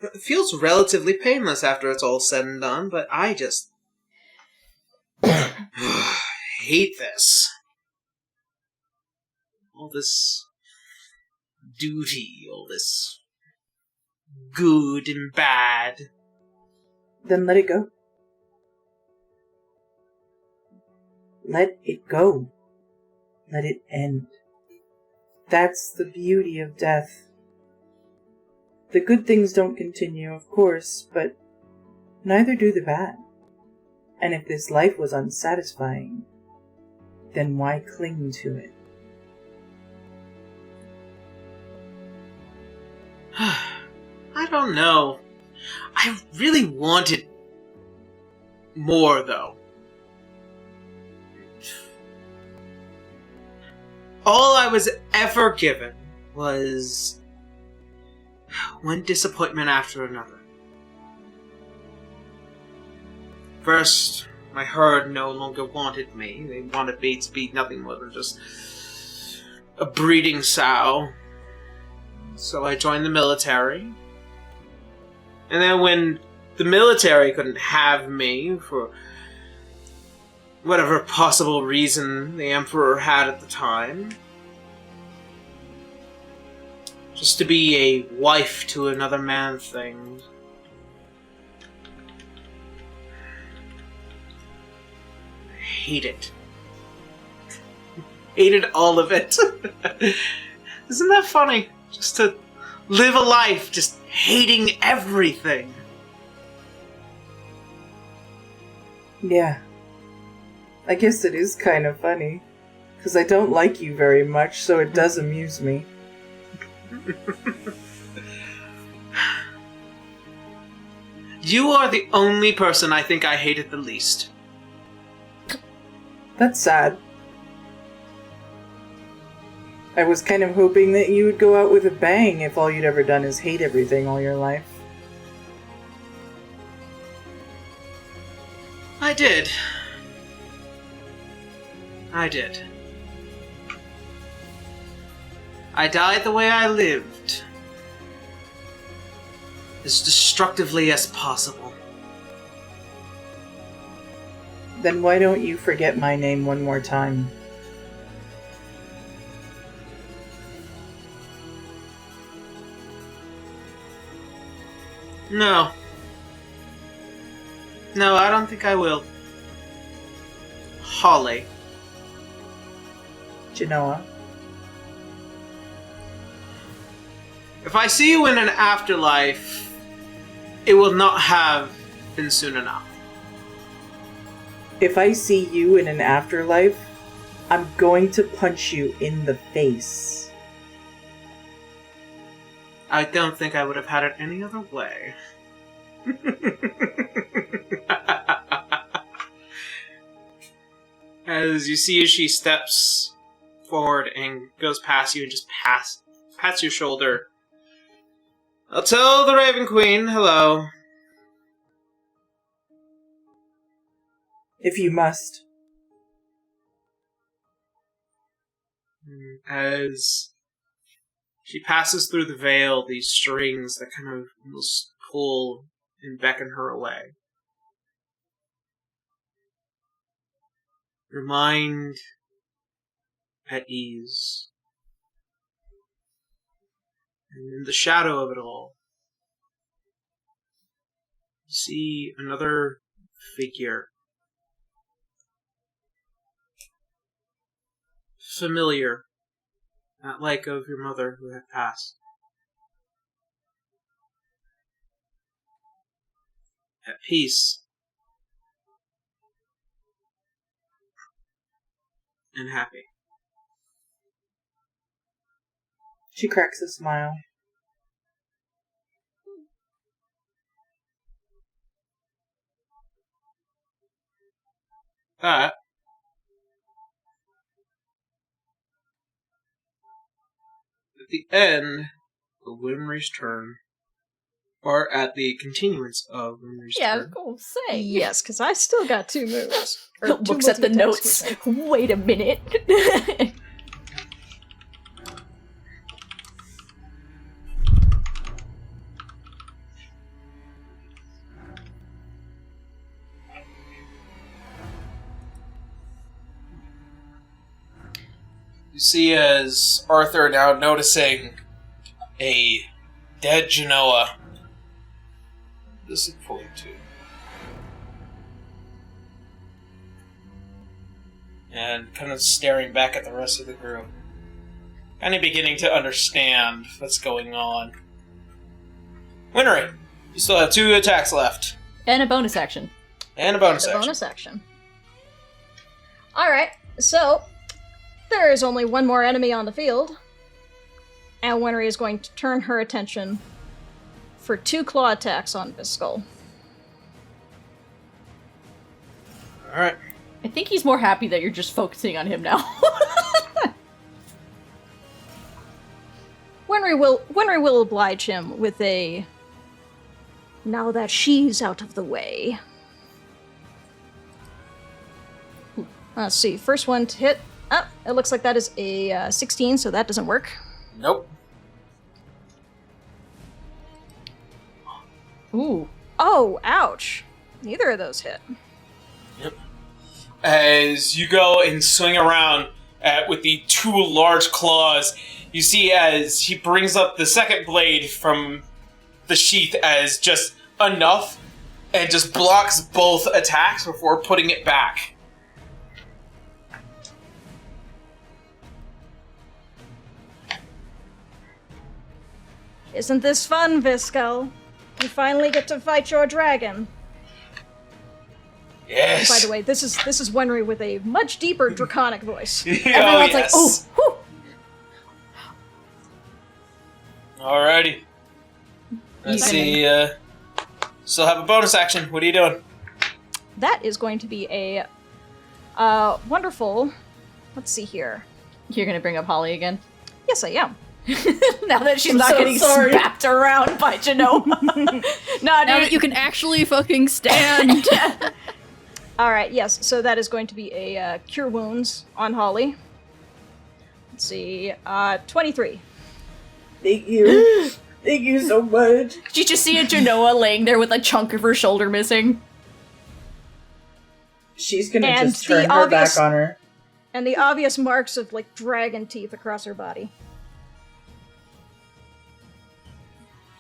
It feels relatively painless after it's all said and done, but I just hate this. All this duty, all this good and bad. Then let it go. Let it go. Let it end. That's the beauty of death. The good things don't continue, of course, but neither do the bad. And if this life was unsatisfying, then why cling to it? I don't know. I really wanted more, though. All I was ever given was one disappointment after another. First, My herd no longer wanted me. They wanted me to be nothing more than just a breeding sow. So I joined the military. And then when the military couldn't have me for whatever possible reason the Emperor had at the time, just to be a wife to another man thing. I hate it. Hated all of it. Isn't that funny? Just to live a life just hating everything. Yeah. I guess it is kind of funny. Because I don't like you very much, so it does amuse me. You are the only person I think I hated the least. That's sad. I was kind of hoping that you would go out with a bang if all you'd ever done is hate everything all your life. I did. I did. I died the way I lived. As destructively as possible. Then why don't you forget my name one more time? No. No, I don't think I will. Holly. Jinoah. If I see you in an afterlife, it will not have been soon enough. If I see you in an afterlife, I'm going to punch you in the face. I don't think I would have had it any other way. As you see, as she steps forward and goes past you and just pats your shoulder. I'll tell the Raven Queen hello. If you must. As she passes through the veil, these strings that kind of almost pull and beckon her away. Your mind at ease. And in the shadow of it all, you see another figure. Familiar, not like of your mother who had passed. At peace. And happy. She cracks a smile. That at the end of Wenrie's turn, or at the continuance of Wenrie's Yeah, I was turn. gonna say. Yes, because I still got 2 moves. Or two Looks at the multi-attacks, notes. excuse me. Wait a minute. You see as Arthur now noticing a dead Jinoah. This is point two. And kind of staring back at the rest of the group. Kind of beginning to understand what's going on. Winry, you still have 2 attacks left. And a bonus action. And a bonus The action. bonus action. Alright, so there is only one more enemy on the field. And Wenry is going to turn her attention for 2 claw attacks on Viscal. Alright. I think he's more happy that you're just focusing on him now. Wenry will oblige him with a now that she's out of the way. Let's see. First one to hit. Oh, it looks like that is a 16, so that doesn't work. Nope. Ooh. Oh, ouch. Neither of those hit. Yep. As you go and swing around with the two large claws, you see as he brings up the second blade from the sheath as just enough and just blocks both attacks before putting it back. Isn't this fun, Viscal? You finally get to fight your dragon. Yes. By the way, this is Wenrie with a much deeper draconic voice. Everyone's like, "Oh, whew." Alrighty. Let's see. Still have a bonus action. What are you doing? That is going to be a wonderful. Let's see here. You're gonna bring up Holly again? Yes, I am. Now that she's I'm not so getting sorry. slapped around by Jinoah. Now that you can actually fucking stand. All right. Yes. So that is going to be a cure wounds on Holly. Let's see. 23. Thank you. Thank you so much. Did you just see a Jinoah laying there with a chunk of her shoulder missing? She's gonna And just turn the her obvious- back on her. And the obvious marks of like dragon teeth across her body.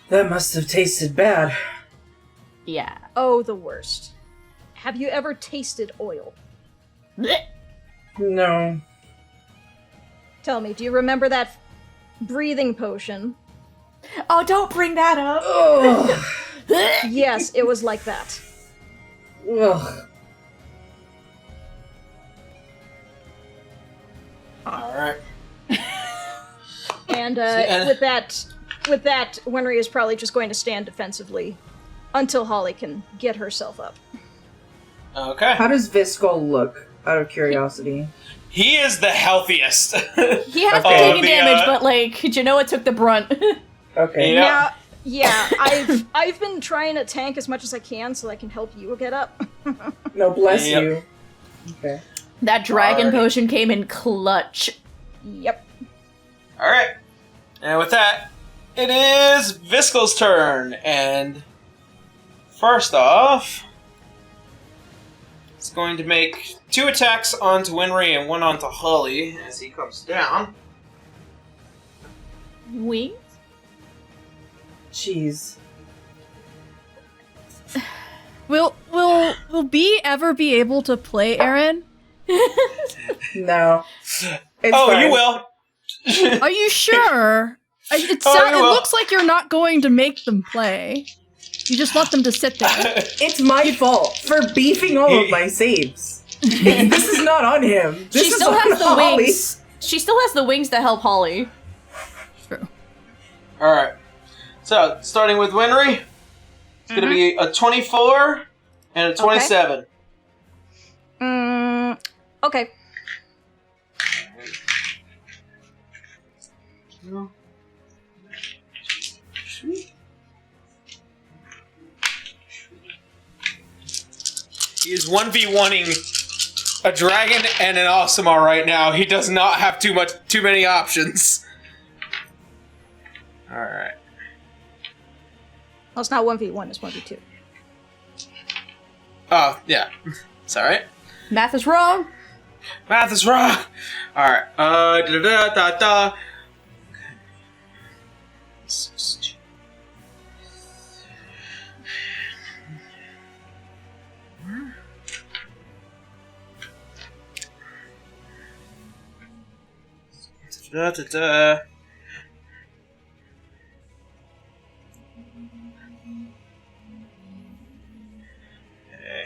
That must have tasted bad. Yeah. Oh, the worst. Have you ever tasted oil? No. Tell me, do you remember that breathing potion? Oh, don't bring that up. Ugh. Yes, it was like that. Ugh. Alright. And and- with that, Wenrie is probably just going to stand defensively until Holly can get herself up. Okay. How does Viscal look, out of curiosity? He is the healthiest. He has Okay. taken damage, but like Jinoah took the brunt. Okay. Yeah. Yeah, I've been trying to tank as much as I can so I can help you get up. No, bless Yep. you. Okay. That dragon Alright. potion came in clutch. Yep. Alright. And with that, it is Viscal's turn. And first off, it's going to make 2 attacks onto Wenrie and 1 onto Holly as he comes down. Wings? Jeez. Will B ever be able to play Aaron? No. It's Oh, fine. you will. Are you sure? It Oh, you will. looks like you're not going to make them play. You just want them to sit there. It's my fault for beefing all of my saves. This is not on him. This She is still on has the Holly. wings. She still has the wings to help Holly. True. Alright. So, starting with Wenrie, it's going to be a 24 and a 27. Okay. He is 1v1ing a dragon and an Awesomar right now. He does not have too many options. Alright. Well, it's not 1v1, it's 1v2. Oh, yeah. It's alright. Math is wrong. Math is wrong! Alright. Da-da-da-da-da. Da-da-da. Okay.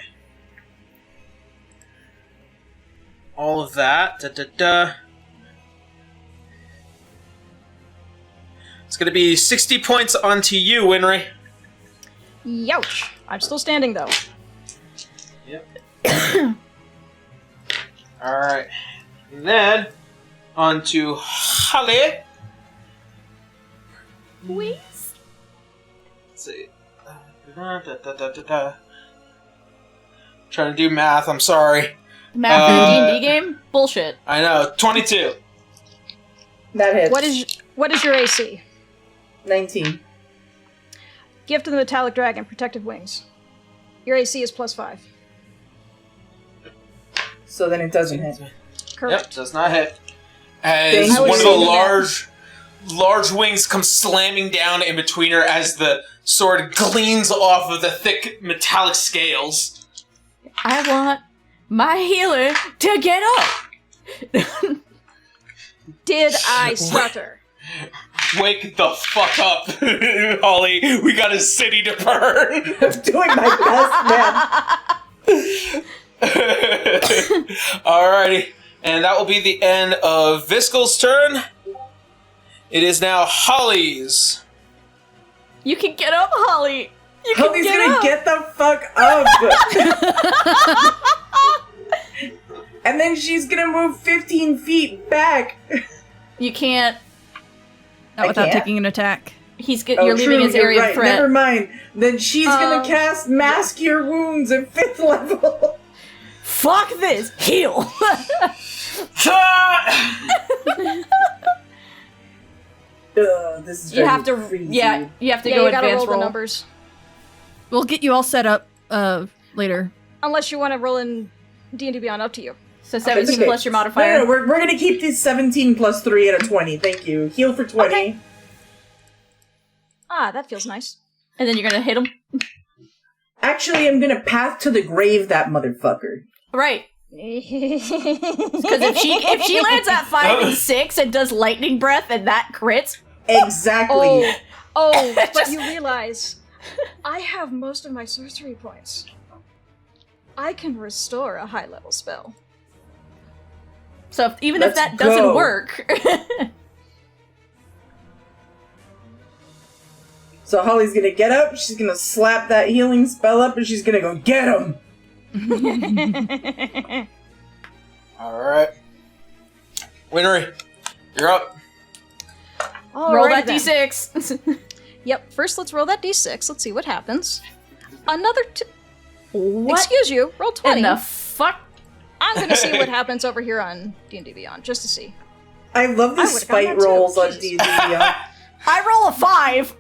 All of that. Da-da-da. It's gonna be 60 points onto you, Wenrie. Youch! I'm still standing though. Yep. Alright. And then, on to Holly. Wings? Let's see. Da-da-da-da-da-da. Trying to do math, I'm sorry. Math in a D&D game? Bullshit. I know. 22. That hits. What is your AC? 19. Gift of the Metallic Dragon, Protective Wings. Your AC is +5. So then it doesn't hit. Correct. Yep, does not hit. As one of the large wings comes slamming down in between her as the sword gleams off of the thick metallic scales. I want my healer to get up. Did I stutter? Wake the fuck up, Holly. We got a city to burn. I'm doing my best, man. Alrighty. And that will be the end of Viscal's turn. It is now Holly's. You can get up, Holly. You can Holly's get gonna up. get the fuck up. And then she's gonna move 15 feet back. You can't. Not I without can't. taking an attack. You're leaving his you're area right. of threat. Never mind. Then she's gonna cast Mask Your Wounds at 5th level. Fuck this. Heal. This is You have to. crazy. Yeah, you have to Yeah, go you gotta advance roll the roll. numbers. We'll get you all set up later. Unless you want to roll in D&D Beyond, up to you. So It's 17 okay. plus your modifier. No, we're gonna keep this 17 plus 3 at a 20. Thank you. Heal for 20. Okay. Ah, that feels nice. And then you're gonna hit him. Actually, I'm gonna path to the grave that motherfucker. Right. Because if she lands at 5 and 6 and does lightning breath and that crits, Exactly. But you realize I have most of my sorcery points. I can restore a high-level spell. so even if Let's that doesn't go. work, So Holly's gonna get up, she's gonna slap that healing spell up, and she's gonna go, get him! Alright. Winry, you're up. roll that Alright then. d6. Yep, first let's roll that d6. Let's see what happens. Another What Excuse you, roll 20. in the fuck? I'm gonna see what happens over here on D&D Beyond, just to see. I love the I would've spite gotten that too. rolls on Jesus. D&D Beyond. I roll a 5.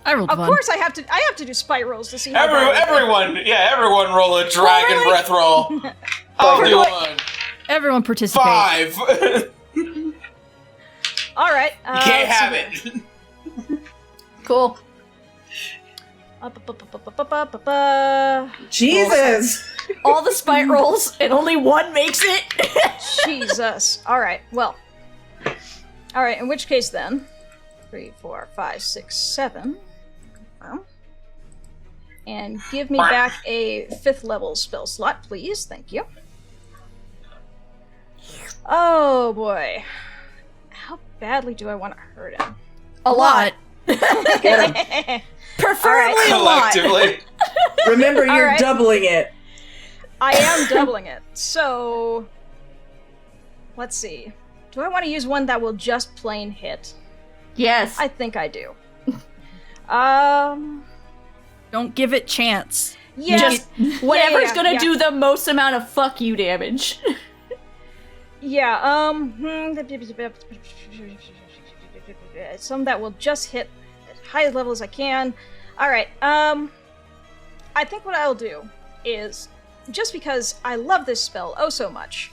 I rolled Of one. course I have to do spite rolls to see how bad Everyone roll a dragon really? breath roll. I'll do one. Everyone participate. 5. Alright. You can't have it. Cool. Jesus! All the spite rolls and only one makes it. Jesus. Alright, well. Alright, in which case then. 3, 4, 5, 6, 7. Confirm. And give me back a 5th level spell slot, please. Thank you. Oh boy. How badly do I want to hurt him? A lot. Get him. Preferably a lot. Collectively. Remember, you're Alright. doubling it. I am doubling it. So, let's see. Do I want to use one that will just plain hit? Yes. I think I do. Don't give it chance. Yeah. Just whatever's yeah, gonna yeah. do the most amount of fuck you damage. Yeah, some that will just hit as high level as I can. Alright, I think what I'll do is, just because I love this spell oh so much,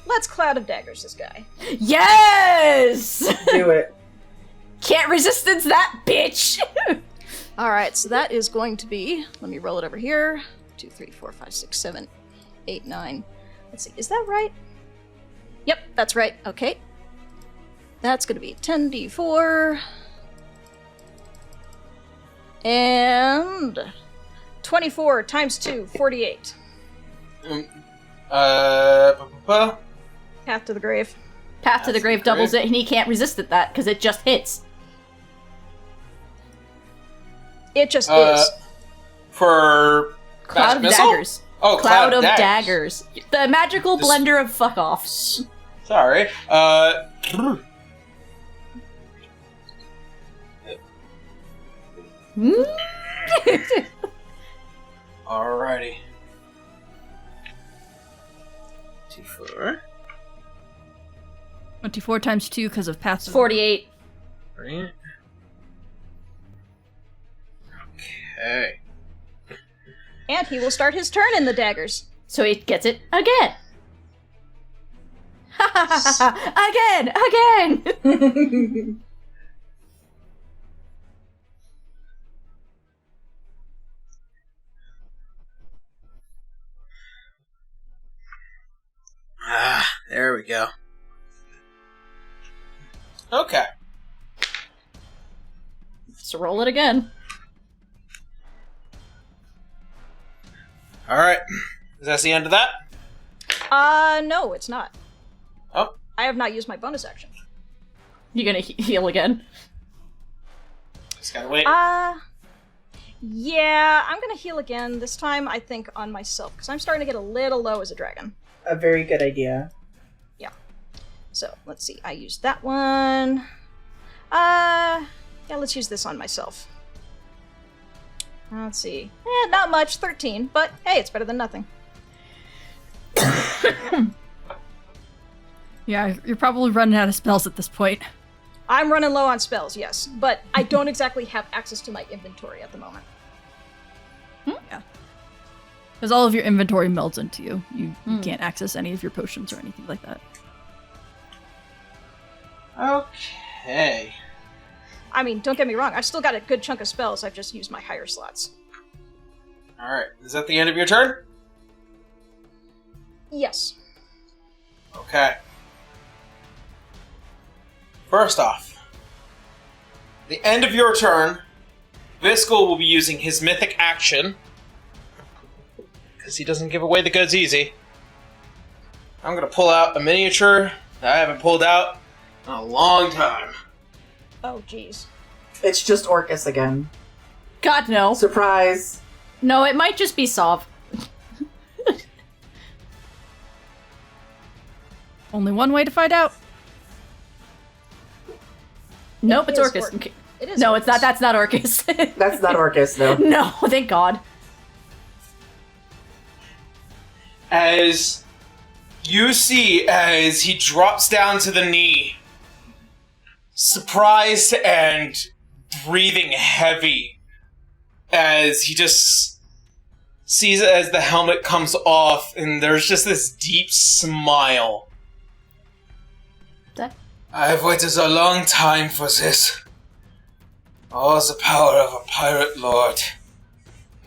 let's Cloud of Daggers this guy. Yes! Do it. Can't resistance that bitch! Alright, so that is going to be, let me roll it over here, 2, 3, 4, 5, 6, 7, 8, 9. Let's see, is that right? Yep, that's right, okay. That's gonna be 10d4. And 24 times 2, 48. Path to the grave. Path to the grave doubles it, and he can't resist it that, because it just hits. It just is. For Cloud of missile? daggers. Oh, Cloud of daggers. The magical This- blender of fuck-offs. Sorry. Alrighty. 24. 24 times 2 because of passive. 48. Right. Okay. And he will start his turn in the daggers. So he gets it again. Again! There we go. Okay. So roll it again. Alright. Is that the end of that? No, it's not. Oh. I have not used my bonus action. You gonna heal again? Just gotta wait. Yeah, I'm gonna heal again. This time, I think, on myself, because I'm starting to get a little low as a dragon. A very good idea. Yeah. So, let's see. I used that one. Yeah, let's use this on myself. Let's see. Not much. 13. But, hey, it's better than nothing. Yeah, you're probably running out of spells at this point. I'm running low on spells, yes. But I don't exactly have access to my inventory at the moment. Yeah. Because all of your inventory melds into you. You can't access any of your potions or anything like that. Okay. I mean, don't get me wrong. I've still got a good chunk of spells. I've just used my higher slots. Alright. Is that the end of your turn? Yes. Okay. First off, the end of your turn, Viscal will be using his mythic action. Because he doesn't give away the goods easy. I'm going to pull out a miniature that I haven't pulled out in a long time. Oh, jeez. It's just Orcus again. God, no. Surprise! No, it might just be Sov. Only one way to find out. Nope, it's is Orcus. Orc- It is No, Orcus. it's not. That's not Orcus. That's not Orcus, no. No, thank God. As you see, as he drops down to the knee, surprised and breathing heavy, as he just sees it as the helmet comes off, and there's just this deep smile. I've waited a long time for this. All the power of a pirate lord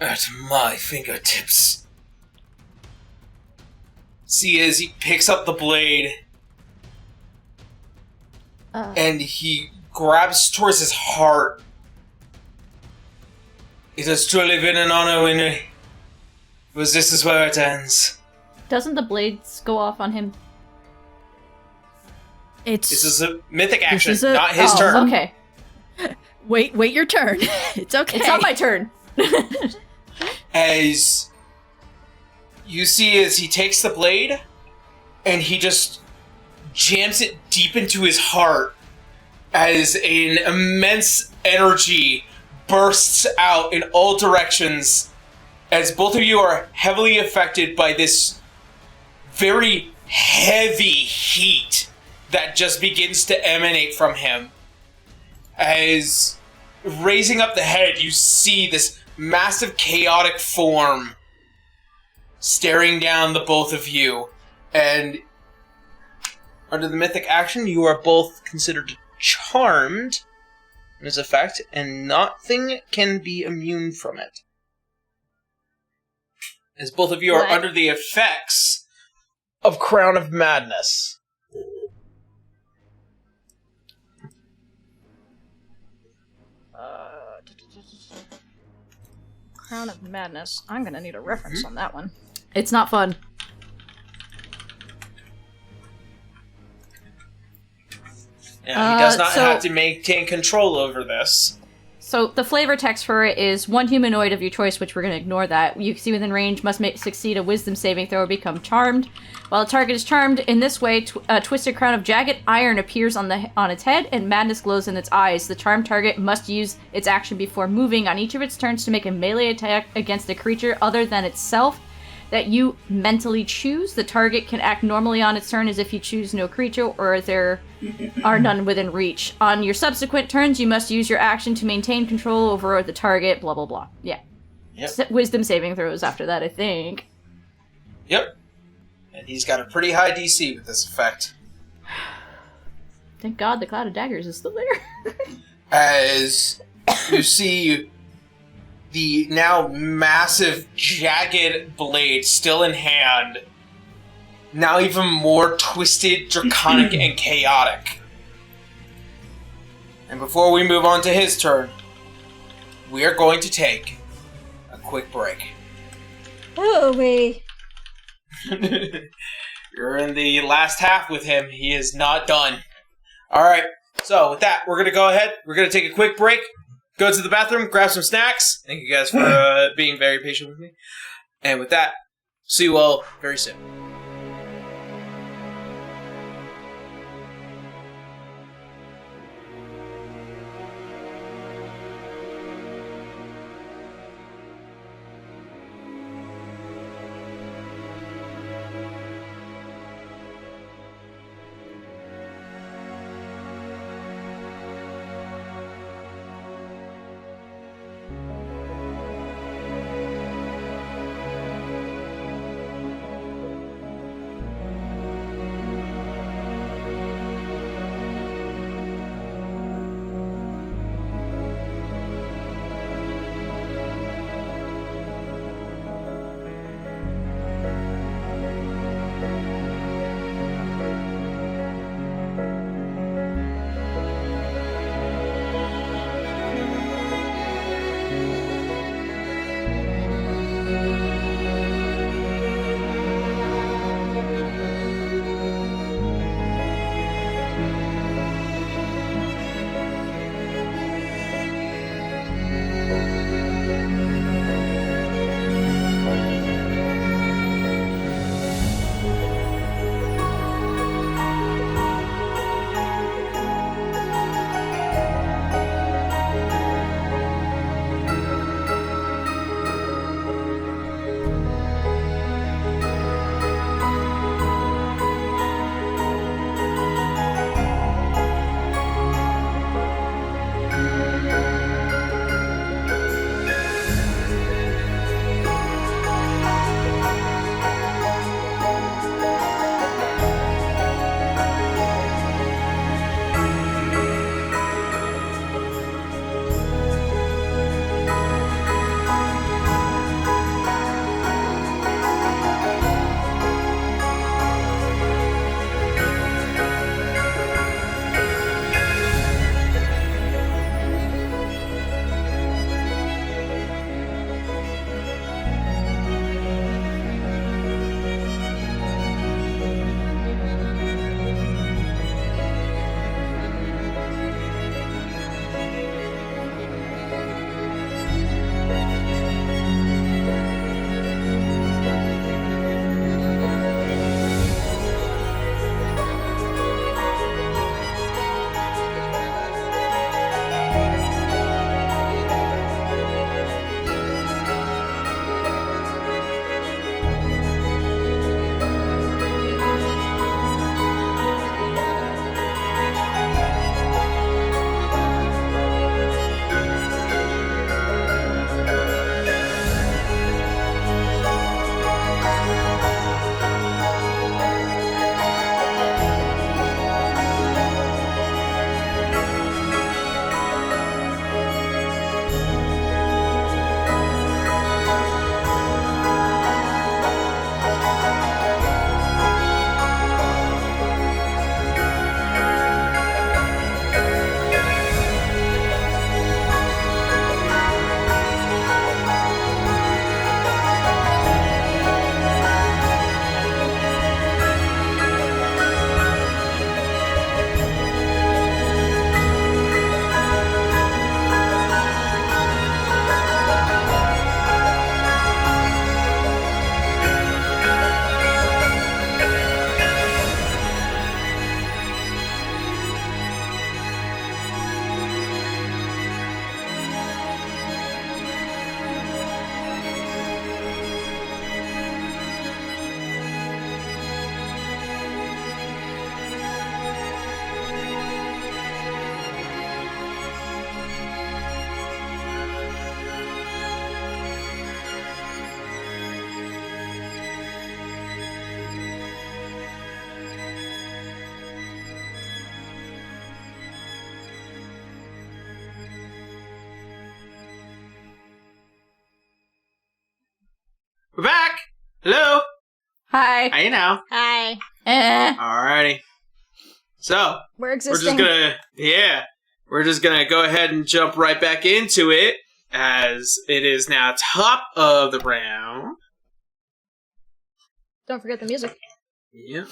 at my fingertips. See, as he picks up the blade, and he grabs towards his heart. It has truly been an honor, Wenrie. But this is where it ends. Doesn't the blades go off on him? This is a mythic action, is a- not his Oh, turn. okay. Wait your turn. It's okay. It's not my turn. As you see, as he takes the blade, and he just jams it deep into his heart, as an immense energy bursts out in all directions, as both of you are heavily affected by this very heavy heat that just begins to emanate from him. As raising up the head, you see this massive chaotic form staring down the both of you. And under the mythic action, you are both considered charmed in its effect, and nothing can be immune from it. As both of you are What? under the effects of Crown of Madness. Crown of Madness. I'm gonna need a reference on that one. It's not fun. Yeah, he does not so- have to maintain control over this. So the flavor text for it is one humanoid of your choice, which we're going to ignore that. You see within range must succeed a wisdom saving throw or become charmed. While the target is charmed in this way, a twisted crown of jagged iron appears on its head and madness glows in its eyes. The charmed target must use its action before moving on each of its turns to make a melee attack against a creature other than itself. that you mentally choose. The target can act normally on its turn as if you choose no creature or there are none within reach. On your subsequent turns, you must use your action to maintain control over the target, blah, blah, blah. Yeah. Yep. Wisdom saving throws after that, I think. Yep. And he's got a pretty high DC with this effect. Thank God the Cloud of Daggers is still there. As you see the now massive, jagged blade still in hand, now even more twisted, draconic, and chaotic. And before we move on to his turn, we are going to take a quick break. Oh, wait. You're in the last half with him. He is not done. Alright, so with that, we're going to go ahead. We're going to take a quick break, go to the bathroom, grab some snacks. Thank you guys for being very patient with me. And with that, see you all very soon. Hello? Hi. Hey now. Hi. Alrighty. So, We're we're existing. just gonna go ahead and jump right back into it, as it is now top of the round. Don't forget the music. Yeah.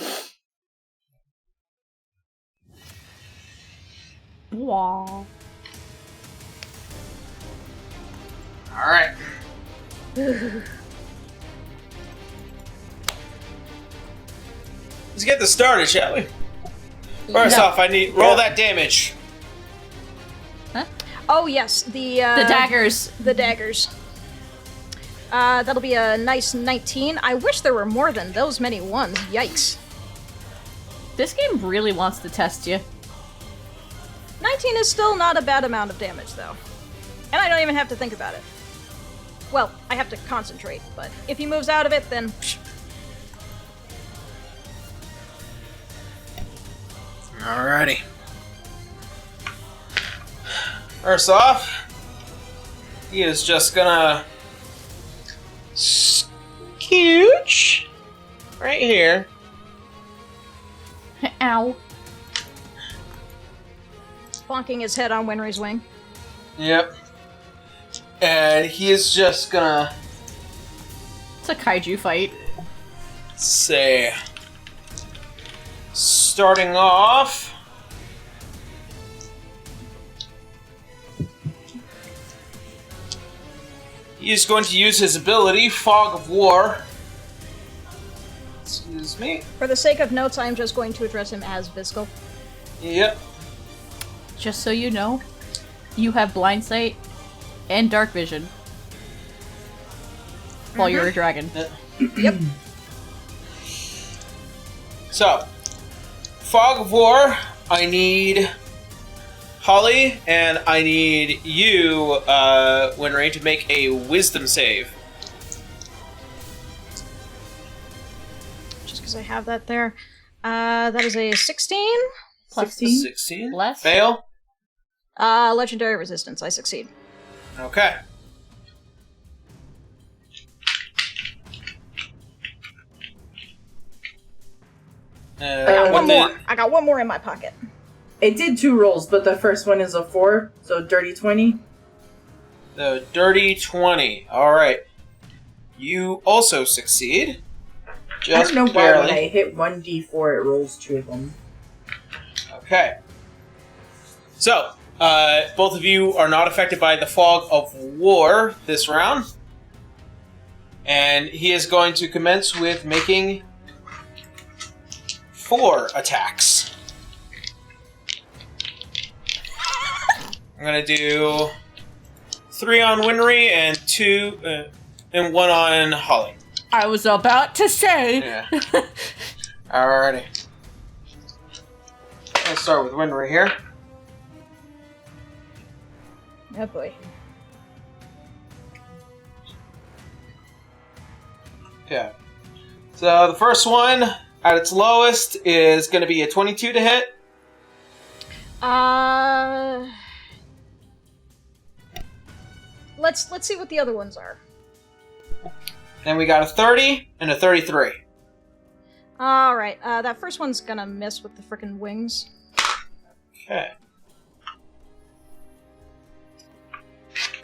Wow. Alright. Let's get this started, shall we? First off, I need roll that damage. Oh yes, the daggers. The daggers. That'll be a nice 19. I wish there were more than those many ones. Yikes. This game really wants to test you. 19 is still not a bad amount of damage, though. And I don't even have to think about it. Well, I have to concentrate, but if he moves out of it, then... Psh. Alrighty. First off, he is just gonna scooch right here. Ow. Bonking his head on Wenry's wing. Yep. And he is just gonna It's a kaiju fight. say, starting off, he is going to use his ability, Fog of War. Excuse me. For the sake of notes, I am just going to address him as Viscal. Yep. Just so you know, you have blind sight and dark vision while you're a dragon. Yep. So, Fog of War, I need Holly, and I need you, Wenrie, to make a Wisdom save. Just because I have that there. That is a 16. Plus 16? Less? Fail? Legendary resistance. I succeed. Okay. I got one did- more. I got one more in my pocket. It did 2 rolls, but the first one is a 4, so dirty 20. The dirty 20. Alright. You also succeed. Just I don't know why barely. when I hit 1d4 it rolls 2 of them. Okay. So, both of you are not affected by the Fog of War this round. And he is going to commence with making 4 attacks. I'm going to do 3 on Wenrie and 2 and 1 on Holly. I was about to say. Yeah. Alrighty. Let's start with Wenrie here. Oh boy. Okay. So the first one, at its lowest, is going to be a 22 to hit. Let's see what the other ones are. Then we got a 30 and a 33. Alright, that first one's gonna miss with the frickin' wings. Okay.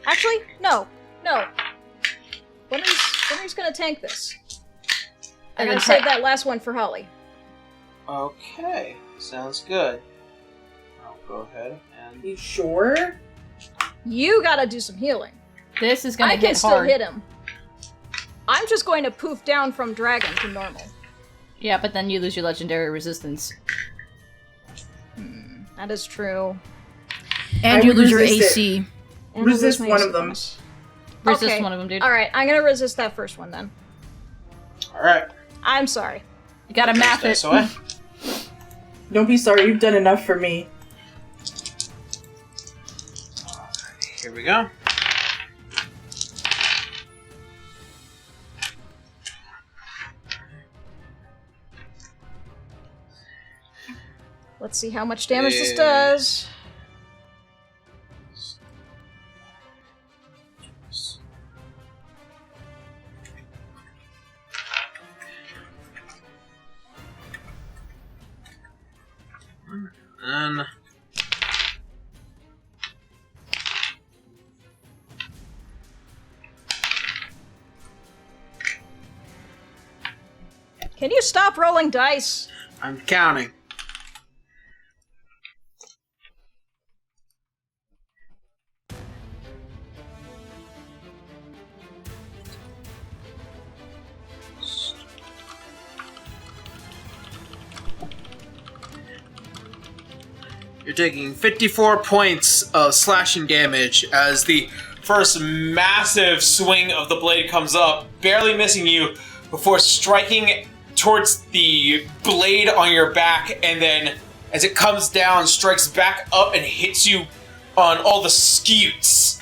Actually, no. Wenry's gonna tank this. I'm And gonna then save that last one for Holly. Okay. Sounds good. I'll go ahead and... You sure? You gotta do some healing. This is gonna I hit can still hard. hit him. I'm just going to poof down from dragon to normal. Yeah, but then you lose your legendary resistance. That is true. And I you would lose your resist it. AC. And Resist my one AC of them. bonus. Resist Okay. one of them, dude. Alright, I'm gonna resist that first one then. Alright. I'm sorry. You gotta math it. Dice away. Don't be sorry, you've done enough for me. Here we go. Let's see how much damage this does. 1. Can you stop rolling dice? I'm counting. You're taking 54 points of slashing damage as the first massive swing of the blade comes up, barely missing you, before striking towards the blade on your back, and then as it comes down, strikes back up and hits you on all the scutes.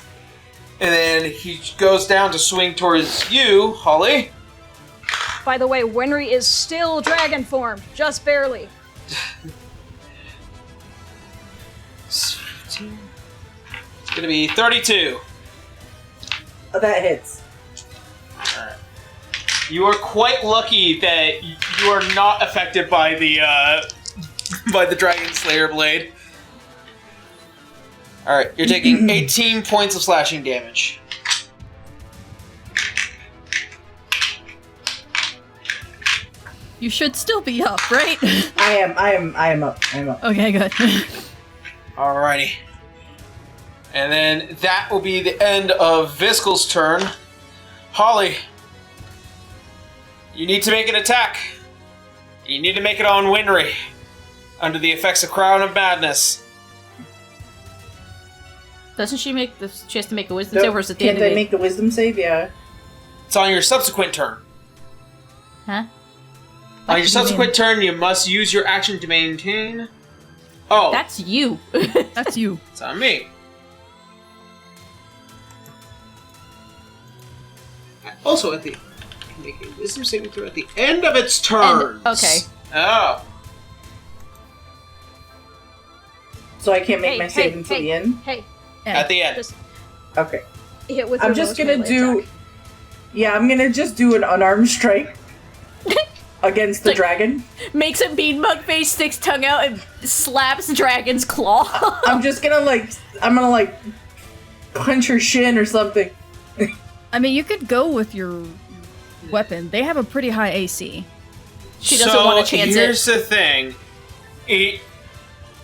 And then he goes down to swing towards you, Holly. By the way, Wenrie is still dragon form, just barely. It's gonna be 32. Oh, that hits. Alright. You are quite lucky that you are not affected by the Dragon Slayer blade. Alright, you're taking 18 points of slashing damage. You should still be up, right? I am up. Okay, good. Alrighty. And then that will be the end of Viscal's turn. Holly, you need to make an attack. You need to make it on Wenrie, under the effects of Crown of Madness. Doesn't she make the? She has to make a wisdom save, or is it the Can't end of I it? make the wisdom save? Yeah. It's on your subsequent turn. Huh? On your subsequent turn, you must use your action to maintain. Oh, That's you. That's you. it's on me. Also, at the make a wisdom saving throw at the end of its turn. Okay. Oh. So I can't make Hey, my hey, save until hey. the end? Hey, At the end. just Okay. hit with I'm your just most gonna melee do... attack. Yeah, I'm gonna just do an unarmed strike against the Like- dragon. Makes a mean mug face, sticks tongue out, and slaps the dragon's claw. I'm gonna punch her shin or something. I mean, you could go with your weapon. They have a pretty high AC. She doesn't want to chance here's the thing.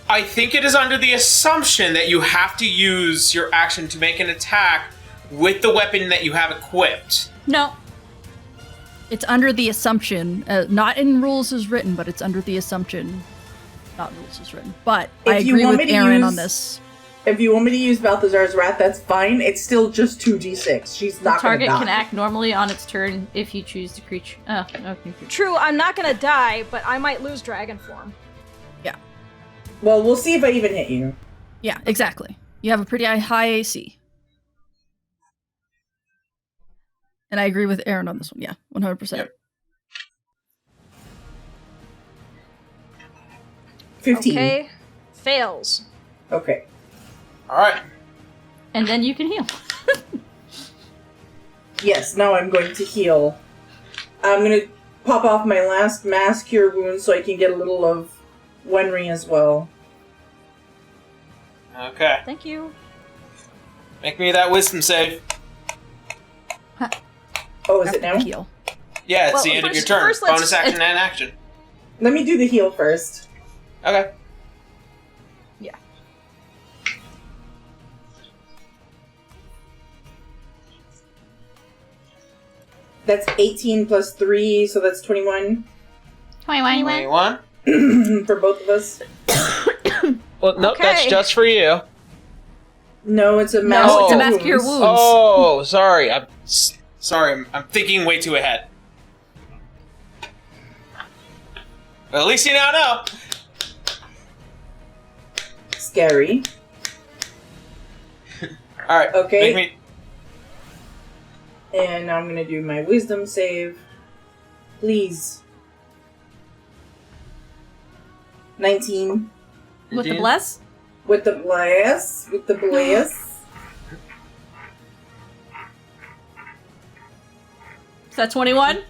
I think it is under the assumption that you have to use your action to make an attack with the weapon that you have equipped. No. It's under the assumption, not in rules as written, but it's under the assumption, not rules as written. But I If you agree want with me to Aaron use- on this. If you want me to use Balthazar's Wrath, that's fine. It's still just 2d6. She's The not target gonna can die. act normally on its turn if you choose the creature. Oh, okay. True, I'm not gonna die, but I might lose dragon form. Well, we'll see if I even hit you. Yeah, exactly. You have a pretty high AC. And I agree with Aaron on this one. Yeah, 100%. Yep. 15. Okay, fails. Okay. Alright. And then you can heal. Yes, now I'm going to heal. I'm gonna pop off my last mass cure wound so I can get a little of Wenrie as well. Okay. Thank you. Make me that wisdom save. Oh, is it now? Heal. Yeah, it's Well, the end of your first- turn. first let's- Bonus action and action. Let me do the heal first. Okay. Yeah. That's 18 plus 3, so that's 21 21. for both of us. Well, nope, that's Okay. just for you. No, it's a mass No, it's a Oh. mass cure wounds. Oh, sorry. Sorry, I'm thinking way too ahead. Well, at least you now know. Scary. Alright. Okay. Make me... And now I'm gonna do my wisdom save. Please. 19. With the bless? With the bless. With the bless. Is that 21?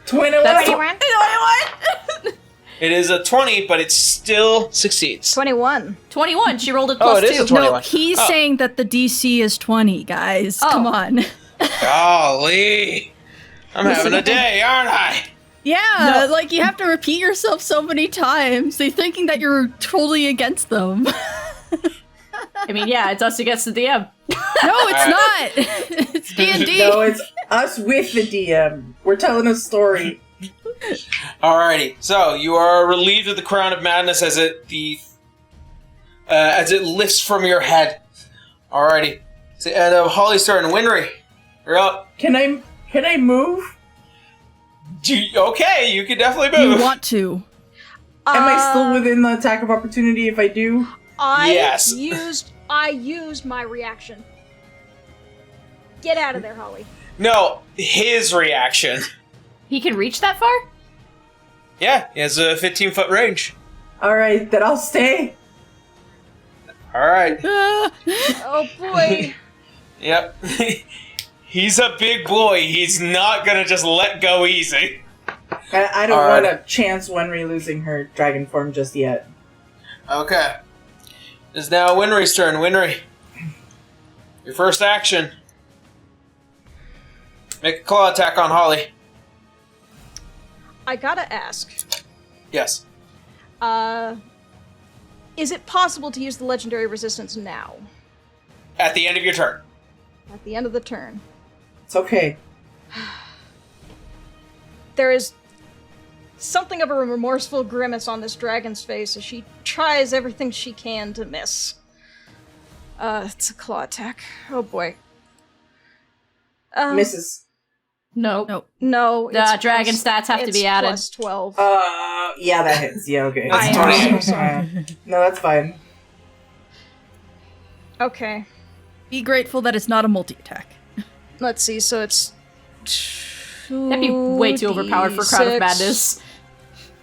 21. That's 21! It is a 20, but it still succeeds. 21. 21. She rolled it Oh, plus it is 2. a 21. No, he's saying that the DC is 20, guys. Oh. Come on. Golly. I'm having a day, aren't I? Yeah, like you have to repeat yourself so many times. They're thinking that you're totally against them. I mean, yeah, it's us against the DM. No, it's not. It's D&D. No, it's us with the DM. We're telling a story. Alrighty, so you are relieved of the crown of madness as it lifts from your head. Alrighty, so, and Holly's turn. Winry, you're up. Can I move? Okay, you can definitely move. You want to. Am I still within the attack of opportunity if I do? Yes. I used my reaction. Get out of there, Holly. No, his reaction. He can reach that far? Yeah, he has a 15-foot range. Alright, then I'll stay. Alright. Oh boy. Yep. He's a big boy. He's not gonna just let go easy. I don't Alright. want to chance Wenry losing her dragon form just yet. Okay. It's now Winry's turn. Winry, your first action. Make a claw attack on Holly. I gotta ask. Yes. Is it possible to use the legendary resistance now? At the end of your turn. At the end of the turn. It's okay. There is something of a remorseful grimace on this dragon's face as she tries everything she can to miss. It's a claw attack. Oh boy. Misses. Nope. No. it's dragon plus- stats have to it's be added. plus 12. Yeah, that hits. Yeah, okay. That's I am 28. so sorry. No, that's fine. Okay. Be grateful that it's not a multi-attack. Let's see, so it's... That'd be way too overpowered for Crown of 2d6 Madness.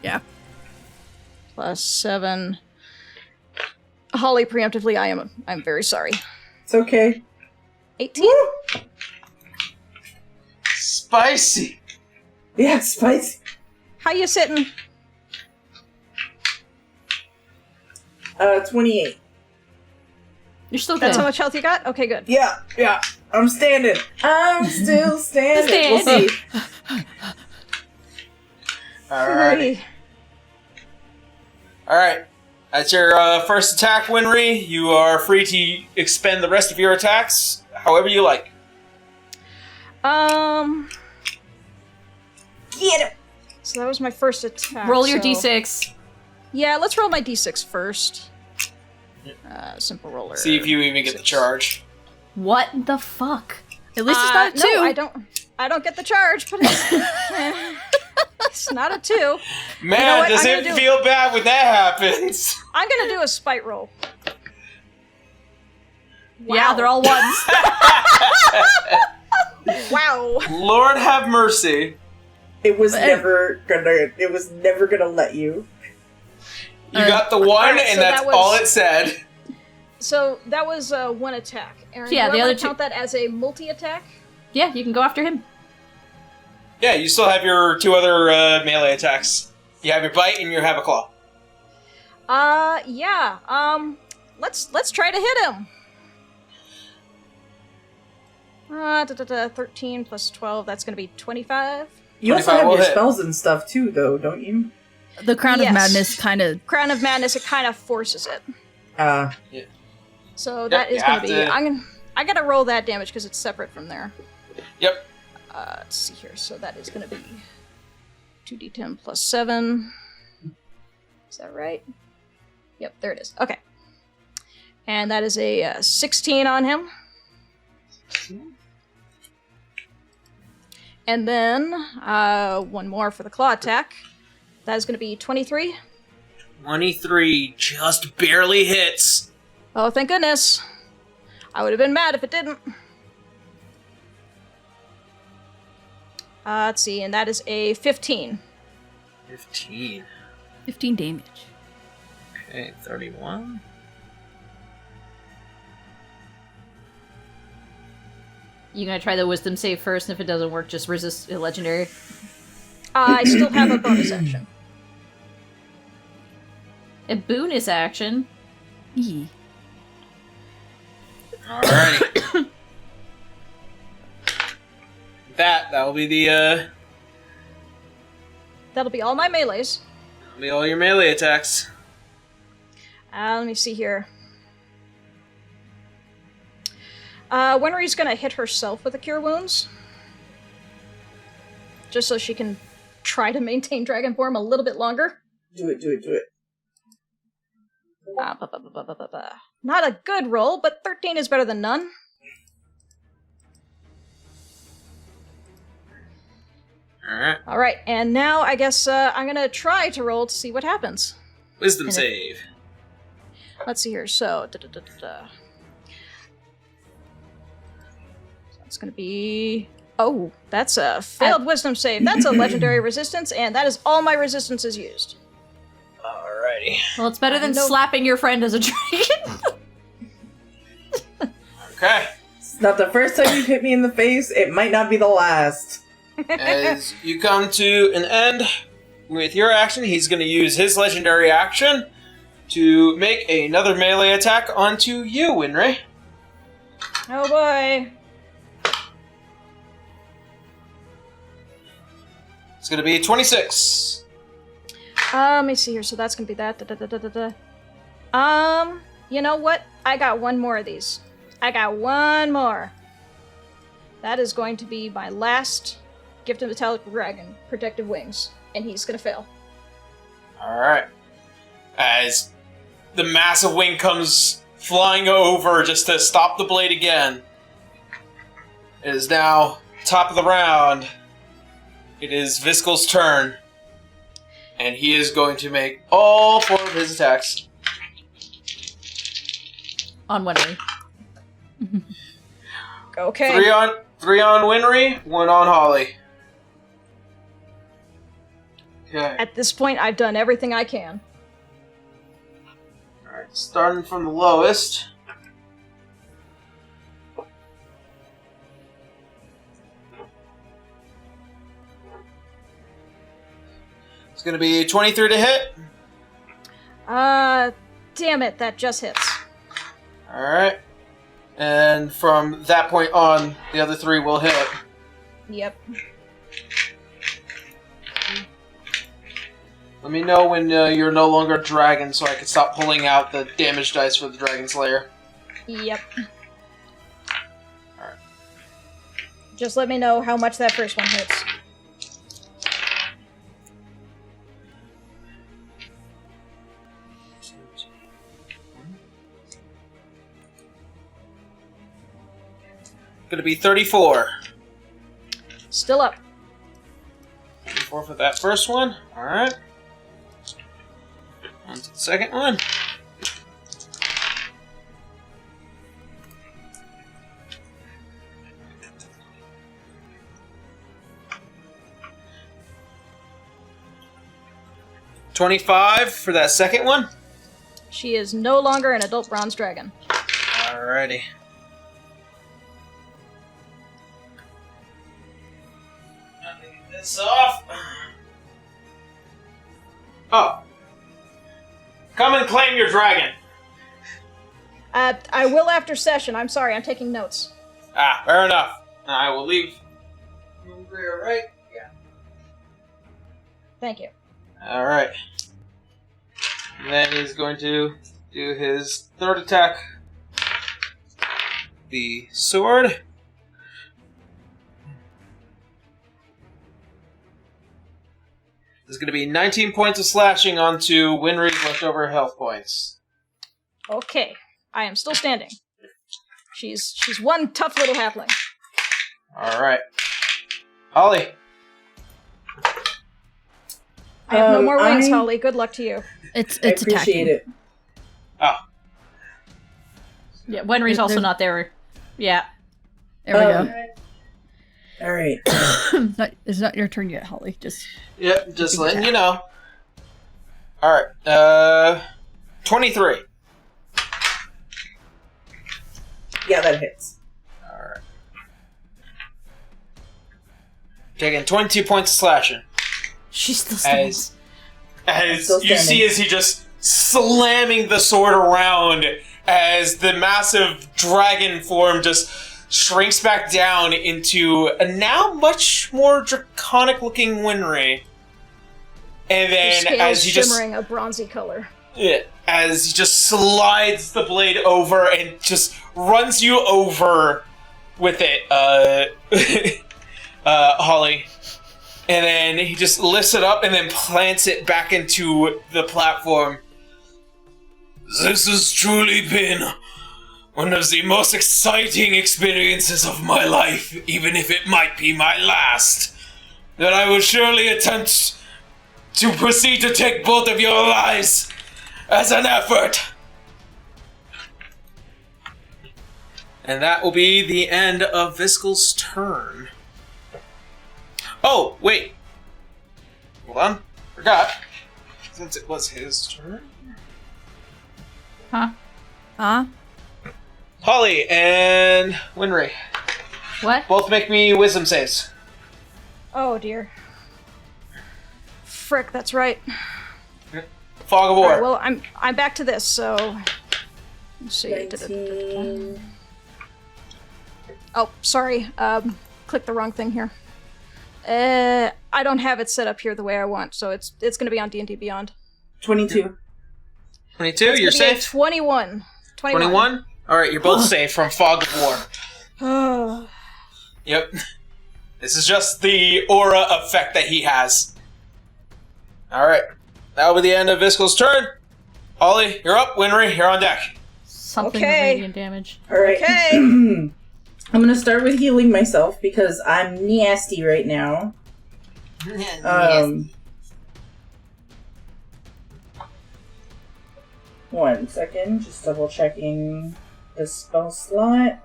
Yeah. Plus 7. Holly, preemptively, I'm very sorry. It's okay. 18? Spicy. Yeah, spicy. How you sitting? 28. You're still good. That's how much health you got? Okay, good. Yeah. I'm standing. I'm still standing. We'll see. Alrighty. Alright. That's your first attack, Winry. You are free to expend the rest of your attacks however you like. Get him. So that was my first attack. Roll your so- D6. Yeah, let's roll my d6 first. Simple roller. See if you even get the charge. What the fuck? At least it's not a 2. No, I don't get the charge, but it's, it's not a 2. Man, what? does I'm it gonna feel bad when that happens? I'm gonna do a spite roll. Yeah, they're all ones. Wow. Lord have mercy. It was never gonna let you. You got the one, Alright, and so that's that was- all it said. So that was one attack. Aaron, Yeah, do the I other wanna two- count that as a multi-attack? Yeah, you can go after him. Yeah, you still have your 2 other melee attacks. You have your bite and you have a claw. Yeah. Let's try to hit him. 13 plus 12, that's gonna be 25. You also 25 have will your hit. spells and stuff too, though, don't you? The Crown Yes. of Madness kind of... Crown of Madness, it kind of forces it. So Yep, that is you gonna have be... to- I gotta roll that damage because it's separate from there. Yep. Let's see here. So that is gonna be 2d10 plus 7. Is that right? Yep, there it is. Okay. And that is a 16 on him. And then one more for the claw attack. That is going to be 23. 23 just barely hits. Oh, thank goodness. I would have been mad if it didn't. Let's see, and that is a 15. 15. 15 damage. Okay, 31. You gonna try the wisdom save first, and if it doesn't work, just resist a legendary. I still have a bonus action. A bonus action. Yee. Alrighty. That will be the That'll be all my melees. that'll be all your melee attacks. Let me see here. Wenry's gonna hit herself with the Cure Wounds. Just so she can try to maintain dragon form a little bit longer. Do it. Not a good roll, but 13 is better than none. Alright. Alright, and now I guess I'm gonna try to roll to see what happens. Wisdom save. Let's see here, so... That's gonna be... Oh, that's a failed wisdom save. That's a legendary resistance, and that is all my resistance is used. Alrighty. Well, it's better than slapping your friend as a dragon. Okay. It's not the first time you've hit me in the face. It might not be the last. As you come to an end with your action, he's going to use his legendary action to make another melee attack onto you, Wenrie. Oh boy. It's going to be 26. Let me see here, so that's gonna be that. You know what? I got one more of these. I got one more. That is going to be my last Gift of Metallic Dragon, Protective Wings, and he's gonna fail. Alright. As the massive wing comes flying over just to stop the blade again. It is now top of the round. It is Viscal's turn. And he is going to make all 4 of his attacks. On Wenrie. Okay. 3 on Wenrie, 1 on Holly. Okay. At this point, I've done everything I can. Alright, starting from the lowest. It's going to be 23 to hit. Damn it, that just hits. Alright. And from that point on, the other 3 will hit. Yep. Let me know when you're no longer a dragon so I can stop pulling out the damage dice for the Dragon Slayer. Yep. Alright. Just let me know how much that first one hits. Gonna be 34. Still up. 34 for that first one. Alright. On to the second one. $25 for that second one. She is no longer an adult bronze dragon. Alrighty. This off. Oh. Come and claim your dragon. I will after session. I'm sorry, I'm taking notes. Ah, fair enough. I will leave. Over right? Yeah. Thank you. Alright. Then he's going to do his third attack. The sword. There's going to be 19 points of slashing onto Wenrie's leftover health points. Okay. I am still standing. She's one tough little halfling. Alright. Holly. I have no more wings, I- Holly. Good luck to you. It's I appreciate attacking. it. Oh. Yeah, Wenry's also not there. Yeah. There we go. All right. It's not your turn yet, Holly. Just Yep, just letting you know. Alright, 23. Yeah, that hits. Alright. Taking 22 points of slashing. She still stands. As Still you standing. see as he just slamming the sword around as the massive dragon form just shrinks back down into a now much more draconic-looking Wenrie. And then as he shimmering a bronzy color. As he just slides the blade over and just runs you over with it, Holly. And then he just lifts it up and then plants it back into the platform. This has truly been one of the most exciting experiences of my life, even if it might be my last. That I will surely attempt to proceed to take both of your lives as an effort. And that will be the end of Viscal's turn. Oh, wait. Hold on. Forgot. Since it was his turn. Huh? Holly and Wenrie. What? Both make me wisdom saves. Oh dear. Frick, that's right. Fog of War. Alright, well, I'm back to this, so let's see. 19. Oh, sorry. Clicked the wrong thing here. I don't have it set up here the way I want, so it's going to be on D&D Beyond. 22. 22, you're safe? 21. 21? Alright, you're both safe from Fog of War. Oh. Yep. This is just the aura effect that he has. Alright. That'll be the end of Viscal's turn. Holly, you're up. Wenrie, you're on deck. Something Okay. with radiant damage. Alright. Okay. I'm gonna start with healing myself because I'm nasty right now. One second, just double checking the spell slot.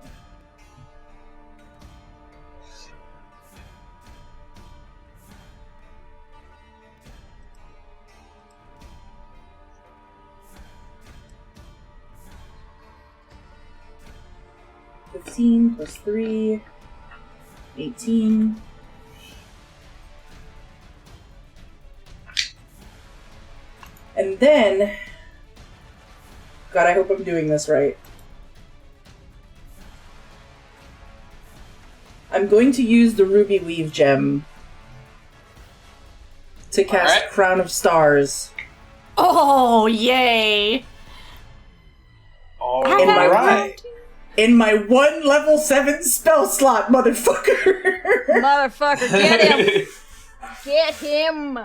+15 +3, 18. And then, God, I hope I'm doing this right. I'm going to use the Ruby Weave gem to cast Crown of Stars. Oh, yay! Alright. In my 1 level 7 spell slot, motherfucker! Motherfucker, get him! Get him!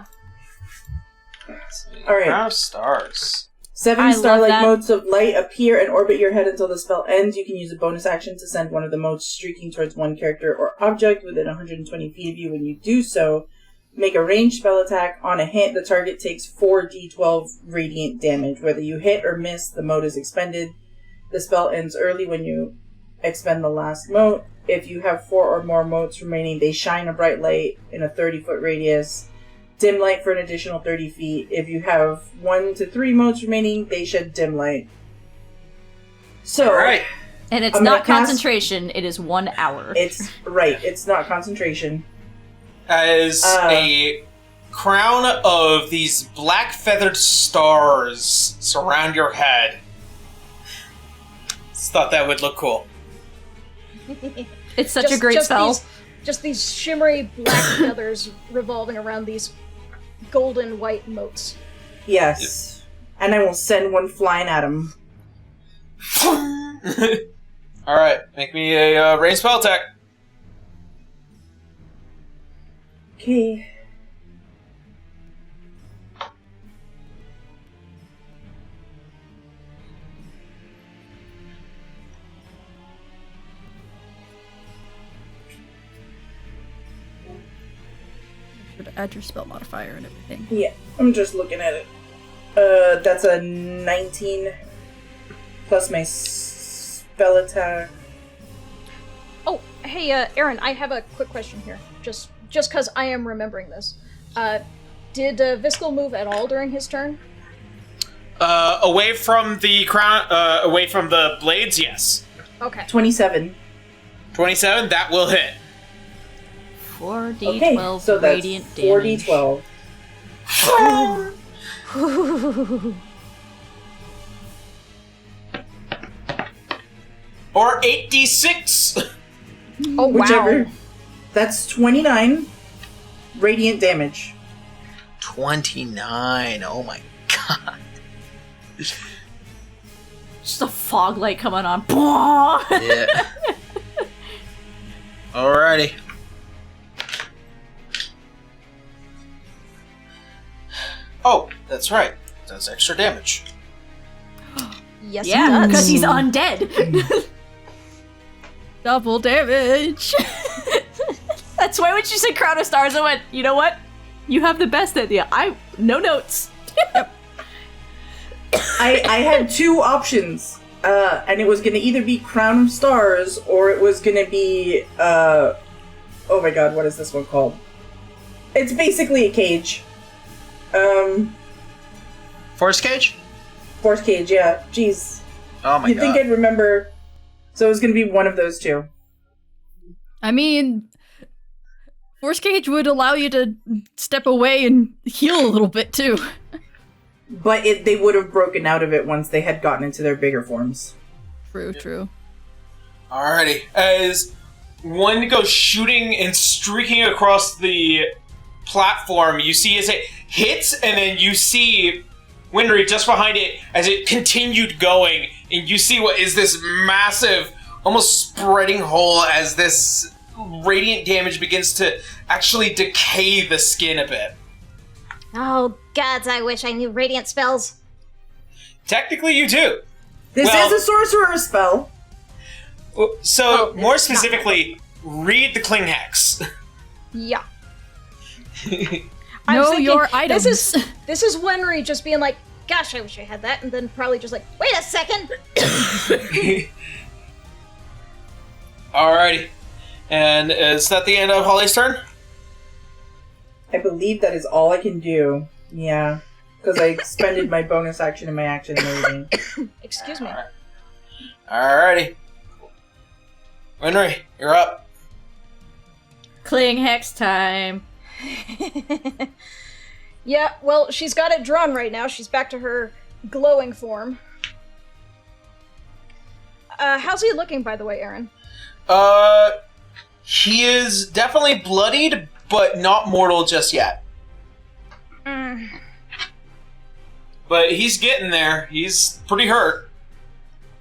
Alright. Crown of Stars. 7 I starlight love that. motes of light appear and orbit your head until the spell ends. You can use a bonus action to send one of the motes streaking towards one character or object within 120 feet of you. When you do so, make a ranged spell attack. On a hit, the target takes 4d12 radiant damage. Whether you hit or miss, the mote is expended. The spell ends early when you expend the last mote. If you have 4 or more motes remaining, they shine a bright light in a 30-foot radius. Dim light for an additional 30 feet. If you have 1 to 3 motes remaining, they shed dim light. So, Alright. And it's I'm not gonna cast- concentration, it is 1 hour. it's right. It's not concentration. As a crown of these black feathered stars surround your head. Just thought that would look cool. It's such a great spell. Just these shimmery black feathers revolving around these golden white motes. Yes. And I will send one flying at him. Alright, make me a ranged spell attack. Okay. Should add your spell modifier and everything. Yeah, I'm just looking at it. That's a 19 plus my spell attack. Oh, hey, Aaron, I have a quick question here. Just because I am remembering this. Did Viscal move at all during his turn? Away from the crown, away from the blades, yes. Okay. 27. 27, that will hit. 4d12 Okay, so that's radiant damage. 4d12. Or 8d6. Oh, Whichever. wow. That's 29 radiant damage. 29. Oh my god. Just a fog light coming on. Yeah. Alrighty. Oh, that's right. That's extra damage. Yes, Yeah, it because does. he's undead. Double damage. That's why when she said Crown of Stars, I went, you know what? You have the best idea. No notes. I had two options, and it was going to either be Crown of Stars or it was going to be, oh my god, what is this one called? It's basically a cage. Force cage? Force cage, yeah. Jeez. Oh my You'd god. think I'd remember. So it was going to be one of those two. I mean, Force Cage would allow you to step away and heal a little bit too. But they would have broken out of it once they had gotten into their bigger forms. True. Alrighty. As one goes shooting and streaking across the platform, you see as it hits, and then you see Wenrie just behind it as it continued going, and you see what is this massive, almost spreading hole as this radiant damage begins to actually decay the skin a bit. Oh, gods, I wish I knew radiant spells. Technically, you do. This Well- is a sorcerer spell. So, Oh, more it's not. specifically, read the Cling Hex. Yeah. Know your items. This is Wenrie just being like, gosh, I wish I had that, and then probably just like, wait a second! Alrighty. And is that the end of Holly's turn? I believe that is all I can do. Yeah. Because I expended my bonus action and my action and everything. Excuse me. Alrighty. Wenrie, you're up. Cling Hex time. Yeah, well, she's got it drawn right now. She's back to her glowing form. How's he looking, by the way, Aaron? He is definitely bloodied, but not mortal just yet. But he's getting there. He's pretty hurt.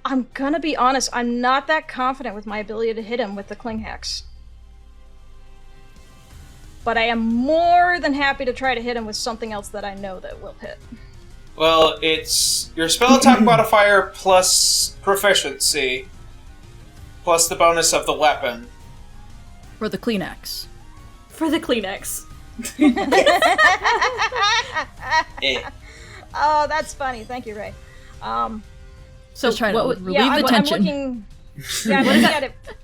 I'm gonna be honest, I'm not that confident with my ability to hit him with the Cling Hex. But I am more than happy to try to hit him with something else that I know that will hit. Well, it's your spell attack modifier plus proficiency, plus the bonus of the weapon. For the Kleenex. For the Kleenex. Eh. Oh, that's funny. Thank you, Ray. So Just trying what to would- relieve the tension.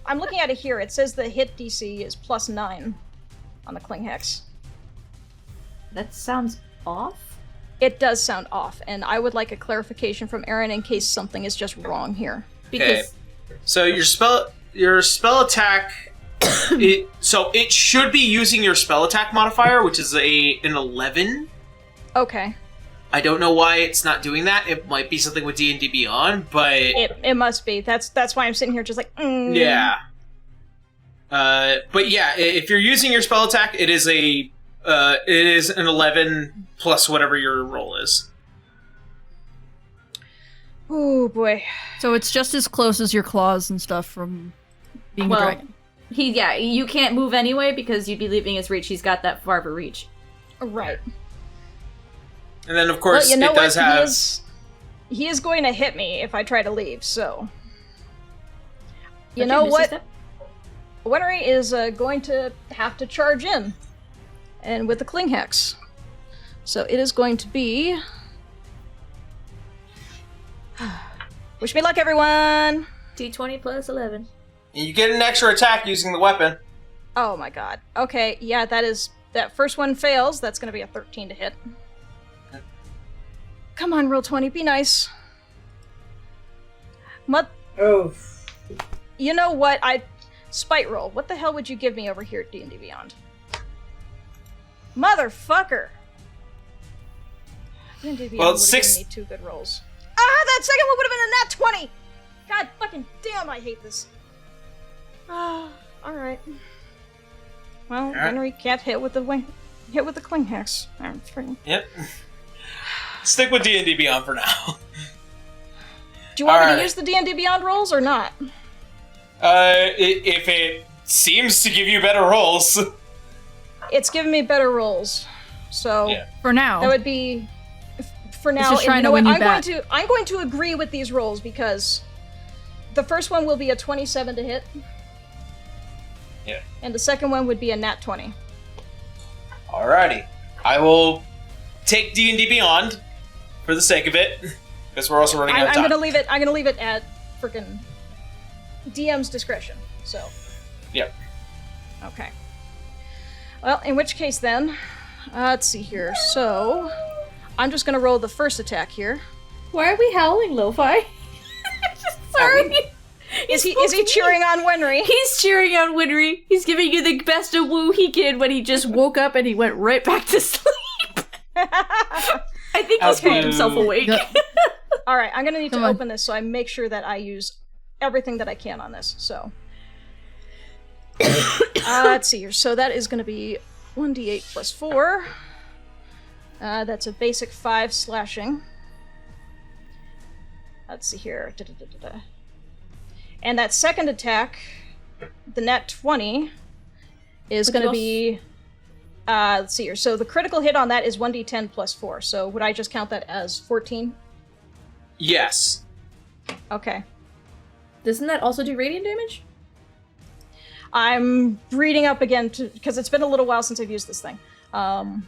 I'm looking at it here. It says the hit DC is +9 on the Cling Hex. that sounds off? It does sound off, and I would like a clarification from Aaron in case something is just wrong here. Because So your spell attack, it should be using your spell attack modifier, which is an 11. Okay. I don't know why it's not doing that. It might be something with D&D Beyond, but It must be. That's why I'm sitting here just like, yeah. But yeah, if you're using your spell attack, it is an 11 plus whatever your roll is. Oh boy. So it's just as close as your claws and stuff from being Well, a dragon. you can't move anyway because you'd be leaving his reach. He's got that far of a reach. Right. And then, of course, Well, you know it does what? have... He is going to hit me if I try to leave, so... You Okay, know Misty what? Step. Wenrie is going to have to charge in. And with the Cling Hex. So it is going to be... Wish me luck, everyone! D20 plus 11. And you get an extra attack using the weapon. Oh my god. Okay, yeah, that first one fails. That's gonna be a 13 to hit. Come on, roll 20, be nice. Oh. You know what? Spite roll. What the hell would you give me over here at D&D Beyond? Motherfucker! D&D Beyond Well, would've six- given me 2 good rolls. Ah, that second one would have been a nat 20! God fucking damn, I hate this. Alright. Well, Wenrie can't hit with the cling hex. I'm freaking... Yep. Stick with D&D Beyond for now. Do you want me to use the D&D Beyond rolls or not? If it seems to give you better rolls. It's giving me better rolls. So for now. That would be for now. Just trying to win you back. I'm going to agree with these rolls because the first one will be a 27 to hit. Yeah. And the second one would be a nat 20. Alrighty. I will take D&D Beyond for the sake of it. Because we're also running out of time. I'm gonna leave it at frickin' DM's discretion. So. Yep. Okay. Well, in which case then, let's see here. So, I'm just gonna roll the first attack here. Why are we howling, Lo-Fi? Sorry. Is he cheering on Wenrie? He's cheering on Wenrie. He's giving you the best of woo he could when he just woke up and he went right back to sleep. I think he's made himself awake. Alright, I'm gonna need to open this so I make sure that I use everything that I can on this, so. Let's see here. So that is gonna be 1d8 plus 4. That's a basic 5 slashing. Let's see here. And that second attack, the nat 20, is gonna be... let's see here. So the critical hit on that is 1d10 plus 4. So would I just count that as 14? Yes. Okay. Doesn't that also do radiant damage? I'm reading up again because it's been a little while since I've used this thing. When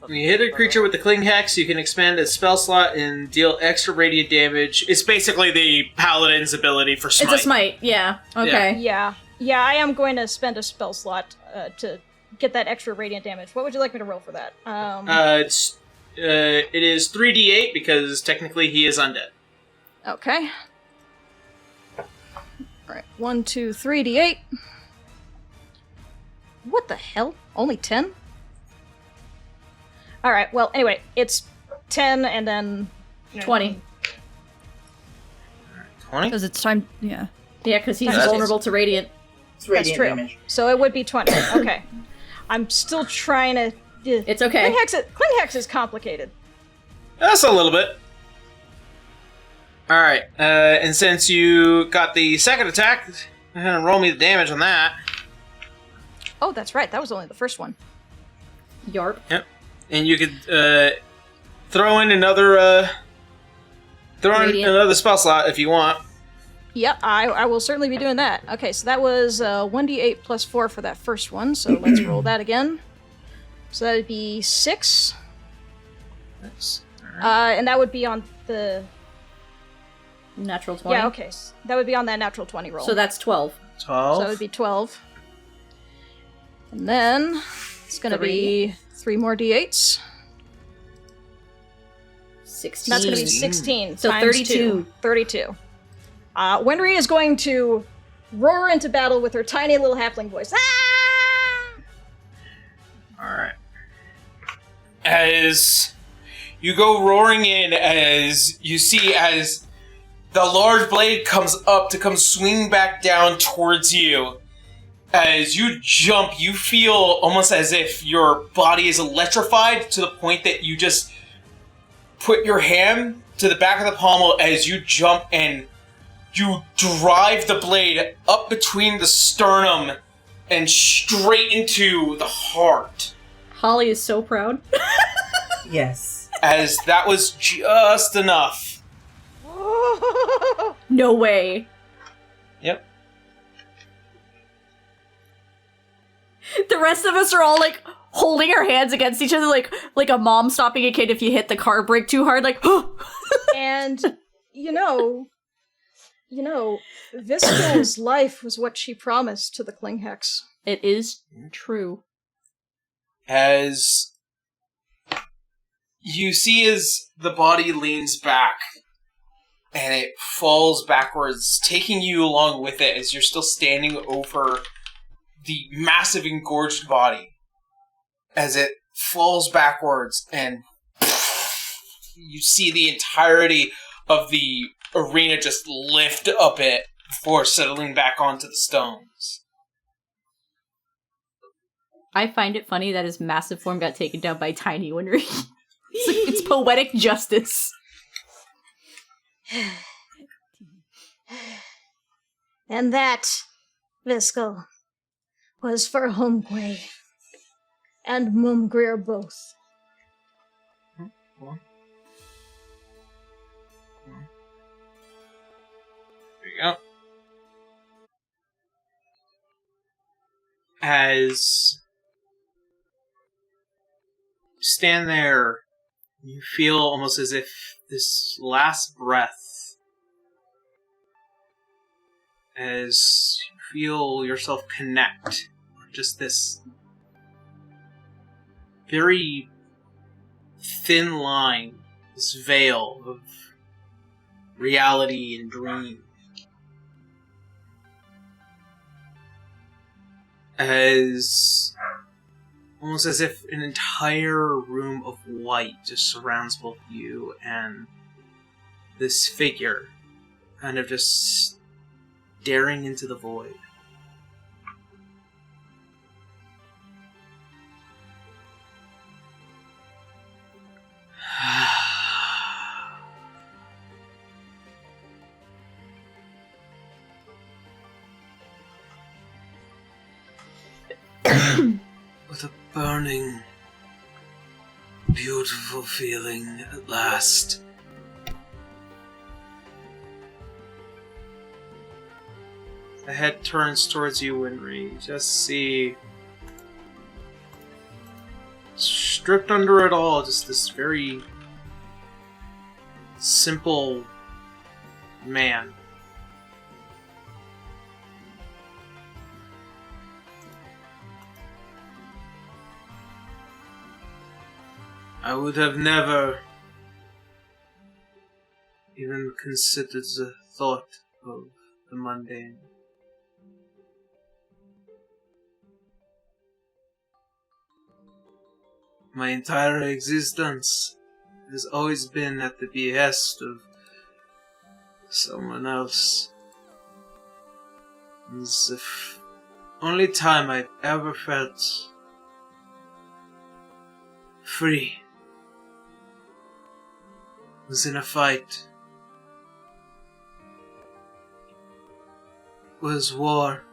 you hit a creature with the Cling Hex, you can expand its spell slot and deal extra radiant damage. It's basically the Paladin's ability for Smite. It's a Smite, yeah. Okay. Yeah, I am going to spend a spell slot to get that extra radiant damage. What would you like me to roll for that? It is 3d8 because technically he is undead. Okay. Alright, 1, 2, 3d8. What the hell? Only 10? Alright, well, anyway, it's 10 and then... 20. 20? Because it's time, yeah. Yeah, because he's vulnerable to radiant. It's radiant That's true. damage. So it would be 20. Okay. I'm still trying to... It's okay. Cling Hex is complicated. That's a little bit. Alright, and since you got the second attack, go ahead and roll me the damage on that. Oh, that's right. That was only the first one. Yarp. Yep. And you could throw in another spell slot if you want. Yep, I will certainly be doing that. Okay, so that was 1d8 plus 4 for that first one, so let's roll that again. So that would be 6. Nice. Right. And that would be on the... Natural 20. Yeah, okay. That would be on that natural 20 roll. So that's 12. 12. So that would be 12. And then it's going to be 3 more d8s. 16. That's going to be 16 So times 32. 2. 32. Wenrie is going to roar into battle with her tiny little halfling voice. Ah! Alright. As you go roaring in, as you see as the large blade comes up to come swing back down towards you. As you jump, you feel almost as if your body is electrified to the point that you just put your hand to the back of the pommel as you jump and you drive the blade up between the sternum and straight into the heart. Holly is so proud. Yes. As that was just enough. No way. Yep. The rest of us are all like holding our hands against each other like a mom stopping a kid if you hit the car brake too hard, like And you know, Viscal's life was what she promised to the Cling Hex. It is true. As you see as the body leans back and it falls backwards, taking you along with it as you're still standing over the massive engorged body. As it falls backwards and you see the entirety of the arena just lift a bit before settling back onto the stones. I find it funny that his massive form got taken down by tiny Wenrie. It's poetic justice. And that, Viscal, was for Homquay and Mumgreer both. There you go. As you stand there, you feel almost as if this last breath, as you feel yourself connect, just this very thin line, this veil of reality and dream. As almost as if an entire room of white just surrounds both you and this figure, kind of just staring into the void. With a burning, beautiful feeling at last. The head turns towards you, Wenrie. You just see, stripped under it all, just this very simple man. I would have never even considered the thought of the mundane. My entire existence has always been at the behest of someone else. As if only time I've ever felt free was in a fight. Was war.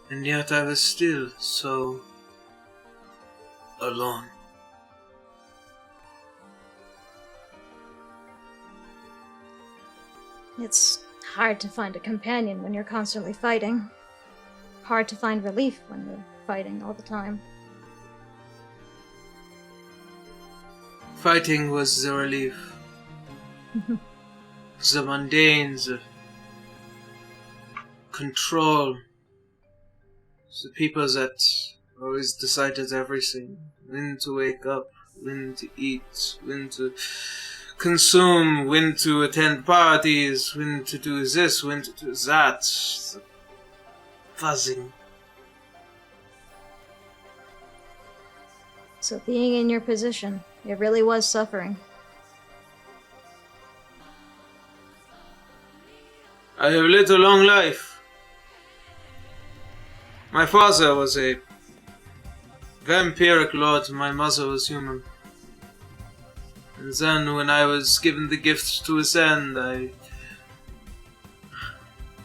And yet I was still so alone. It's hard to find a companion when you're constantly fighting. Hard to find relief when you're fighting all the time. Fighting was the relief. The mundane, the control. The people that always decided everything. When to wake up, when to eat, when to consume, when to attend parties, when to do this, when to do that. The fuzzing. So being in your position, it really was suffering. I have lived a long life. My father was a vampiric lord, my mother was human. And then when I was given the gift to ascend, I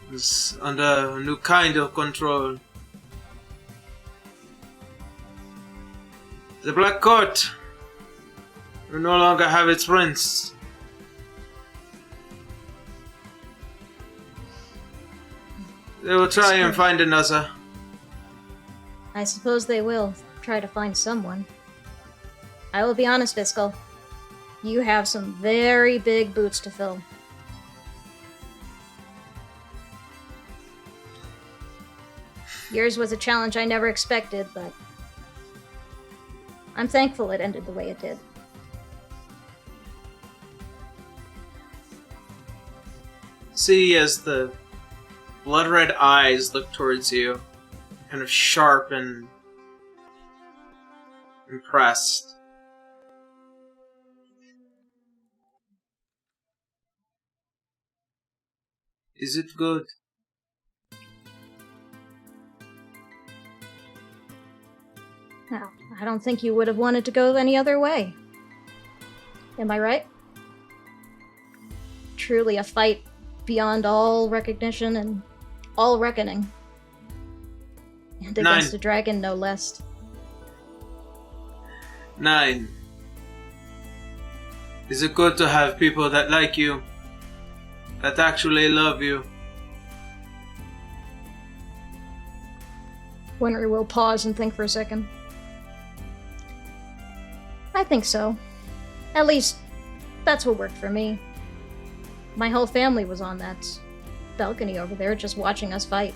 was under a new kind of control. The Black Court will no longer have its prince. They will try and find another. I suppose they will try to find someone. I will be honest, Viscal. You have some very big boots to fill. Yours was a challenge I never expected, but I'm thankful it ended the way it did. See, as the blood-red eyes look towards you, kind of sharp and impressed. Is it good? Now, I don't think you would have wanted to go any other way. Am I right? Truly a fight beyond all recognition and all reckoning. And against a dragon, no less. 9. Is it good to have people that like you? That actually love you? Wenrie will pause and think for a second. I think so. At least, that's what worked for me. My whole family was on that balcony over there just watching us fight.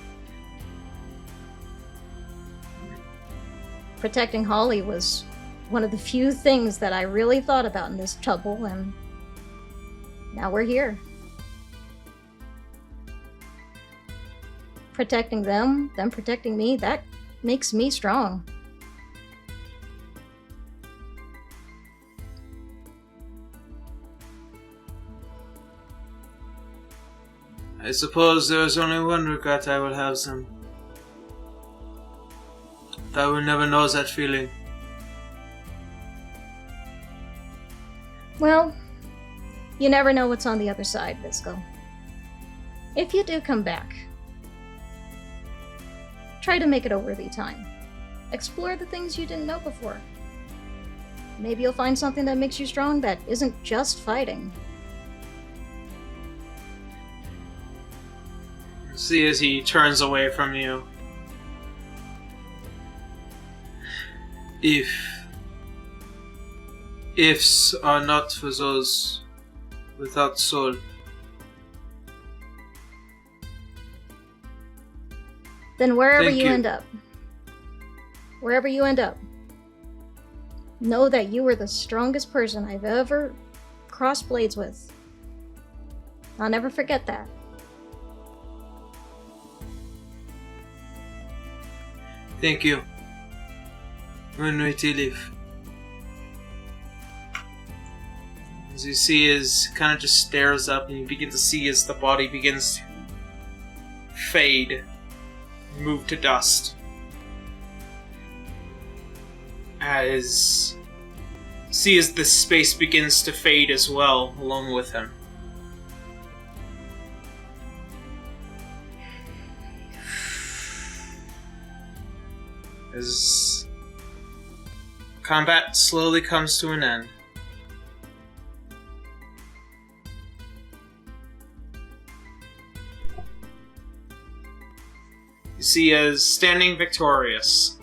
Protecting Holly was one of the few things that I really thought about in this trouble, and now we're here. Protecting them protecting me, that makes me strong. I suppose there is only one regret I will have, Sam. I will never know that feeling. Well, you never know what's on the other side, Viscal. If you do come back, try to make it a worthy time. Explore the things you didn't know before. Maybe you'll find something that makes you strong that isn't just fighting. See as he turns away from you. Ifs are not for those without soul. Then wherever Thank you you. end up, know that you were the strongest person I've ever crossed blades with. I'll never forget that. Thank you. Wenrie to live. As you see, is kind of just stares up, and you begin to see as the body begins to fade, move to dust. As the space begins to fade as well, along with him. As combat slowly comes to an end. You see as standing victorious,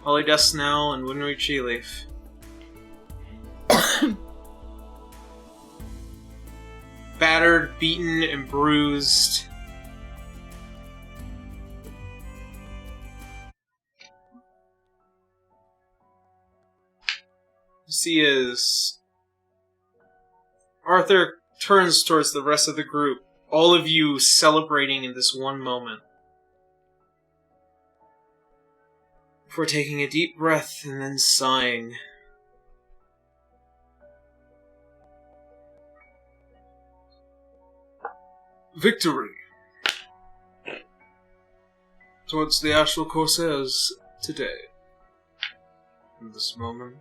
Holly Dustnell and Wenrie Treeleaf. Battered, beaten, and bruised. You see as Arthur turns towards the rest of the group, all of you celebrating in this one moment. Before taking a deep breath and then sighing. Victory! Towards the Asheville Corsairs today. In this moment.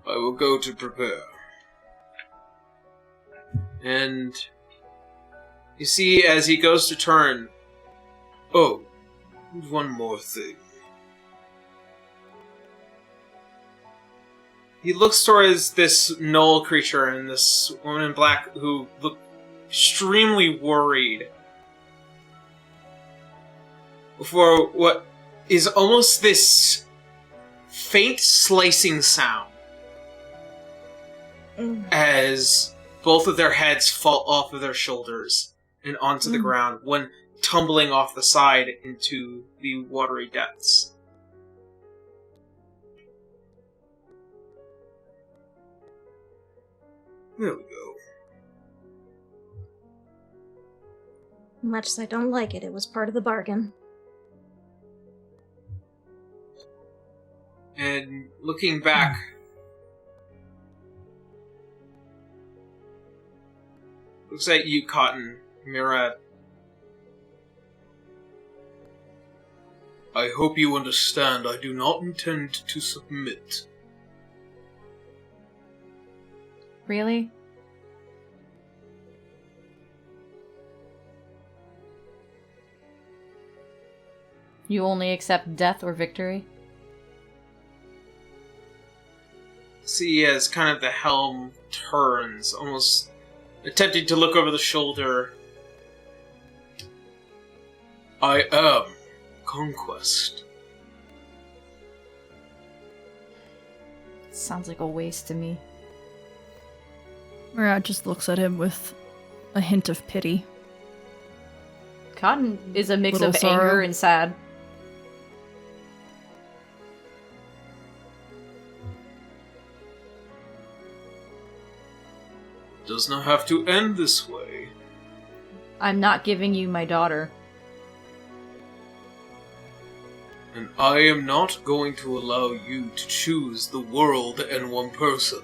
I will go to prepare. And you see as he goes to turn, oh, one more thing. He looks towards this gnoll creature and this woman in black who look extremely worried for what is almost this faint slicing sound. As both of their heads fall off of their shoulders and onto the ground, one tumbling off the side into the watery depths. There we go. Much as I don't like it, it was part of the bargain. And looking back, looks like you, Cotton, Murad. I hope you understand I do not intend to submit. Really? You only accept death or victory? See as kind of the helm turns, almost attempting to look over the shoulder. I am conquest. Sounds like a waste to me. Murad just looks at him with a hint of pity. Cotton is a mix Little of sorrow. anger and sad. Does not have to end this way. I'm not giving you my daughter. And I am not going to allow you to choose the world and one person.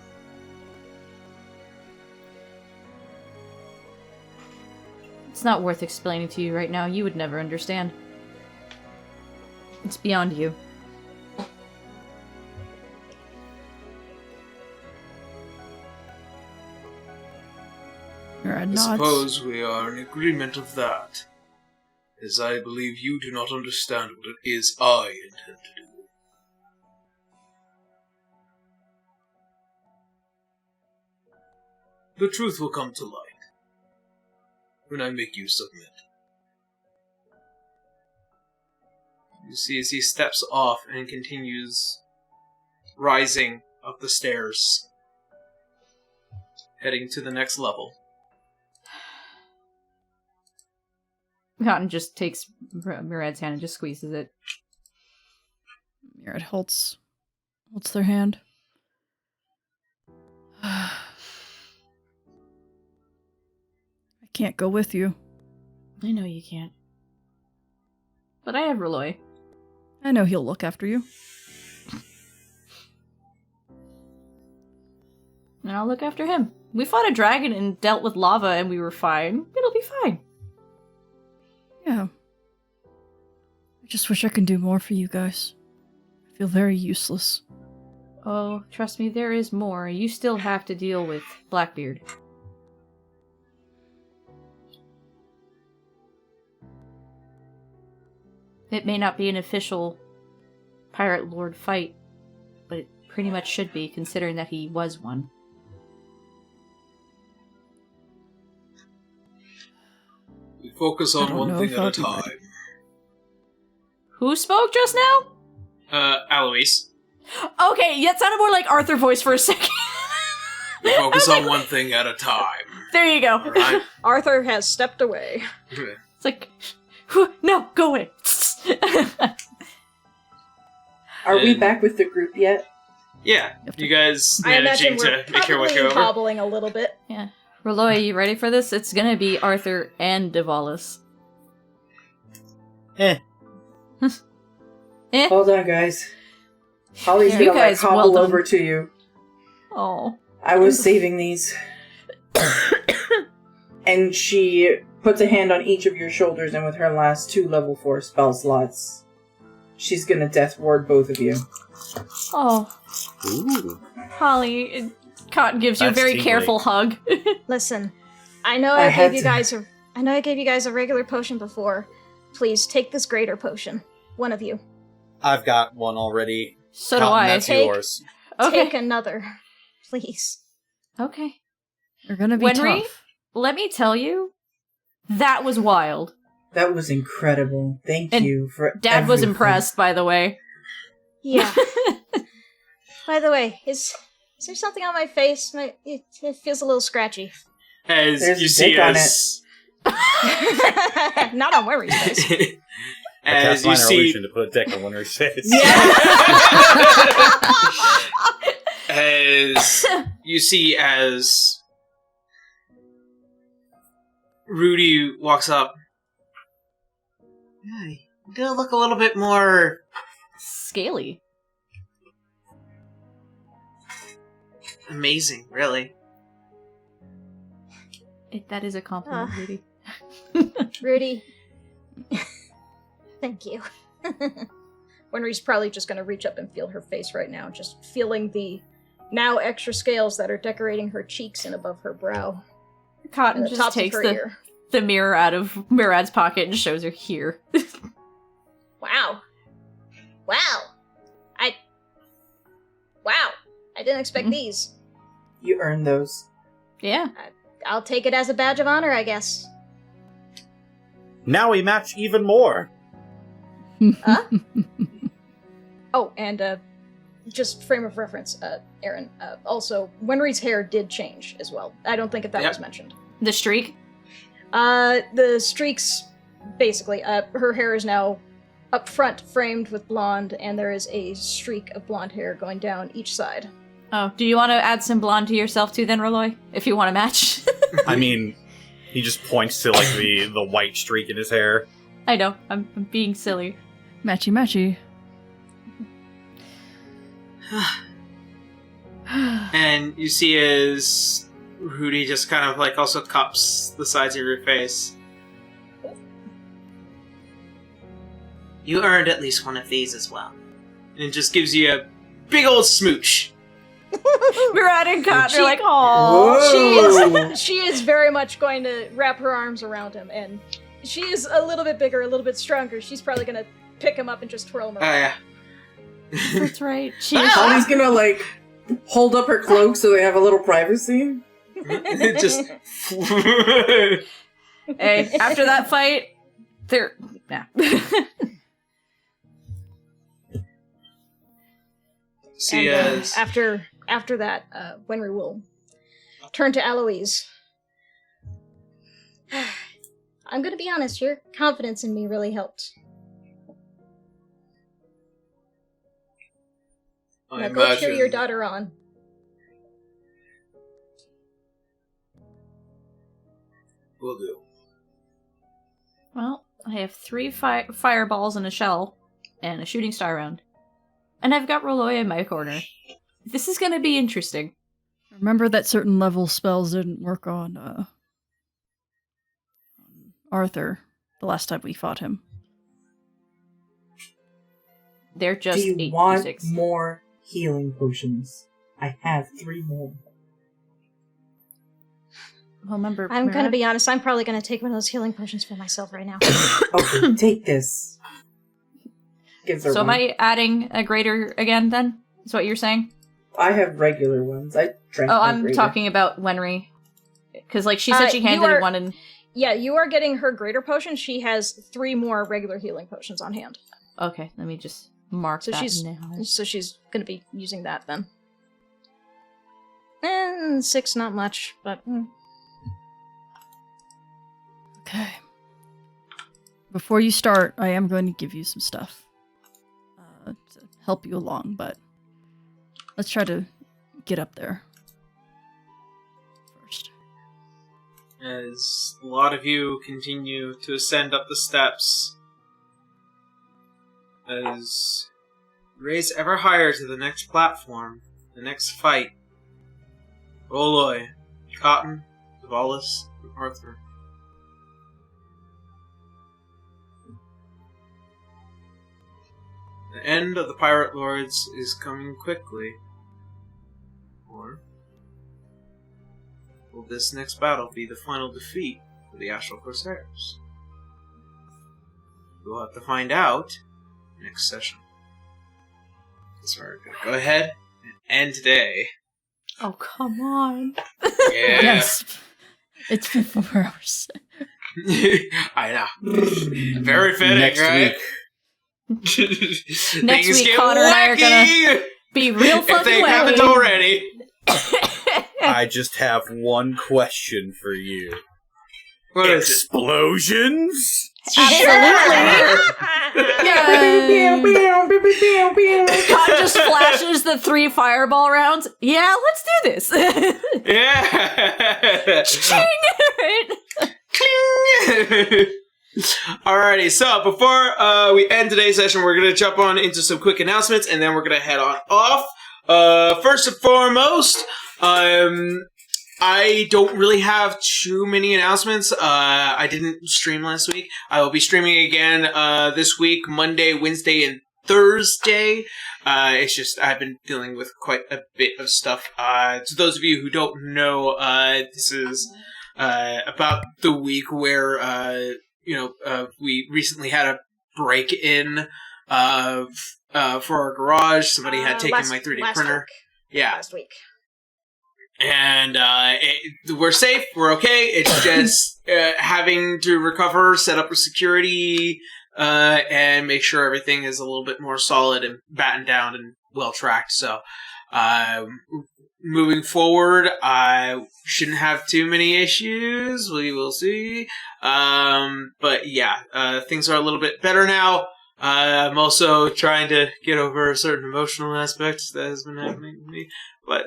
It's not worth explaining to you right now. You would never understand. It's beyond you. Murad I nods. suppose we are in agreement of that, as I believe you do not understand what it is I intend to do. The truth will come to light when I make you submit. You see as he steps off and continues rising up the stairs, heading to the next level. Cotton just takes Murad's hand and just squeezes it. Murad holds their hand. I can't go with you. I know you can't. But I have Reloy. I know he'll look after you. And I'll look after him. We fought a dragon and dealt with lava and we were fine. It'll be fine. Yeah. I just wish I could do more for you guys. I feel very useless. Oh, trust me, there is more. You still have to deal with Blackbeard. It may not be an official Pirate Lord fight, but it pretty much should be, considering that he was one. We focus I on don't one know thing if at a I'll be time. ready. Who spoke just now? Alois. Okay, that sounded more like Arthur voice for a second. We focus on one thing at a time. There you go. Alright? Arthur has stepped away. It's like, no, go away. Are we back with the group yet? Yeah, you guys I imagine managing we're to make your way probably over? hobbling a little bit. Yeah. Reloy, you ready for this? It's gonna be Arthur and Devalis. Eh. Eh? Hold on, guys. Holly's Yeah, gonna you guys, hobble well done. over to you. Oh. I was saving these. And she puts a hand on each of your shoulders, and with her last 2 level 4 spell slots, she's gonna death ward both of you. Oh. Ooh. Holly, Cotton gives you a That's very tingly. careful hug. Listen, I know I I had gave you to- guys a I gave you guys a regular potion before. Please take this greater potion. One of you. I've got one already. So do Cotton, I. That's Take- yours. Okay. Take another. Please. Okay. You're gonna be Wenrie, tough. let me tell you, that was wild. That was incredible. Thank And you for Dad was everything. impressed, by the way. Yeah. By the way, is there something on my face? It feels a little scratchy. As There's you a see dick on as Not on Wenry's face. I as cast you minor see illusion to put a dick on Winter's face. as you see as Rudy walks up Yeah, you do look a little bit more Scaly. amazing, really. That is a compliment, Rudy. Rudy. Thank you. Wenry's probably just going to reach up and feel her face right now, just feeling the now extra scales that are decorating her cheeks and above her brow. Cotton just takes the mirror out of Murad's pocket and shows her here. Wow. Wow. I didn't expect these. You earned those. Yeah. I'll take it as a badge of honor, I guess. Now we match even more. Huh? Oh, and just frame of reference, Aaron. Also, Wenry's hair did change as well. I don't think that was mentioned. The streak? The streaks, basically, her hair is now up front framed with blonde, and there is a streak of blonde hair going down each side. Oh, do you want to add some blonde to yourself too then, Roloy? If you want to match? I mean, he just points to like the white streak in his hair. I know, I'm being silly. Matchy. And you see as Rudy just kind of like also cups the sides of your face. You earned at least one of these as well. And it just gives you a big old smooch. Murad and Cotton are like, "Aww." She is very much going to wrap her arms around him, and she is a little bit bigger, a little bit stronger. She's probably going to pick him up and just twirl him around. Oh, yeah. That's right. Holly's gonna, like, hold up her cloak so they have a little privacy. It just... Hey, after that fight, they're... Nah. See, and, after that, Wenry will turn to Eloise. I'm gonna be honest, your confidence in me really helped. Now go cheer your daughter on. Will do. Well, I have 3 fireballs in a shell and a shooting star round. And I've got Roloy in my corner. This is gonna be interesting. Remember that certain level spells didn't work on Arthur the last time we fought him. They're just 8d6. Do you want more healing potions? I have 3 more. Well, remember, I'm gonna be honest, I'm probably gonna take one of those healing potions for myself right now. Okay, take this. Gives her So one. am I adding a greater again, then? Is what you're saying? I have regular ones. I drank my I'm greater. talking about Wenry. Because, like, she said she handed one and... Yeah, you are getting her greater potion. She has 3 more regular healing potions on hand. Okay, let me just mark that now. So she's gonna be using that then. And 6, not much, but... Okay. Before you start, I am going to give you some stuff to help you along, but let's try to get up there first. As a lot of you continue to ascend up the steps, as you raise ever higher to the next platform, the next fight, Roloy, Cotton, Tavalis, and Arthur. The end of the Pirate Lords is coming quickly. Or will this next battle be the final defeat for the Astral Corsairs? We'll have to find out next session. So we're gonna go ahead and end today. Oh, come on. Yeah. Yes. It's been 4 hours. I know. Very fitting, Next right? week. Next Things week, get Connor and I are wacky gonna be real fucking if they wacky. haven't already. I just have one question for you. What is it? Explosions? Absolutely. Cotton just flashes the 3 fireball rounds. Yeah, let's do this. Yeah. Ching! Cling. Alrighty, so before we end today's session, we're going to jump on into some quick announcements, and then we're going to head on off. First and foremost, I don't really have too many announcements. I didn't stream last week. I will be streaming again this week, Monday, Wednesday, and Thursday. It's just I've been dealing with quite a bit of stuff. To those of you who don't know, this is about the week where we recently had a break-in for our garage. Somebody had taken my 3D printer. Last week. And we're safe. We're okay. It's just having to recover, set up with security, and make sure everything is a little bit more solid and battened down and well tracked. So, moving forward, I shouldn't have too many issues. We will see. But yeah, things are a little bit better now. I'm also trying to get over a certain emotional aspect that has been happening to me. But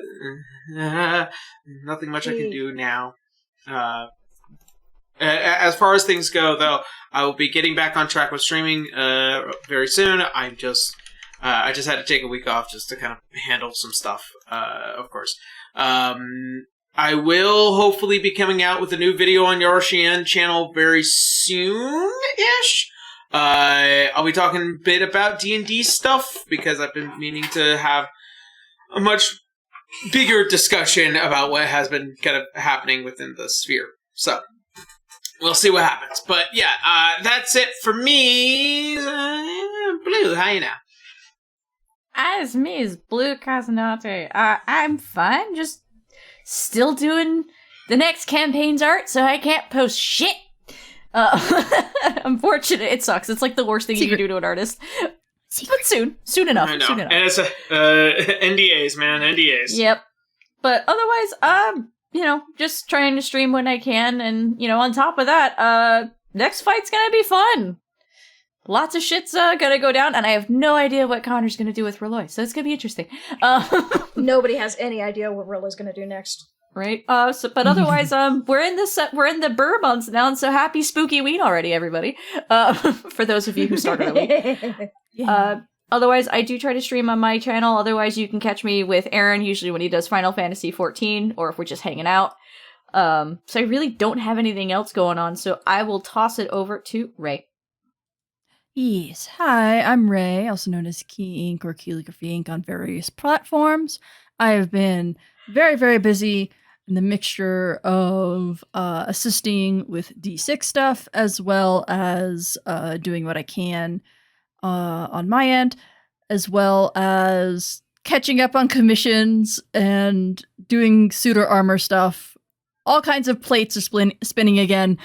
nothing much I can do now. As far as things go, though, I will be getting back on track with streaming very soon. I just had to take a week off just to kind of handle some stuff, of course. I will hopefully be coming out with a new video on Yoroshian channel very soon-ish. I'll be talking a bit about D&D stuff because I've been meaning to have a much bigger discussion about what has been kind of happening within the sphere. So, we'll see what happens. But yeah, that's it for me. Blue, how you now? As me as Blue Casanate, I'm fine. Just still doing the next campaign's art, so I can't post shit. Unfortunate. It sucks. It's like the worst thing you can do to an artist. But soon enough. I know. Soon enough. And it's NDAs, man, NDAs. Yep. But otherwise, just trying to stream when I can, and on top of that, next fight's gonna be fun. Lots of shit's gonna go down, and I have no idea what Connor's gonna do with Reloy, so it's gonna be interesting. Nobody has any idea what Rilla's gonna do next. Right? But otherwise, we're in the Burr months now, and so happy spooky ween already, everybody. For those of you who started early. Otherwise, I do try to stream on my channel. Otherwise, you can catch me with Aaron, usually when he does Final Fantasy XIV, or if we're just hanging out. So I really don't have anything else going on, so I will toss it over to Ray. Yes, hi, I'm Ray, also known as Key Ink or Calligraphy Ink on various platforms. I have been very, very busy in the mixture of assisting with D6 stuff, as well as doing what I can on my end, as well as catching up on commissions and doing suitor armor stuff. All kinds of plates are spinning again.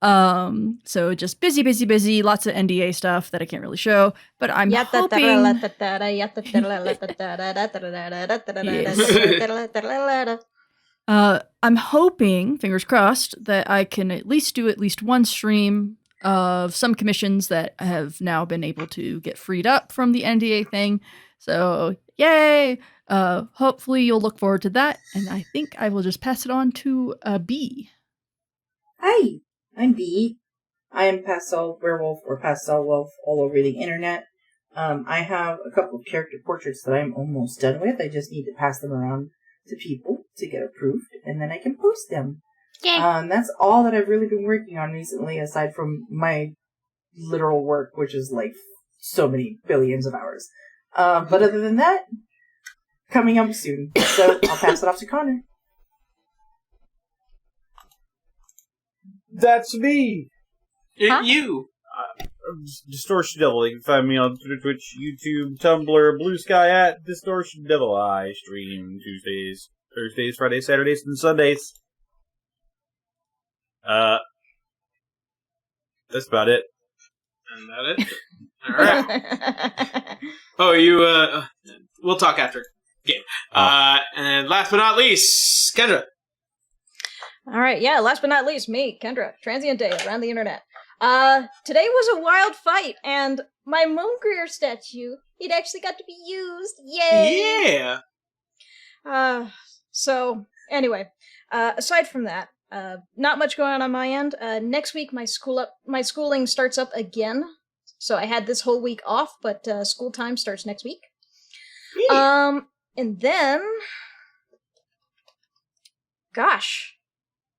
So just busy, lots of NDA stuff that I can't really show, but I'm hoping... I'm hoping, fingers crossed, that I can at least do one stream of some commissions that have now been able to get freed up from the NDA thing. So, yay! Hopefully you'll look forward to that, and I think I will just pass it on to B. Hi, I'm B. I am Pastel Werewolf or Pastel Wolf all over the internet. I have a couple of character portraits that I'm almost done with. I just need to pass them around to people to get approved, and then I can post them. Yeah. That's all that I've really been working on recently, aside from my literal work, which is like so many billions of hours. But other than that, coming up soon. So I'll pass it off to Connor. That's me! You! Distortion Devil. You can find me on Twitter, Twitch, YouTube, Tumblr, Blue Sky at Distortion Devil. I stream Tuesdays, Thursdays, Fridays, Saturdays, and Sundays. That's about it. Is that it? Alright. Oh, we'll talk after game. And last but not least, Kendra. Alright, yeah, last but not least, me, Kendra, transient day around the internet. Today was a wild fight, and my Moongreer statue, it actually got to be used. Yay! Yeah! So, anyway, aside from that, Not much going on my end. Next week, my schooling starts up again. So I had this whole week off, but school time starts next week. And then, gosh,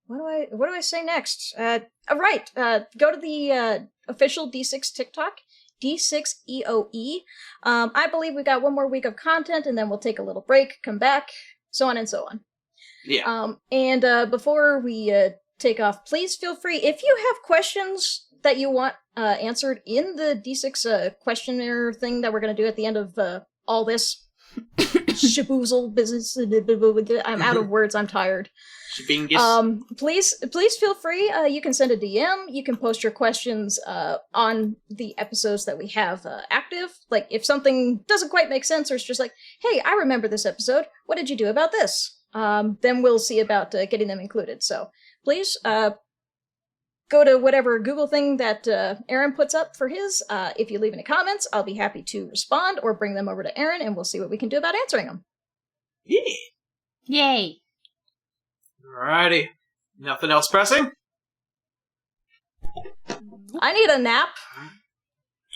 what do I say next? Right. Go to the official D6 TikTok, D6EOE. I believe we got one more week of content, and then we'll take a little break, come back, so on and so on. Yeah. And before we take off, please feel free, if you have questions that you want answered in the D6 questionnaire thing that we're going to do at the end of all this shaboozle business. I'm out of words, I'm tired. Please feel free. You can send a DM. You can post your questions on the episodes that we have active. Like, if something doesn't quite make sense, or it's just like, hey, I remember this episode. What did you do about this? Then we'll see about getting them included. So please go to whatever Google thing that Aaron puts up for his. If you leave any comments, I'll be happy to respond or bring them over to Aaron, and we'll see what we can do about answering them. Yeah. Yay. Alrighty. Nothing else pressing? I need a nap.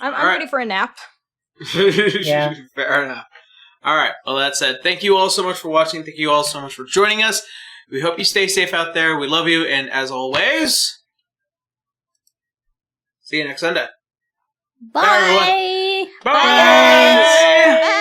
I'm ready for a nap. Yeah. Fair enough. Alright, well, that said, thank you all so much for watching. Thank you all so much for joining us. We hope you stay safe out there. We love you, and as always, see you next Sunday. Bye. Bye, everyone. Bye.